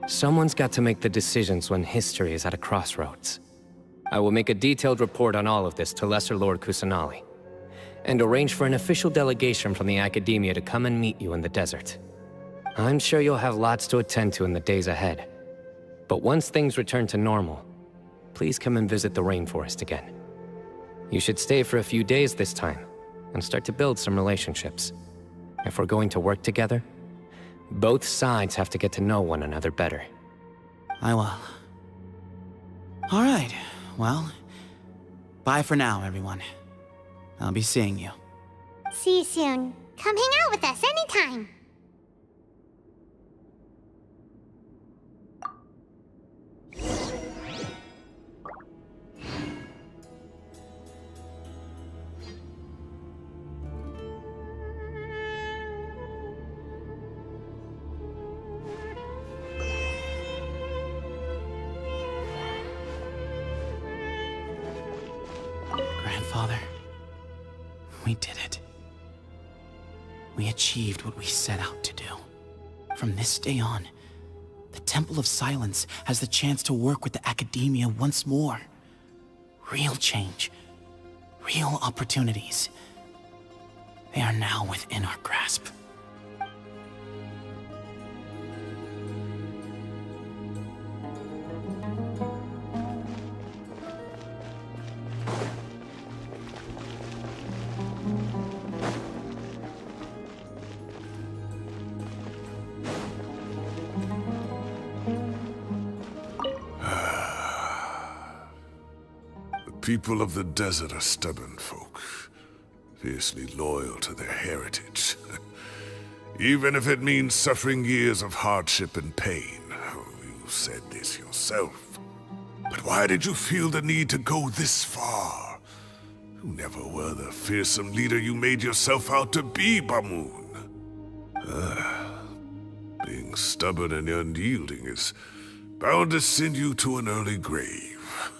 Someone's got to make the decisions when history is at a crossroads. I will make a detailed report on all of this to Lesser Lord Kusanali, and arrange for an official delegation from the Academia to come and meet you in the desert. I'm sure you'll have lots to attend to in the days ahead. But once things return to normal, please come and visit the rainforest again. You should stay for a few days this time, and start to build some relationships. If we're going to work together, both sides have to get to know one another better. I will. All right, well, bye for now, everyone. I'll be seeing you. See you soon. Come hang out with us anytime. Grandfather, we did it. We achieved what we set out to do. From this day on, the Temple of Silence has the chance to work with the Academia once more. Real change, real opportunities. They are now within our grasp. People of the desert are stubborn folk, fiercely loyal to their heritage. Even if it means suffering years of hardship and pain. Oh, you said this yourself. But why did you feel the need to go this far? You never were the fearsome leader you made yourself out to be, Bamoon. Being stubborn and unyielding is bound to send you to an early grave.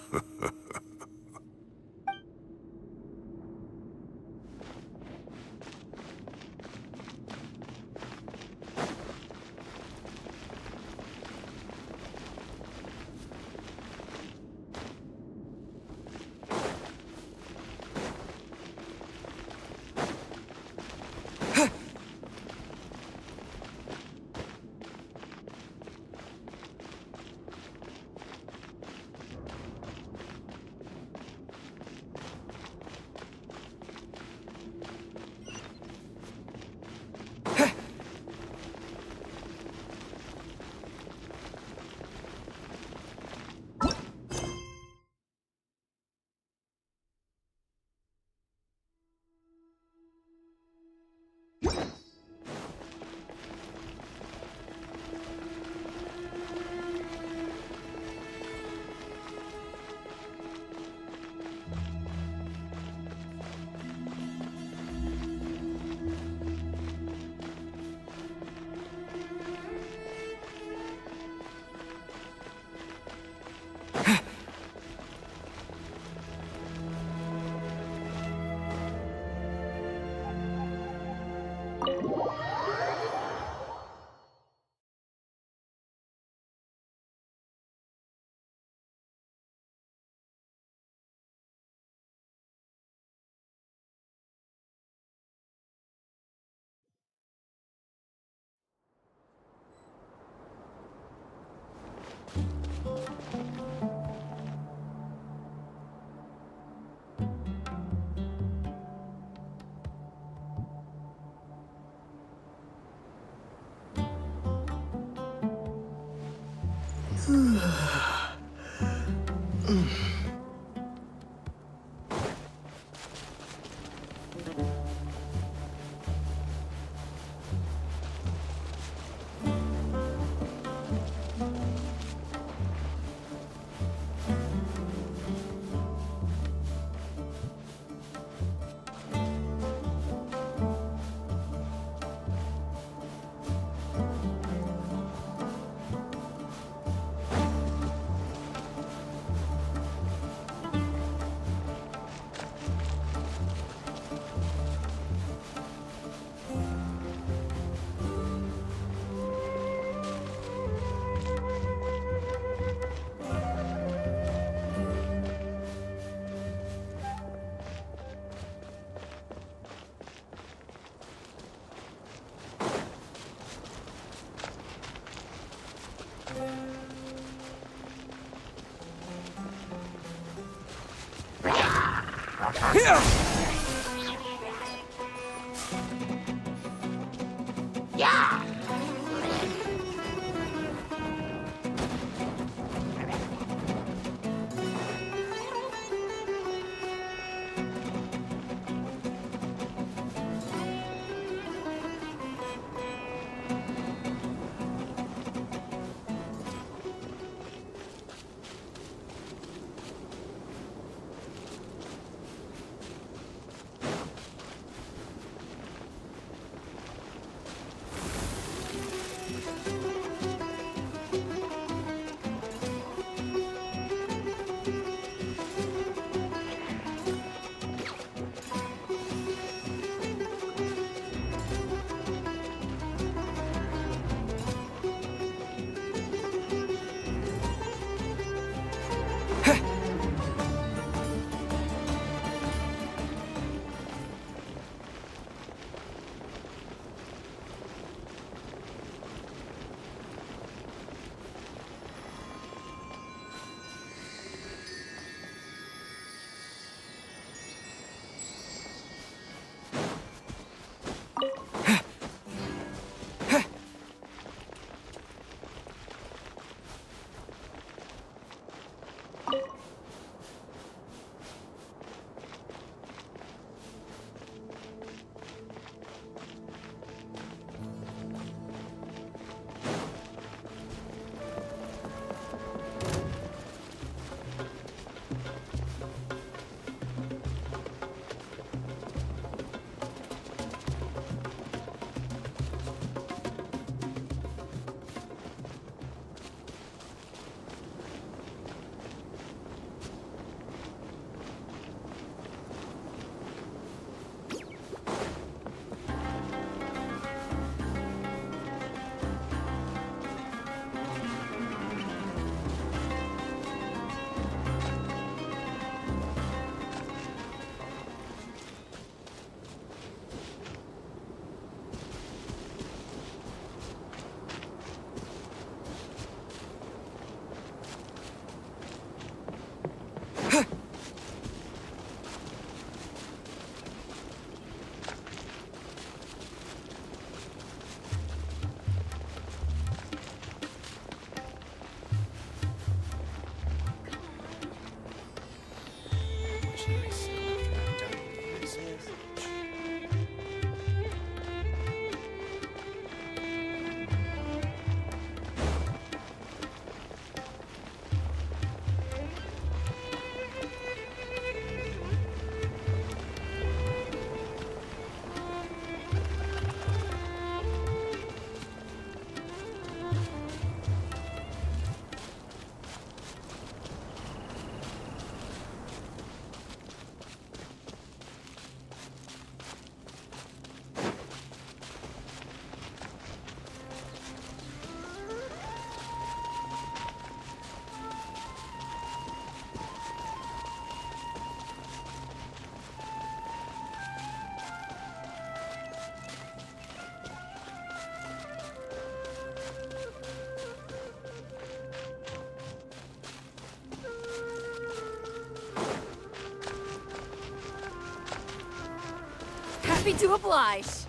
Happy to oblige.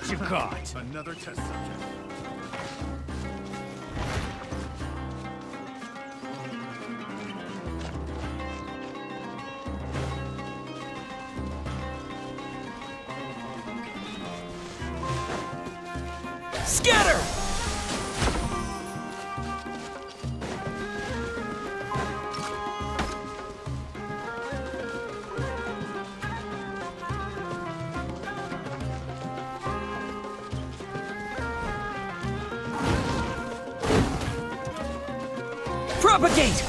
what you got. Another test subject. Scatter! Propagate!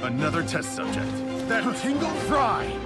Another test subject. That tingle fry!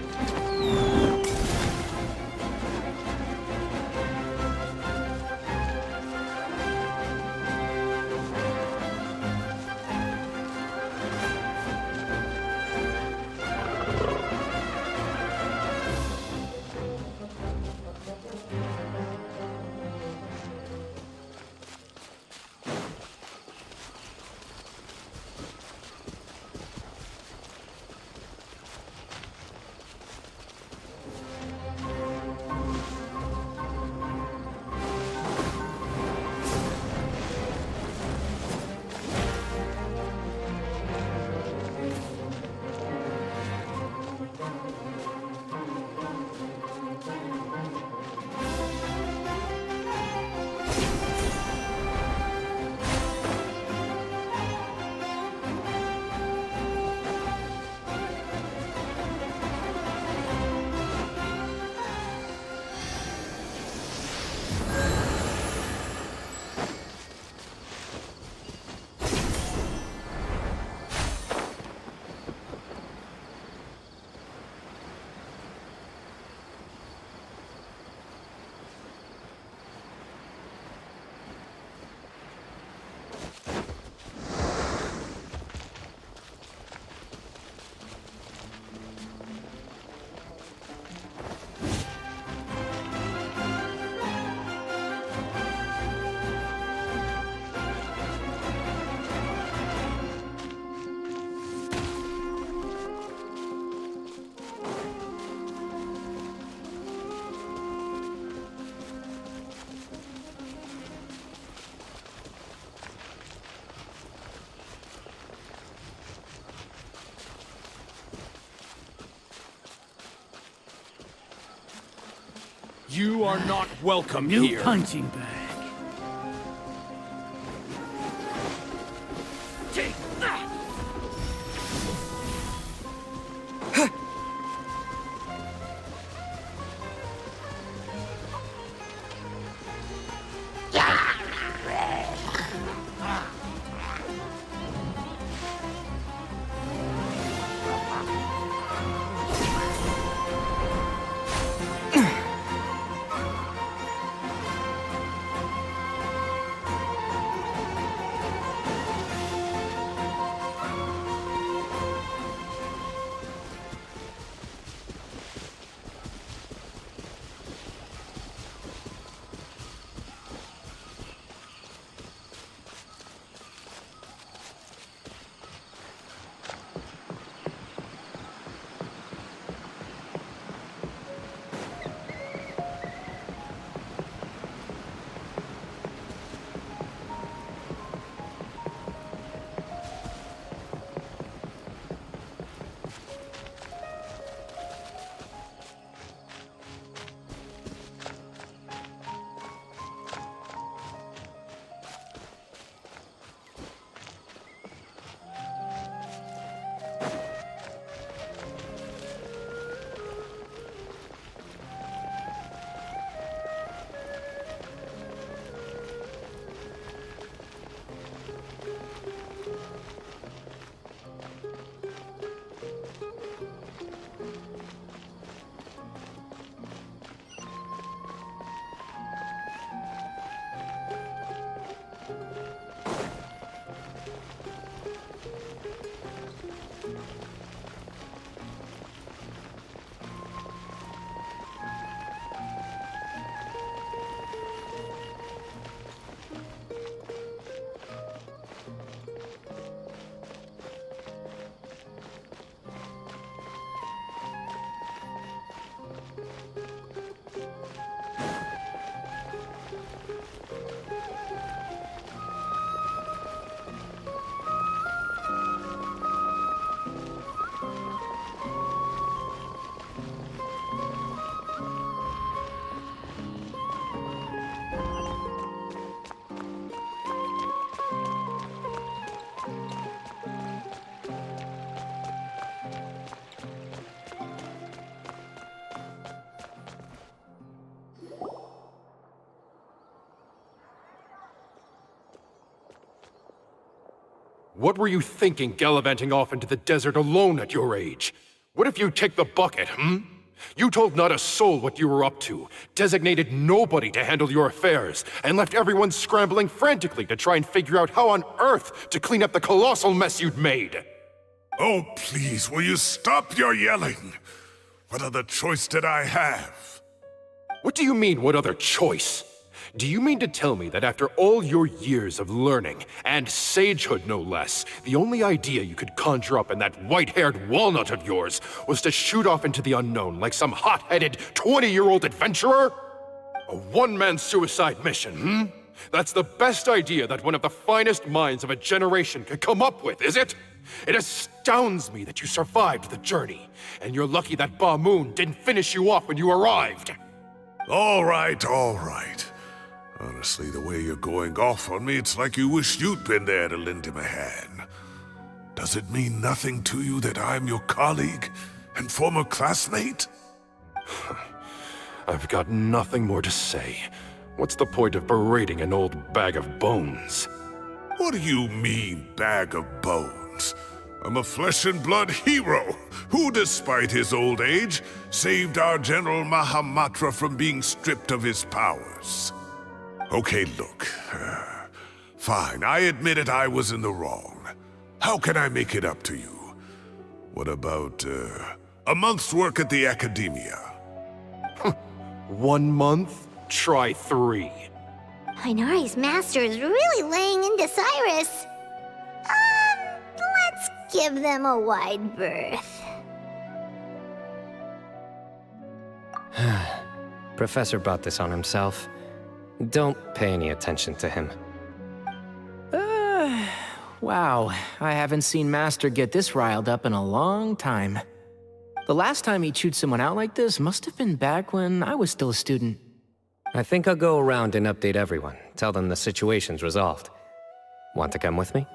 You are not welcome New here. punching bag. Take that! What were you thinking gallivanting off into the desert alone at your age? What if you take the bucket, You told not a soul what you were up to, designated nobody to handle your affairs, and left everyone scrambling frantically to try and figure out how on earth to clean up the colossal mess you'd made. Oh, please, will you stop your yelling? What other choice did I have? What do you mean, what other choice? Do you mean to tell me that after all your years of learning, and sagehood no less, the only idea you could conjure up in that white-haired walnut of yours was to shoot off into the unknown like some hot-headed 20-year-old adventurer? A one-man suicide mission, That's the best idea that one of the finest minds of a generation could come up with, is it? It astounds me that you survived the journey, and you're lucky that Ba Moon didn't finish you off when you arrived. All right, all right. Honestly, the way you're going off on me, it's like you wish you'd been there to lend him a hand. Does it mean nothing to you that I'm your colleague and former classmate? I've got nothing more to say. What's the point of berating an old bag of bones? What do you mean, bag of bones? I'm a flesh-and-blood hero who, despite his old age, saved our General Mahamatra from being stripped of his powers. Okay, look. Fine, I admit it, I was in the wrong. How can I make it up to you? What about, a month's work at the Academia? 1 month? Try 3. Inari's master is really laying into Cyrus. Let's give them a wide berth. Professor brought this on himself. Don't pay any attention to him. Wow, I haven't seen Master get this riled up in a long time. The last time he chewed someone out like this must have been back when I was still a student. I think I'll go around and update everyone, tell them the situation's resolved. Want to come with me?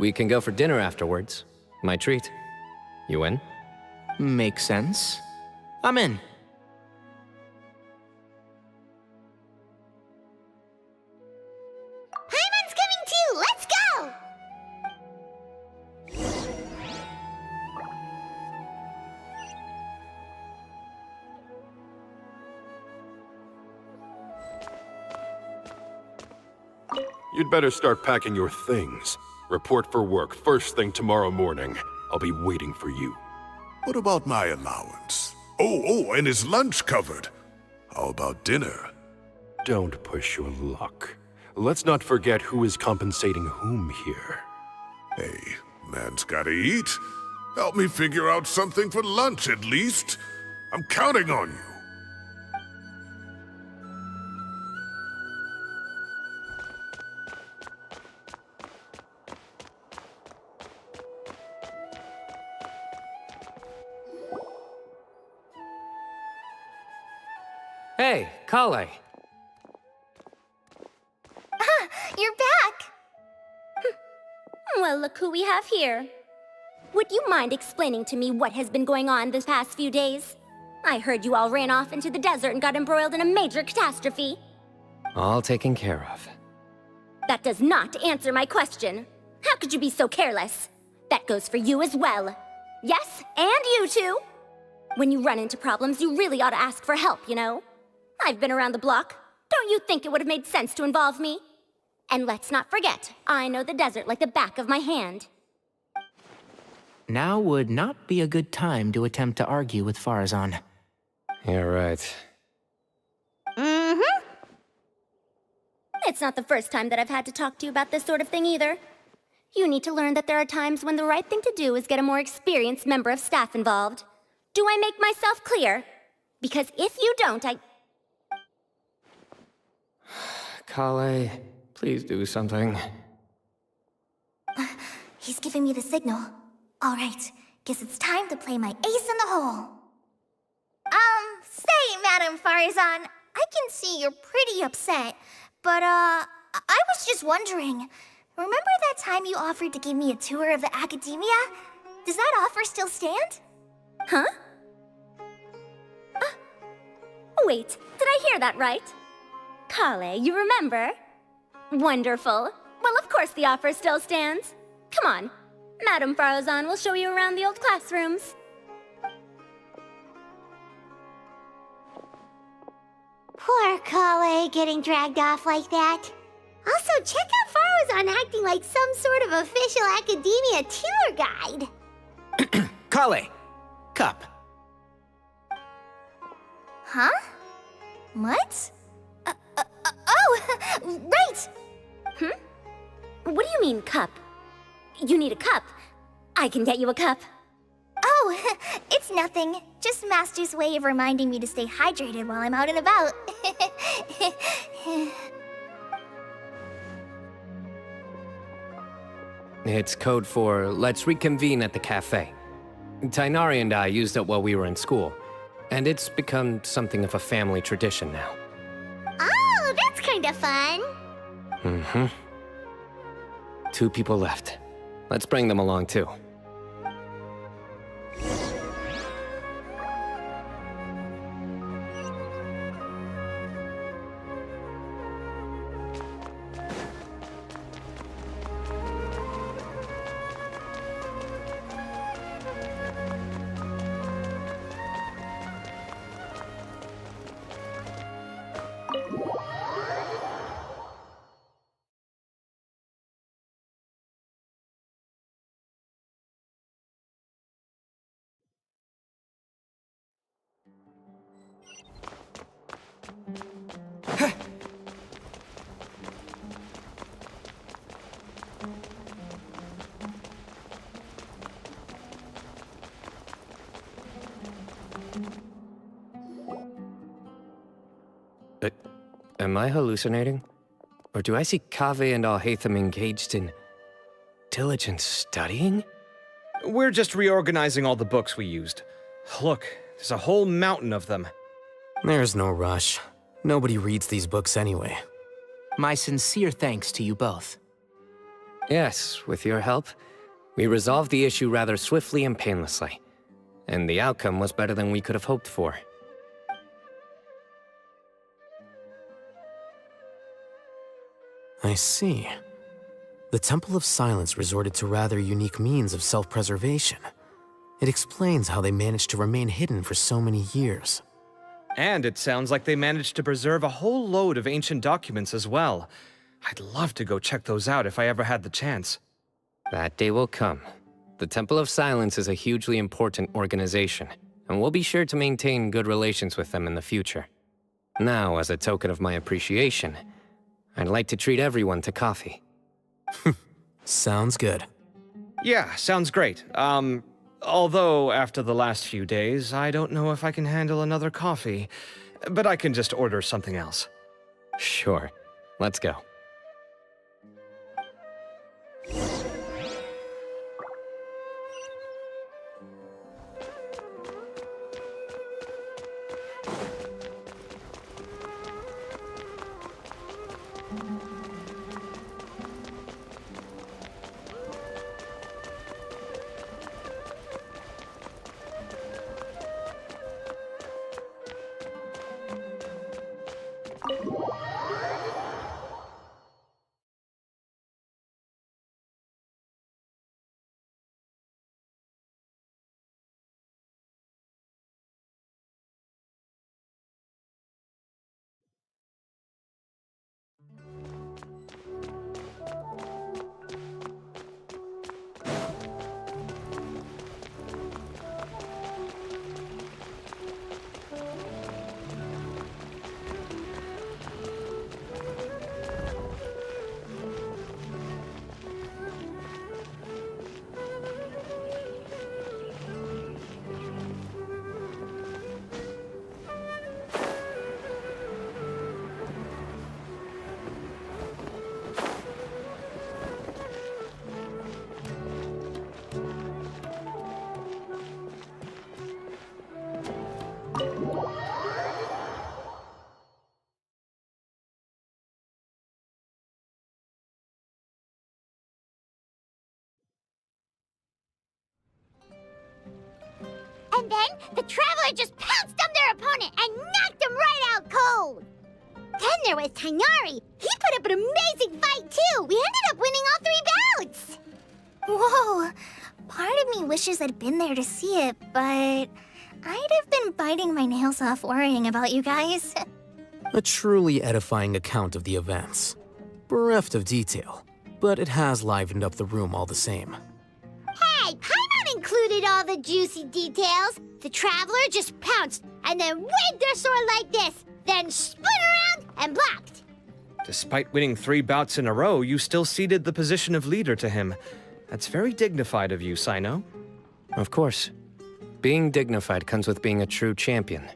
We can go for dinner afterwards. My treat. You in? Makes sense. I'm in. Paimon's coming too! Let's go! You'd better start packing your things. Report for work first thing tomorrow morning. I'll be waiting for you. What about my allowance? Oh, and is lunch covered? How about dinner? Don't push your luck. Let's not forget who is compensating whom here. Hey, man's gotta eat. Help me figure out something for lunch at least. I'm counting on you. Hey, Kale. You're back! Well, look who we have here. Would you mind explaining to me what has been going on this past few days? I heard you all ran off into the desert and got embroiled in a major catastrophe. All taken care of. That does not answer my question. How could you be so careless? That goes for you as well. Yes, and you too. When you run into problems, you really ought to ask for help, you know? I've been around the block. Don't you think it would have made sense to involve me? And let's not forget, I know the desert like the back of my hand. Now would not be a good time to attempt to argue with Farazan. You're right. Mm-hmm. It's not the first time that I've had to talk to you about this sort of thing either. You need to learn that there are times when the right thing to do is get a more experienced member of staff involved. Do I make myself clear? Because if you don't, Kale, please do something. He's giving me the signal. All right, guess it's time to play my ace in the hole. Say, Madam Farazan, I can see you're pretty upset, but, I was just wondering, remember that time you offered to give me a tour of the academia? Does that offer still stand? Huh? Wait, did I hear that right? Kale, you remember? Wonderful. Well, of course the offer still stands. Come on. Madam Farazan will show you around the old classrooms. Poor Kale getting dragged off like that. Also, check out Farazan acting like some sort of official academia tour guide. Kale! Cup. Huh? What? Oh, right! What do you mean, cup? You need a cup. I can get you a cup. Oh, it's nothing. Just Master's way of reminding me to stay hydrated while I'm out and about. It's code for let's reconvene at the cafe. Tighnari and I used it while we were in school, and it's become something of a family tradition now. Oh, that's kind of fun. Mm-hmm. 2 people left. Let's bring them along too. Am I hallucinating? Or do I see Kaveh and Alhaitham engaged in diligent studying? We're just reorganizing all the books we used. Look, there's a whole mountain of them. There's no rush. Nobody reads these books anyway. My sincere thanks to you both. Yes, with your help, we resolved the issue rather swiftly and painlessly. And the outcome was better than we could have hoped for. I see. The Temple of Silence resorted to rather unique means of self-preservation. It explains how they managed to remain hidden for so many years. And it sounds like they managed to preserve a whole load of ancient documents as well. I'd love to go check those out if I ever had the chance. That day will come. The Temple of Silence is a hugely important organization, and we'll be sure to maintain good relations with them in the future. Now, as a token of my appreciation, I'd like to treat everyone to coffee. Sounds good. Yeah, sounds great. Although after the last few days, I don't know if I can handle another coffee. But I can just order something else. Sure. Let's go. And then the Traveler just pounced on their opponent and knocked him right out cold. Then there was Tighnari. He put up an amazing fight too. We ended up winning all 3 bouts. Whoa! Part of me wishes I'd been there to see it, but I'd have been biting my nails off worrying about you guys. A truly edifying account of the events. Bereft of detail, but it has livened up the room all the same. Hey, Paimon included all the juicy details. The Traveler just pounced and then waved their sword like this, then spun around and blocked. Despite winning 3 bouts in a row, you still ceded the position of leader to him. That's very dignified of you, Cyno. Of course. Being dignified comes with being a true champion.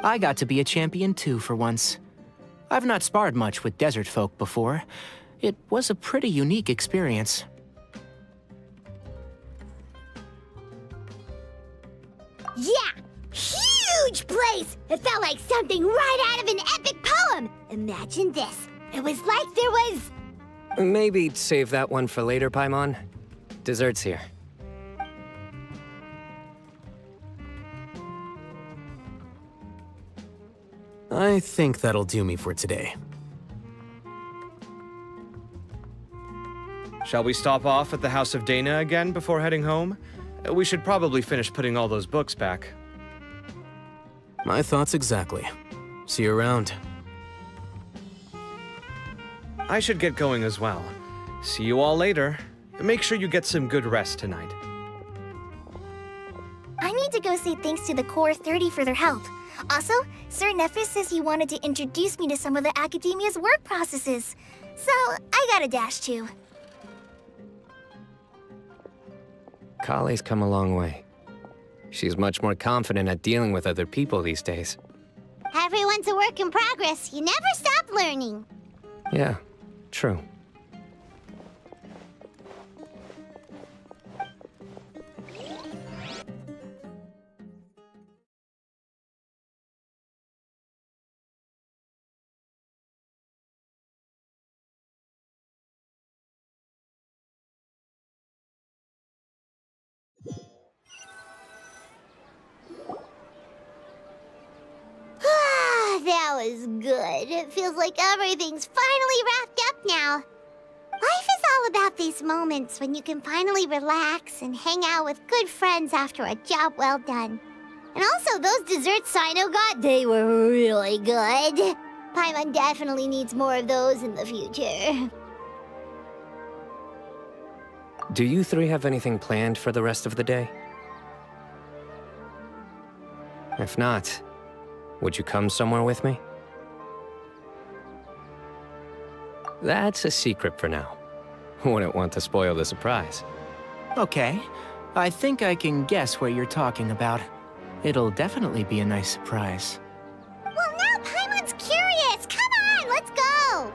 I got to be a champion too for once. I've not sparred much with desert folk before. It was a pretty unique experience. Yeah! Huge place! It felt like something right out of an epic poem! Imagine this. It was like there was... Maybe save that one for later, Paimon. Dessert's here. I think that'll do me for today. Shall we stop off at the House of Dana again before heading home? We should probably finish putting all those books back. My thoughts exactly. See you around. I should get going as well. See you all later. Make sure you get some good rest tonight. I need to go say thanks to the Core 30 for their help. Also, Sir Nephis says he wanted to introduce me to some of the Academia's work processes. So, I gotta dash too. Kale's come a long way. She's much more confident at dealing with other people these days. Everyone's a work in progress. You never stop learning. Yeah, true. was good. It feels like everything's finally wrapped up now. Life is all about these moments when you can finally relax and hang out with good friends after a job well done. And also, those desserts Cyno got, they were really good. Paimon definitely needs more of those in the future. Do you three have anything planned for the rest of the day? If not, would you come somewhere with me? That's a secret for now. Wouldn't want to spoil the surprise. Okay, I think I can guess what you're talking about. It'll definitely be a nice surprise. Well, now Paimon's curious! Come on, let's go!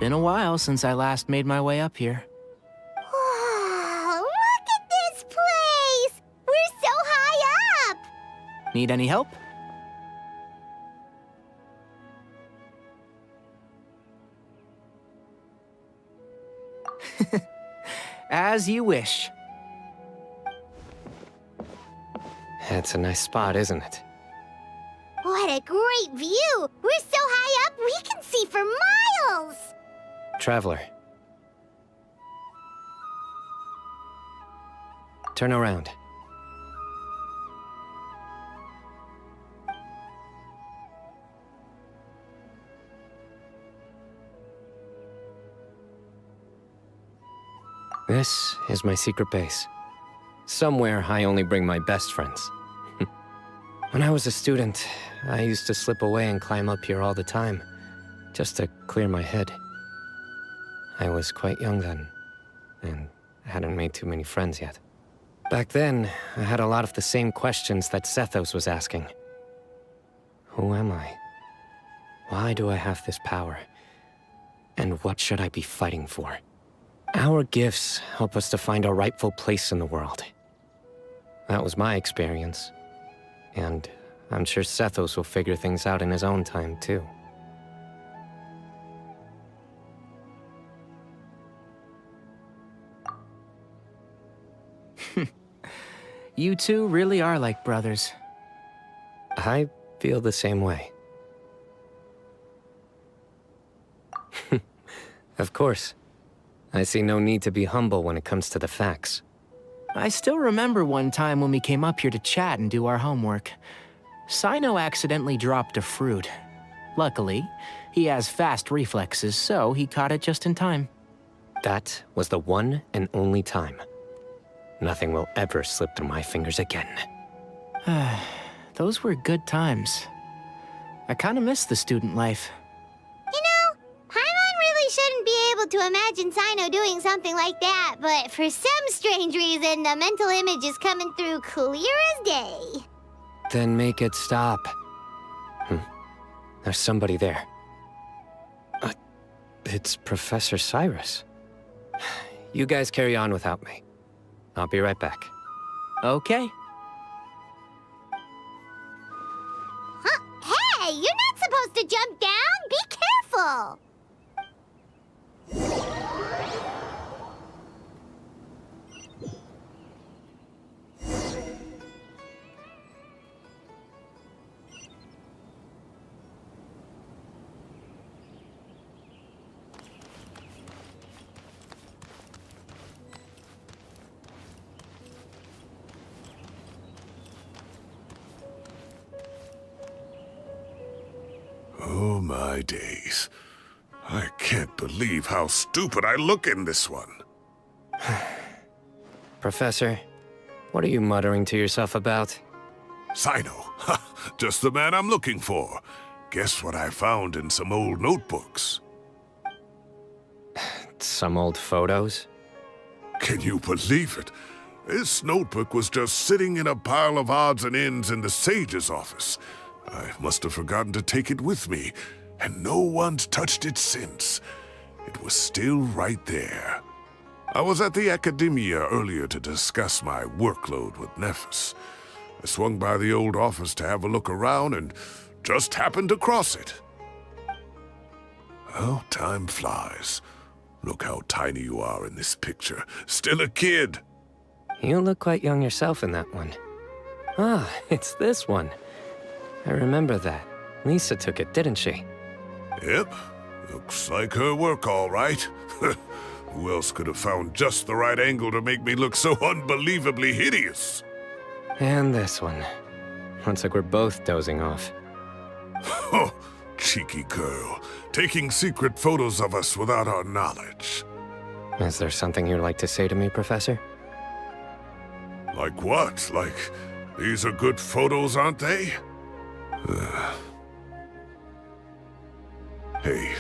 Been a while since I last made my way up here. Wow, look at this place! We're so high up! Need any help? As you wish. It's a nice spot, isn't it? What a great view! We're so high up, we can see for miles! Traveler. Turn around. This is my secret base. Somewhere I only bring my best friends. When I was a student, I used to slip away and climb up here all the time, just to clear my head. I was quite young then, and hadn't made too many friends yet. Back then, I had a lot of the same questions that Sethos was asking. Who am I? Why do I have this power? And what should I be fighting for? Our gifts help us to find our rightful place in the world. That was my experience. And I'm sure Sethos will figure things out in his own time, too. You two really are like brothers. I feel the same way. Of course. I see no need to be humble when it comes to the facts. I still remember one time when we came up here to chat and do our homework. Cyno accidentally dropped a fruit. Luckily, he has fast reflexes, so he caught it just in time. That was the one and only time. Nothing will ever slip through my fingers again. Those were good times. I kinda miss the student life. You know, Paimon really shouldn't be able to imagine Cyno doing something like that, but for some strange reason, the mental image is coming through clear as day. Then make it stop. There's somebody there. It's Professor Cyrus. You guys carry on without me. I'll be right back. Okay. Huh? Hey, you're not supposed to jump down! Be careful! Oh my days. I can't believe how stupid I look in this one. Professor, what are you muttering to yourself about? Cyno. Just the man I'm looking for. Guess what I found in some old notebooks? Some old photos? Can you believe it? This notebook was just sitting in a pile of odds and ends in the Sage's office. I must have forgotten to take it with me, and no one's touched it since. It was still right there. I was at the Academia earlier to discuss my workload with Nephis. I swung by the old office to have a look around and just happened to cross it. Oh, time flies. Look how tiny you are in this picture. Still a kid. You look quite young yourself in that one. Ah, it's this one. I remember that. Lisa took it, didn't she? Yep. Looks like her work, all right. Who else could have found just the right angle to make me look so unbelievably hideous? And this one. Looks like we're both dozing off. Oh, cheeky girl. Taking secret photos of us without our knowledge. Is there something you'd like to say to me, Professor? Like what? Like, these are good photos, aren't they? Hey,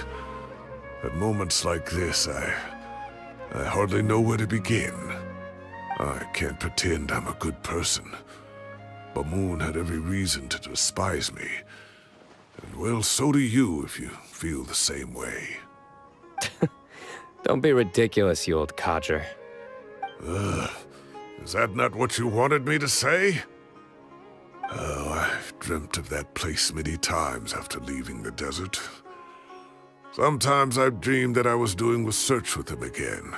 at moments like this, I hardly know where to begin. I can't pretend I'm a good person. Bamoon had every reason to despise me. And well, so do you if you feel the same way. Don't be ridiculous, you old codger. Is that not what you wanted me to say? Oh, I've dreamt of that place many times after leaving the desert. Sometimes I've dreamed that I was doing research with them again.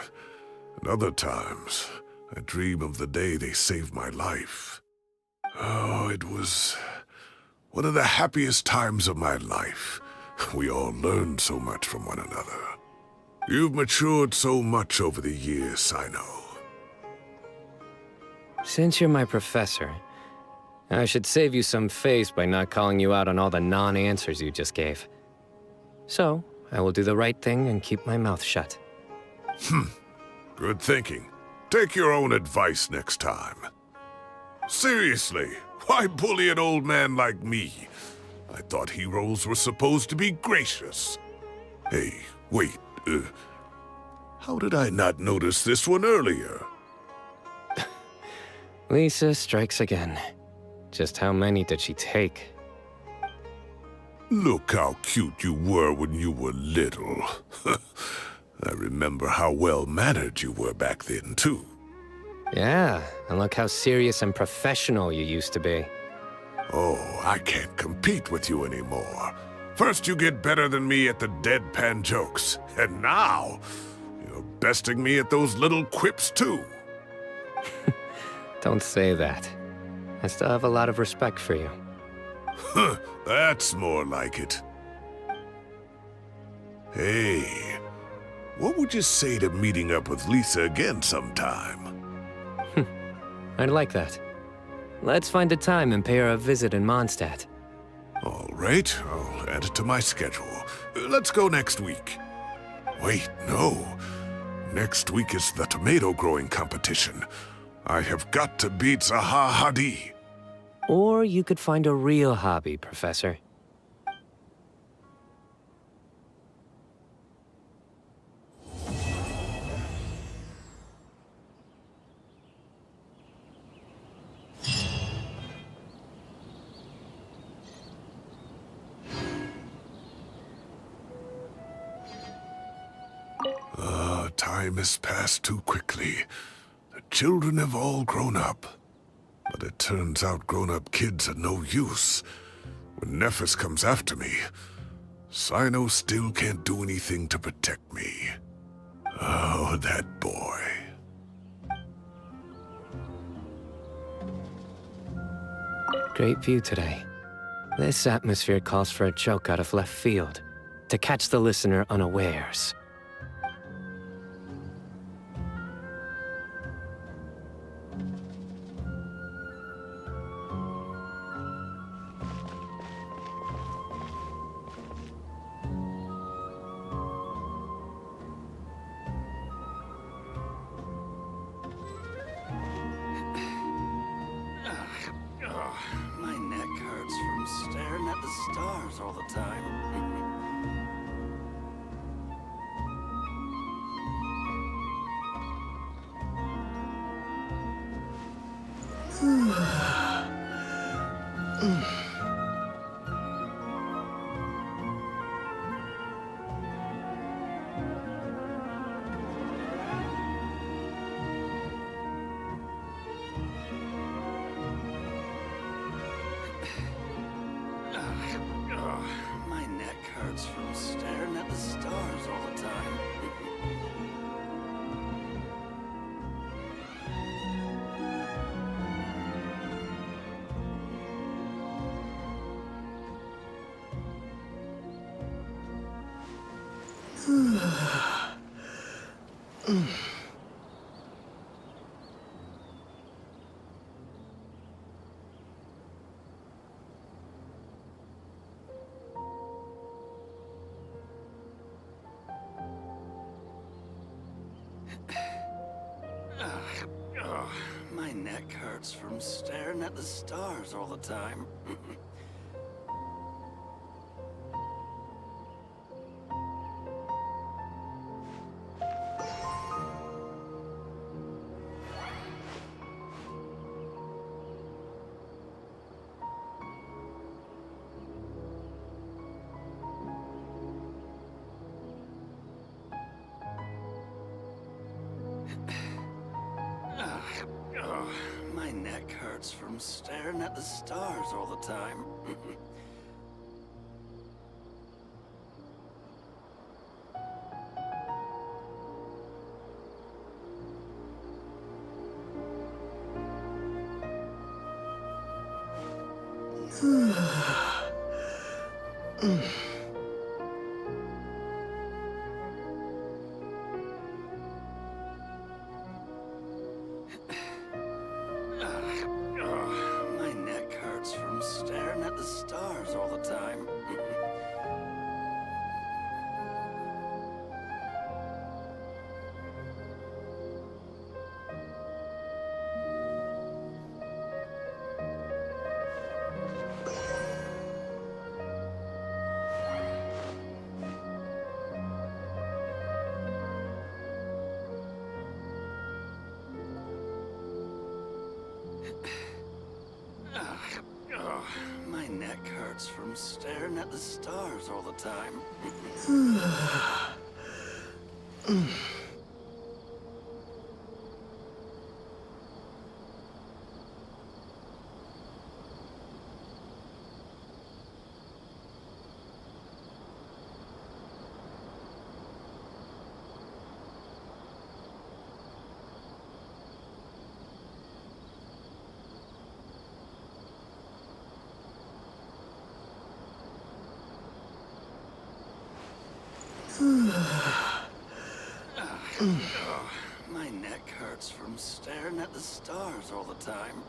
And other times, I dream of the day they saved my life. Oh, it was one of the happiest times of my life. We all learned so much from one another. You've matured so much over the years, Cyno. Since you're my professor, I should save you some face by not calling you out on all the non-answers you just gave. So, I will do the right thing and keep my mouth shut. Good thinking. Take your own advice next time. Seriously, why bully an old man like me? I thought heroes were supposed to be gracious. Hey, wait, how did I not notice this one earlier? Lisa strikes again. Just how many did she take? Look how cute you were when you were little. I remember how well-mannered you were back then, too. Yeah, and look how serious and professional you used to be. Oh, I can't compete with you anymore. First you get better than me at the deadpan jokes, and now you're besting me at those little quips, too. Don't say that. I still have a lot of respect for you. That's more like it. Hey, what would you say to meeting up with Lisa again sometime? I'd like that. Let's find a time and pay her a visit in Mondstadt. All right, I'll add it to my schedule. Let's go next week. Wait, no. Next week is the tomato growing competition. I have got to beat Zaha Hadi. Or you could find a real hobby, Professor. Time has passed too quickly. The children have all grown up. But it turns out grown-up kids are no use. When Nephis comes after me, Cyno still can't do anything to protect me. Oh, that boy. Great view today. This atmosphere calls for a joke out of left field, to catch the listener unawares. My neck hurts from staring at the stars all the time. My neck hurts from staring at the stars all the time. My neck hurts from staring at the stars all the time. My neck hurts from staring at the stars all the time. My neck hurts from staring at the stars all the time. My neck hurts from staring at the stars all the time. My neck hurts from staring at the stars all the time.